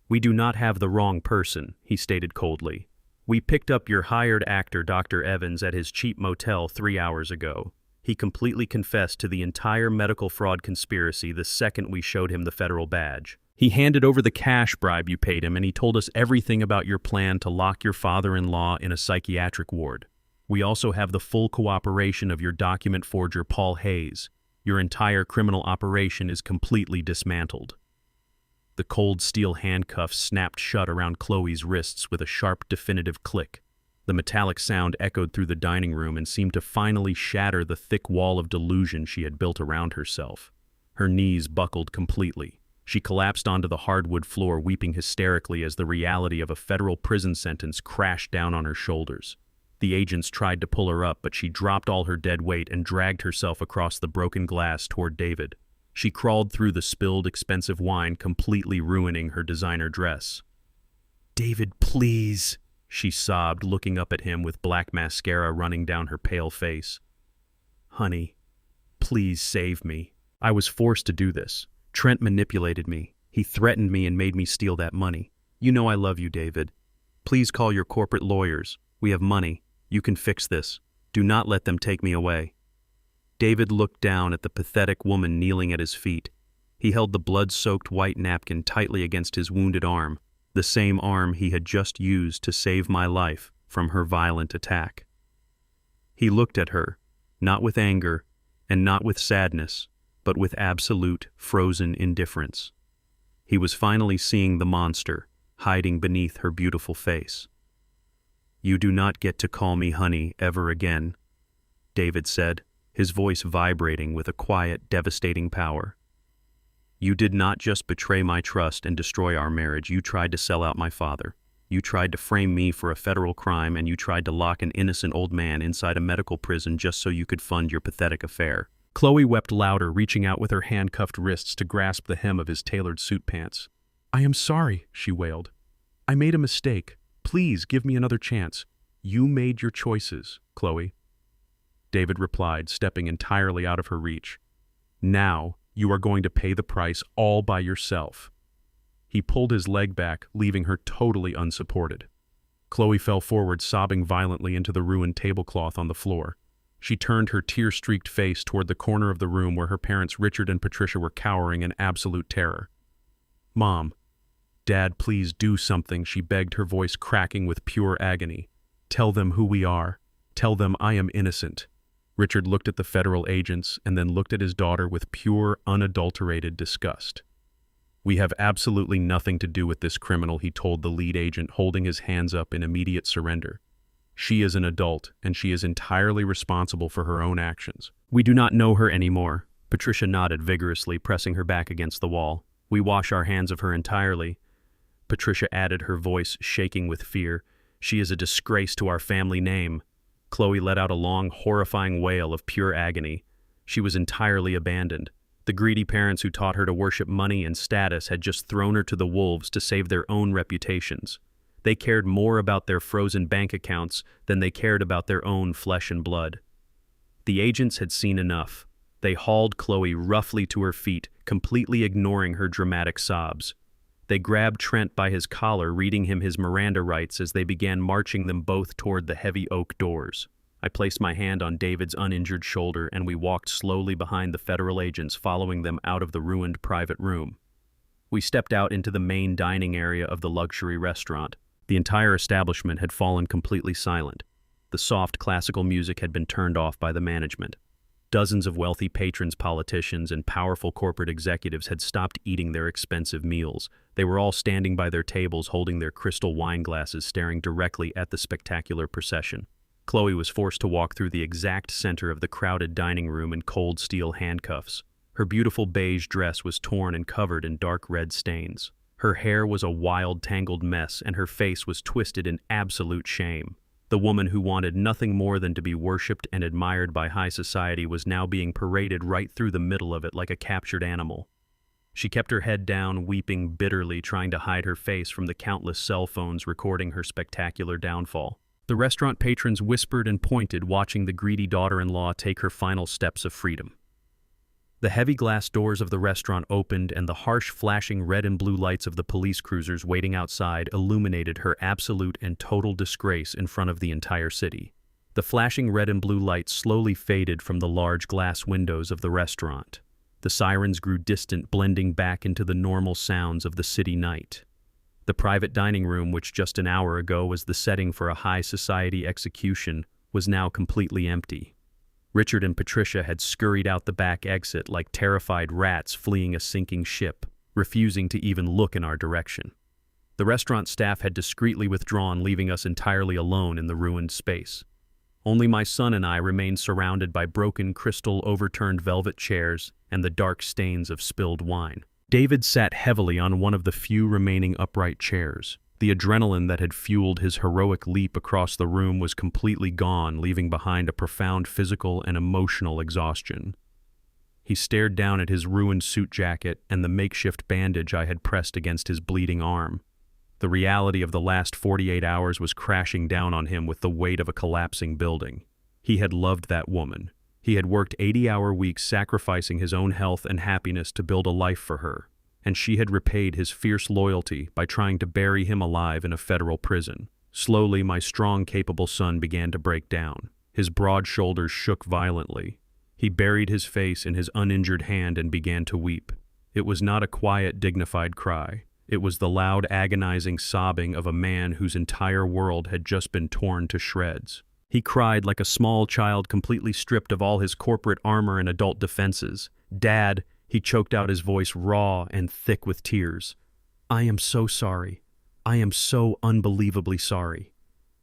"We do not have the wrong person," he stated coldly. "We picked up your hired actor, Dr. Evans, at his cheap motel 3 hours ago. He completely confessed to the entire medical fraud conspiracy the second we showed him the federal badge. He handed over the cash bribe you paid him, and he told us everything about your plan to lock your father-in-law in a psychiatric ward. We also have the full cooperation of your document forger, Paul Hayes. Your entire criminal operation is completely dismantled." The cold steel handcuffs snapped shut around Khloe's wrists with a sharp, definitive click. The metallic sound echoed through the dining room and seemed to finally shatter the thick wall of delusion she had built around herself. Her knees buckled completely. She collapsed onto the hardwood floor, weeping hysterically as the reality of a federal prison sentence crashed down on her shoulders. The agents tried to pull her up, but she dropped all her dead weight and dragged herself across the broken glass toward David. She crawled through the spilled, expensive wine, completely ruining her designer dress. "David, please," she sobbed, looking up at him with black mascara running down her pale face. "Honey, please save me. I was forced to do this. Trent manipulated me. He threatened me and made me steal that money. You know I love you, David. Please call your corporate lawyers. We have money. You can fix this. Do not let them take me away." David looked down at the pathetic woman kneeling at his feet. He held the blood-soaked white napkin tightly against his wounded arm, the same arm he had just used to save my life from her violent attack. He looked at her, not with anger and not with sadness, but with absolute, frozen indifference. He was finally seeing the monster hiding beneath her beautiful face. "You do not get to call me honey ever again," David said, his voice vibrating with a quiet, devastating power. "You did not just betray my trust and destroy our marriage. You tried to sell out my father. You tried to frame me for a federal crime, and you tried to lock an innocent old man inside a medical prison just so you could fund your pathetic affair." Khloe wept louder, reaching out with her handcuffed wrists to grasp the hem of his tailored suit pants. "I am sorry," she wailed. "I made a mistake. Please give me another chance." "You made your choices, Khloe," David replied, stepping entirely out of her reach. "Now you are going to pay the price all by yourself." He pulled his leg back, leaving her totally unsupported. Khloe fell forward, sobbing violently into the ruined tablecloth on the floor. She turned her tear-streaked face toward the corner of the room where her parents Richard and Patricia were cowering in absolute terror. "Mom, Dad, please do something," she begged, her voice cracking with pure agony. "Tell them who we are. Tell them I am innocent." Richard looked at the federal agents and then looked at his daughter with pure, unadulterated disgust. "We have absolutely nothing to do with this criminal," he told the lead agent, holding his hands up in immediate surrender. "She is an adult, and she is entirely responsible for her own actions." "We do not know her anymore," Patricia nodded vigorously, pressing her back against the wall. "We wash our hands of her entirely," Patricia added, her voice shaking with fear. "She is a disgrace to our family name." Khloe let out a long, horrifying wail of pure agony. She was entirely abandoned. The greedy parents who taught her to worship money and status had just thrown her to the wolves to save their own reputations. They cared more about their frozen bank accounts than they cared about their own flesh and blood. The agents had seen enough. They hauled Khloe roughly to her feet, completely ignoring her dramatic sobs. They grabbed Trent by his collar, reading him his Miranda rights as they began marching them both toward the heavy oak doors. I placed my hand on David's uninjured shoulder, and we walked slowly behind the federal agents, following them out of the ruined private room. We stepped out into the main dining area of the luxury restaurant. The entire establishment had fallen completely silent. The soft classical music had been turned off by the management. Dozens of wealthy patrons, politicians, and powerful corporate executives had stopped eating their expensive meals. They were all standing by their tables, holding their crystal wine glasses, staring directly at the spectacular procession. Khloe was forced to walk through the exact center of the crowded dining room in cold steel handcuffs. Her beautiful beige dress was torn and covered in dark red stains. Her hair was a wild, tangled mess, and her face was twisted in absolute shame. The woman who wanted nothing more than to be worshipped and admired by high society was now being paraded right through the middle of it like a captured animal. She kept her head down, weeping bitterly, trying to hide her face from the countless cell phones recording her spectacular downfall. The restaurant patrons whispered and pointed, watching the greedy daughter-in-law take her final steps of freedom. The heavy glass doors of the restaurant opened, and the harsh, flashing red and blue lights of the police cruisers waiting outside illuminated her absolute and total disgrace in front of the entire city. The flashing red and blue lights slowly faded from the large glass windows of the restaurant. The sirens grew distant, blending back into the normal sounds of the city night. The private dining room, which just an hour ago was the setting for a high society execution, was now completely empty. Richard and Patricia had scurried out the back exit like terrified rats fleeing a sinking ship, refusing to even look in our direction. The restaurant staff had discreetly withdrawn, leaving us entirely alone in the ruined space. Only my son and I remained surrounded by broken crystal, overturned velvet chairs and the dark stains of spilled wine. David sat heavily on one of the few remaining upright chairs. The adrenaline that had fueled his heroic leap across the room was completely gone, leaving behind a profound physical and emotional exhaustion. He stared down at his ruined suit jacket and the makeshift bandage I had pressed against his bleeding arm. The reality of the last 48 hours was crashing down on him with the weight of a collapsing building. He had loved that woman. He had worked 80-hour weeks, sacrificing his own health and happiness to build a life for her, and she had repaid his fierce loyalty by trying to bury him alive in a federal prison. Slowly, my strong, capable son began to break down. His broad shoulders shook violently. He buried his face in his uninjured hand and began to weep. It was not a quiet, dignified cry. It was the loud, agonizing sobbing of a man whose entire world had just been torn to shreds. He cried like a small child, completely stripped of all his corporate armor and adult defenses. "Dad," he choked out, his voice raw and thick with tears. "I am so sorry. I am so unbelievably sorry.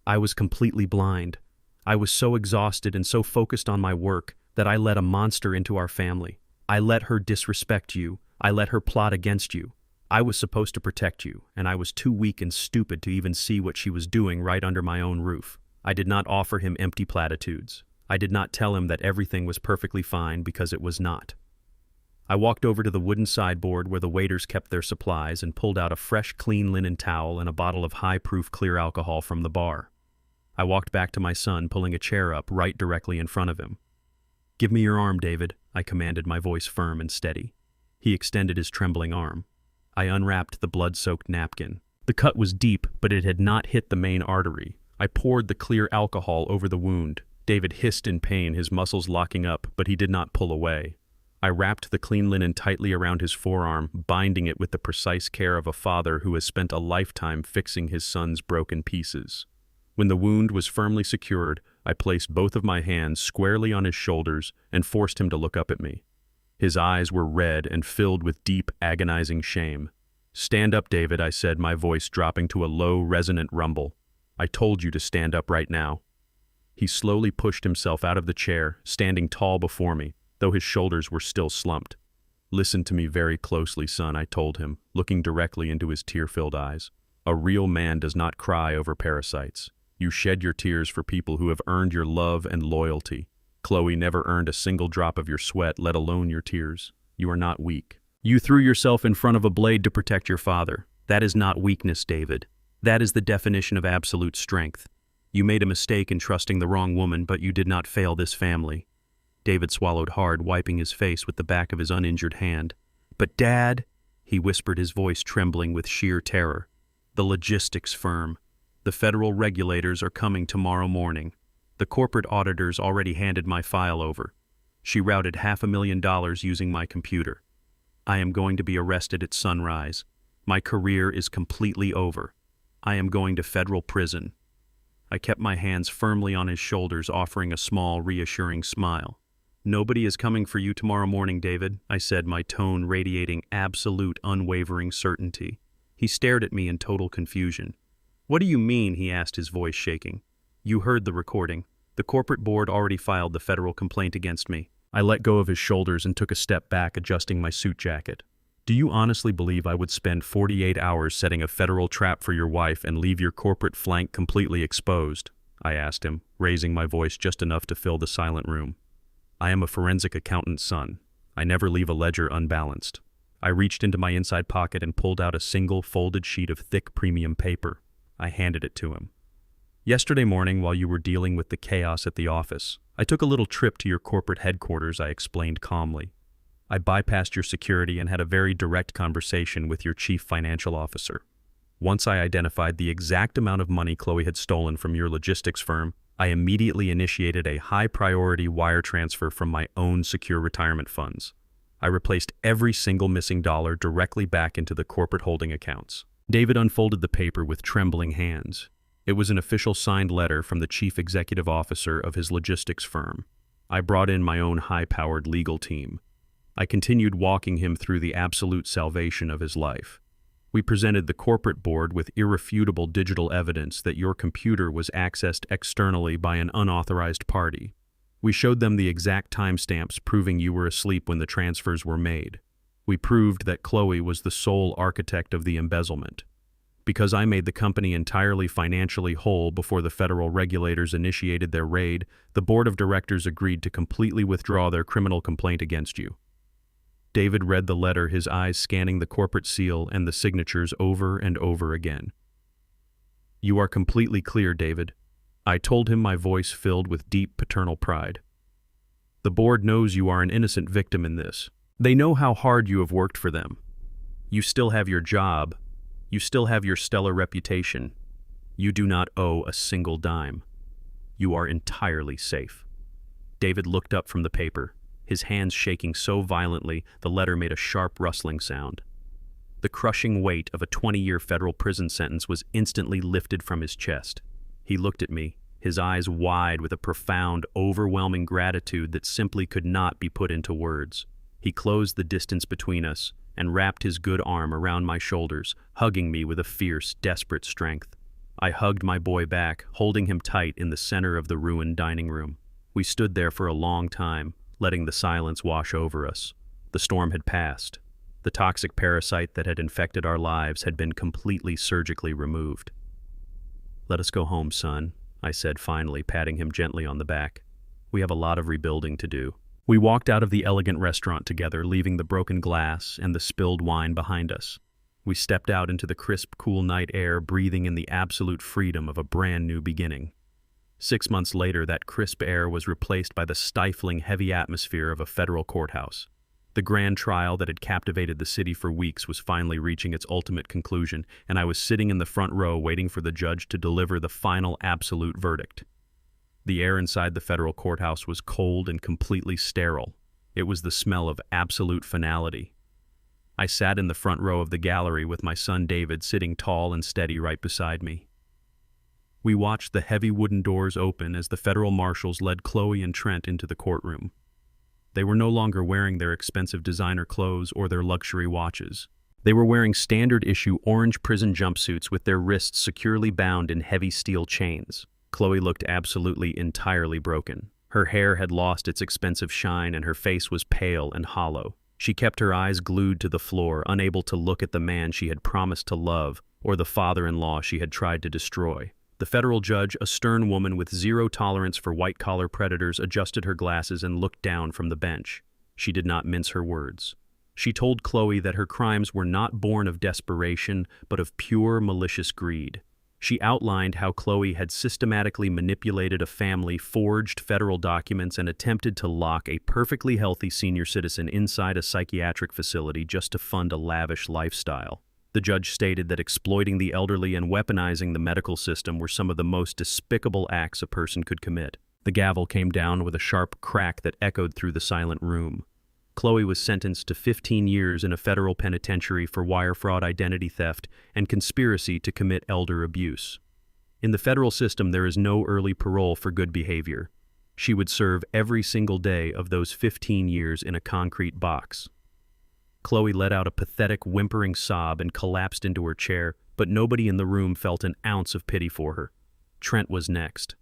I was completely blind. I was so exhausted and so focused on my work that I let a monster into our family. I let her disrespect you. I let her plot against you. I was supposed to protect you, and I was too weak and stupid to even see what she was doing right under my own roof. I did not offer him empty platitudes. I did not tell him that everything was perfectly fine, because it was not." I walked over to the wooden sideboard where the waiters kept their supplies and pulled out a fresh, clean linen towel and a bottle of high-proof clear alcohol from the bar. I walked back to my son, pulling a chair up right directly in front of him. "Give me your arm, David," I commanded, my voice firm and steady. He extended his trembling arm. I unwrapped the blood-soaked napkin. The cut was deep, but it had not hit the main artery. I poured the clear alcohol over the wound. David hissed in pain, his muscles locking up, but he did not pull away. I wrapped the clean linen tightly around his forearm, binding it with the precise care of a father who has spent a lifetime fixing his son's broken pieces. When the wound was firmly secured, I placed both of my hands squarely on his shoulders and forced him to look up at me. His eyes were red and filled with deep, agonizing shame. "Stand up, David," I said, my voice dropping to a low, resonant rumble. "I told you to stand up right now." He slowly pushed himself out of the chair, standing tall before me, though his shoulders were still slumped. "Listen to me very closely, son," I told him, looking directly into his tear-filled eyes. "A real man does not cry over parasites. You shed your tears for people who have earned your love and loyalty. Khloe never earned a single drop of your sweat, let alone your tears. You are not weak. You threw yourself in front of a blade to protect your father. That is not weakness, David. That is the definition of absolute strength. You made a mistake in trusting the wrong woman, but you did not fail this family. David swallowed hard, wiping his face with the back of his uninjured hand. "But Dad," he whispered, his voice trembling with sheer terror. "The logistics firm. The federal regulators are coming tomorrow morning. The corporate auditors already handed my file over. She routed $500,000 using my computer. I am going to be arrested at sunrise. My career is completely over. I am going to federal prison." I kept my hands firmly on his shoulders, offering a small, reassuring smile. "Nobody is coming for you tomorrow morning, David," I said, my tone radiating absolute, unwavering certainty. He stared at me in total confusion. "What do you mean?" he asked, his voice shaking. "You heard the recording. The corporate board already filed the federal complaint against me." I let go of his shoulders and took a step back, adjusting my suit jacket. "Do you honestly believe I would spend 48 hours setting a federal trap for your wife and leave your corporate flank completely exposed?" I asked him, raising my voice just enough to fill the silent room. "I am a forensic accountant's son. I never leave a ledger unbalanced." I reached into my inside pocket and pulled out a single folded sheet of thick premium paper. I handed it to him. "Yesterday morning, while you were dealing with the chaos at the office, I took a little trip to your corporate headquarters," I explained calmly. "I bypassed your security and had a very direct conversation with your chief financial officer. Once I identified the exact amount of money Khloe had stolen from your logistics firm, I immediately initiated a high-priority wire transfer from my own secure retirement funds. I replaced every single missing dollar directly back into the corporate holding accounts." David unfolded the paper with trembling hands. It was an official signed letter from the chief executive officer of his logistics firm. I brought in my own high-powered legal team. I continued walking him through the absolute salvation of his life. We presented the corporate board with irrefutable digital evidence that your computer was accessed externally by an unauthorized party. We showed them the exact timestamps proving you were asleep when the transfers were made. We proved that Khloe was the sole architect of the embezzlement. Because I made the company entirely financially whole before the federal regulators initiated their raid, the board of directors agreed to completely withdraw their criminal complaint against you. David read the letter, his eyes scanning the corporate seal and the signatures over and over again. "You are completely clear, David," I told him, my voice filled with deep paternal pride. "The board knows you are an innocent victim in this. They know how hard you have worked for them. You still have your job. You still have your stellar reputation. You do not owe a single dime. You are entirely safe." David looked up from the paper, his hands shaking so violently the letter made a sharp rustling sound. The crushing weight of a 20-year federal prison sentence was instantly lifted from his chest. He looked at me, his eyes wide with a profound, overwhelming gratitude that simply could not be put into words. He closed the distance between us and wrapped his good arm around my shoulders, hugging me with a fierce, desperate strength. I hugged my boy back, holding him tight in the center of the ruined dining room. We stood there for a long time, letting the silence wash over us. The storm had passed. The toxic parasite that had infected our lives had been completely surgically removed. "Let us go home, son," I said finally, patting him gently on the back. "We have a lot of rebuilding to do." We walked out of the elegant restaurant together, leaving the broken glass and the spilled wine behind us. We stepped out into the crisp, cool night air, breathing in the absolute freedom of a brand new beginning. 6 months later, that crisp air was replaced by the stifling, heavy atmosphere of a federal courthouse. The grand trial that had captivated the city for weeks was finally reaching its ultimate conclusion, and I was sitting in the front row waiting for the judge to deliver the final absolute verdict. The air inside the federal courthouse was cold and completely sterile. It was the smell of absolute finality. I sat in the front row of the gallery with my son David sitting tall and steady right beside me. We watched the heavy wooden doors open as the federal marshals led Khloe and Trent into the courtroom. They were no longer wearing their expensive designer clothes or their luxury watches. They were wearing standard-issue orange prison jumpsuits with their wrists securely bound in heavy steel chains. Khloe looked absolutely entirely broken. Her hair had lost its expensive shine and her face was pale and hollow. She kept her eyes glued to the floor, unable to look at the man she had promised to love or the father-in-law she had tried to destroy. The federal judge, a stern woman with zero tolerance for white-collar predators, adjusted her glasses and looked down from the bench. She did not mince her words. She told Khloe that her crimes were not born of desperation, but of pure malicious greed. She outlined how Khloe had systematically manipulated a family, forged federal documents, and attempted to lock a perfectly healthy senior citizen inside a psychiatric facility just to fund a lavish lifestyle. The judge stated that exploiting the elderly and weaponizing the medical system were some of the most despicable acts a person could commit. The gavel came down with a sharp crack that echoed through the silent room. Khloe was sentenced to 15 years in a federal penitentiary for wire fraud, identity theft, and conspiracy to commit elder abuse. In the federal system, there is no early parole for good behavior. She would serve every single day of those 15 years in a concrete box. Khloe let out a pathetic, whimpering sob and collapsed into her chair, but nobody in the room felt an ounce of pity for her. Trent was next.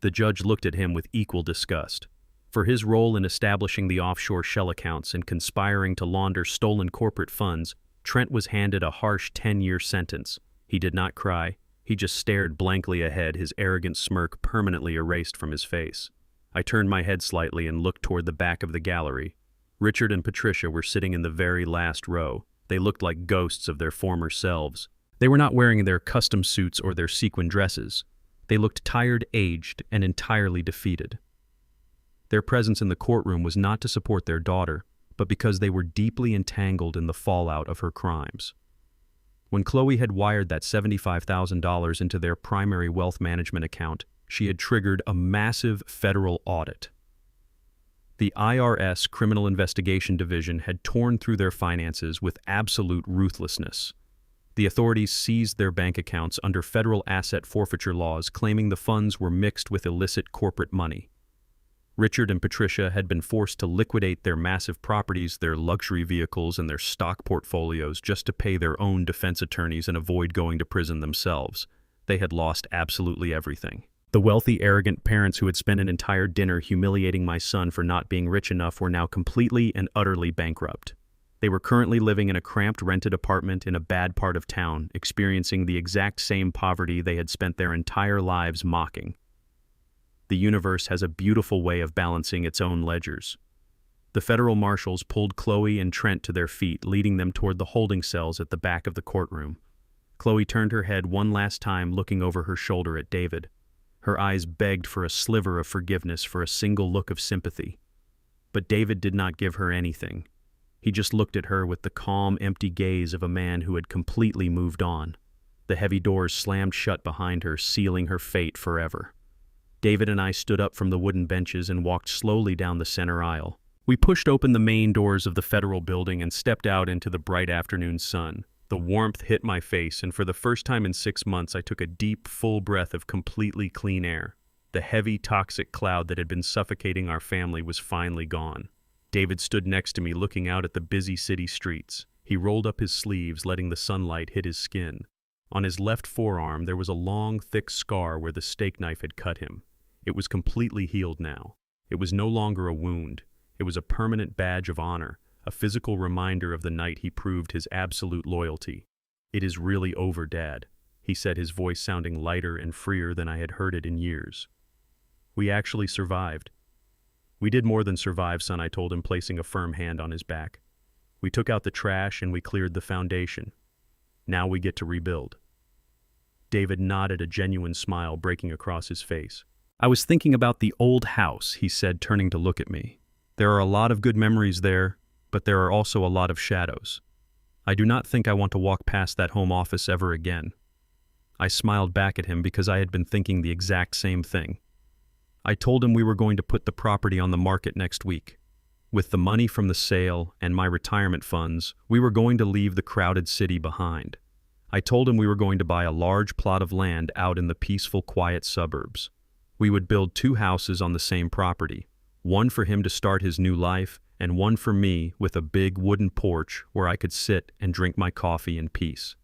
The judge looked at him with equal disgust. For his role in establishing the offshore shell accounts and conspiring to launder stolen corporate funds, Trent was handed a harsh 10-year sentence. He did not cry. He just stared blankly ahead, his arrogant smirk permanently erased from his face. I turned my head slightly and looked toward the back of the gallery. Richard and Patricia were sitting in the very last row. They looked like ghosts of their former selves. They were not wearing their custom suits or their sequin dresses. They looked tired, aged, and entirely defeated. Their presence in the courtroom was not to support their daughter, but because they were deeply entangled in the fallout of her crimes. When Khloe had wired that $75,000 into their primary wealth management account, she had triggered a massive federal audit. The IRS Criminal Investigation Division had torn through their finances with absolute ruthlessness. The authorities seized their bank accounts under federal asset forfeiture laws, claiming the funds were mixed with illicit corporate money. Richard and Patricia had been forced to liquidate their massive properties, their luxury vehicles, and their stock portfolios just to pay their own defense attorneys and avoid going to prison themselves. They had lost absolutely everything. The wealthy, arrogant parents who had spent an entire dinner humiliating my son for not being rich enough were now completely and utterly bankrupt. They were currently living in a cramped rented apartment in a bad part of town, experiencing the exact same poverty they had spent their entire lives mocking. The universe has a beautiful way of balancing its own ledgers. The federal marshals pulled Khloe and Trent to their feet, leading them toward the holding cells at the back of the courtroom. Khloe turned her head one last time, looking over her shoulder at David. Her eyes begged for a sliver of forgiveness, for a single look of sympathy. But David did not give her anything. He just looked at her with the calm, empty gaze of a man who had completely moved on. The heavy doors slammed shut behind her, sealing her fate forever. David and I stood up from the wooden benches and walked slowly down the center aisle. We pushed open the main doors of the federal building and stepped out into the bright afternoon sun. The warmth hit my face, and for the first time in 6 months, I took a deep, full breath of completely clean air. The heavy, toxic cloud that had been suffocating our family was finally gone. David stood next to me, looking out at the busy city streets. He rolled up his sleeves, letting the sunlight hit his skin. On his left forearm, there was a long, thick scar where the steak knife had cut him. It was completely healed now. It was no longer a wound. It was a permanent badge of honor, a physical reminder of the night he proved his absolute loyalty. "It is really over, Dad," he said, his voice sounding lighter and freer than I had heard it in years. "We actually survived." "We did more than survive, son," I told him, placing a firm hand on his back. "We took out the trash and we cleared the foundation. Now we get to rebuild." David nodded, a genuine smile breaking across his face. "I was thinking about the old house," he said, turning to look at me. "There are a lot of good memories there, but there are also a lot of shadows. I do not think I want to walk past that home office ever again." I smiled back at him because I had been thinking the exact same thing. I told him we were going to put the property on the market next week. With the money from the sale and my retirement funds, we were going to leave the crowded city behind. I told him we were going to buy a large plot of land out in the peaceful, quiet suburbs. We would build 2 houses on the same property, one for him to start his new life, and one for me with a big wooden porch where I could sit and drink my coffee in peace.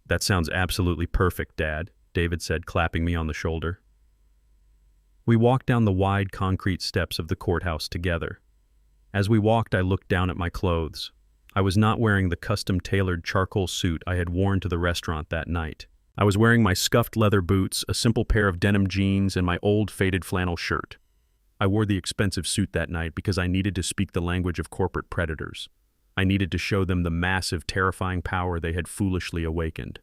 "That sounds absolutely perfect, Dad," David said, clapping me on the shoulder. We walked down the wide concrete steps of the courthouse together. As we walked, I looked down at my clothes. I was not wearing the custom-tailored charcoal suit I had worn to the restaurant that night. I was wearing my scuffed leather boots, a simple pair of denim jeans, and my old faded flannel shirt. I wore the expensive suit that night because I needed to speak the language of corporate predators. I needed to show them the massive, terrifying power they had foolishly awakened.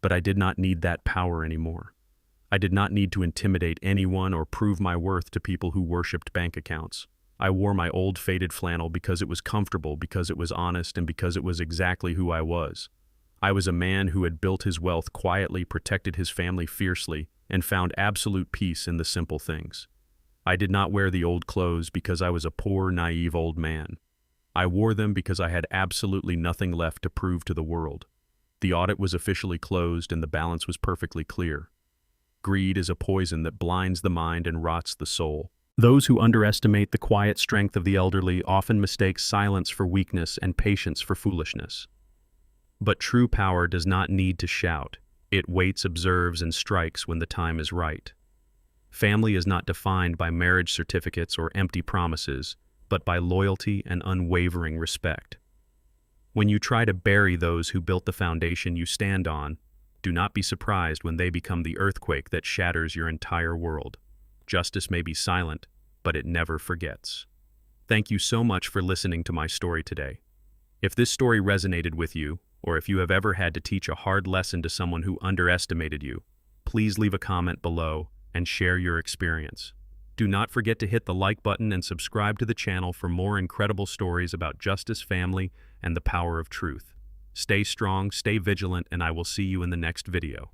But I did not need that power anymore. I did not need to intimidate anyone or prove my worth to people who worshipped bank accounts. I wore my old faded flannel because it was comfortable, because it was honest, and because it was exactly who I was. I was a man who had built his wealth quietly, protected his family fiercely, and found absolute peace in the simple things. I did not wear the old clothes because I was a poor, naive old man. I wore them because I had absolutely nothing left to prove to the world. The audit was officially closed and the balance was perfectly clear. Greed is a poison that blinds the mind and rots the soul. Those who underestimate the quiet strength of the elderly often mistake silence for weakness and patience for foolishness. But true power does not need to shout. It waits, observes, and strikes when the time is right. Family is not defined by marriage certificates or empty promises, but by loyalty and unwavering respect. When you try to bury those who built the foundation you stand on, do not be surprised when they become the earthquake that shatters your entire world. Justice may be silent, but it never forgets. Thank you so much for listening to my story today. If this story resonated with you, or if you have ever had to teach a hard lesson to someone who underestimated you, please leave a comment below and share your experience. Do not forget to hit the like button and subscribe to the channel for more incredible stories about justice, family, and the power of truth. Stay strong, stay vigilant, and I will see you in the next video.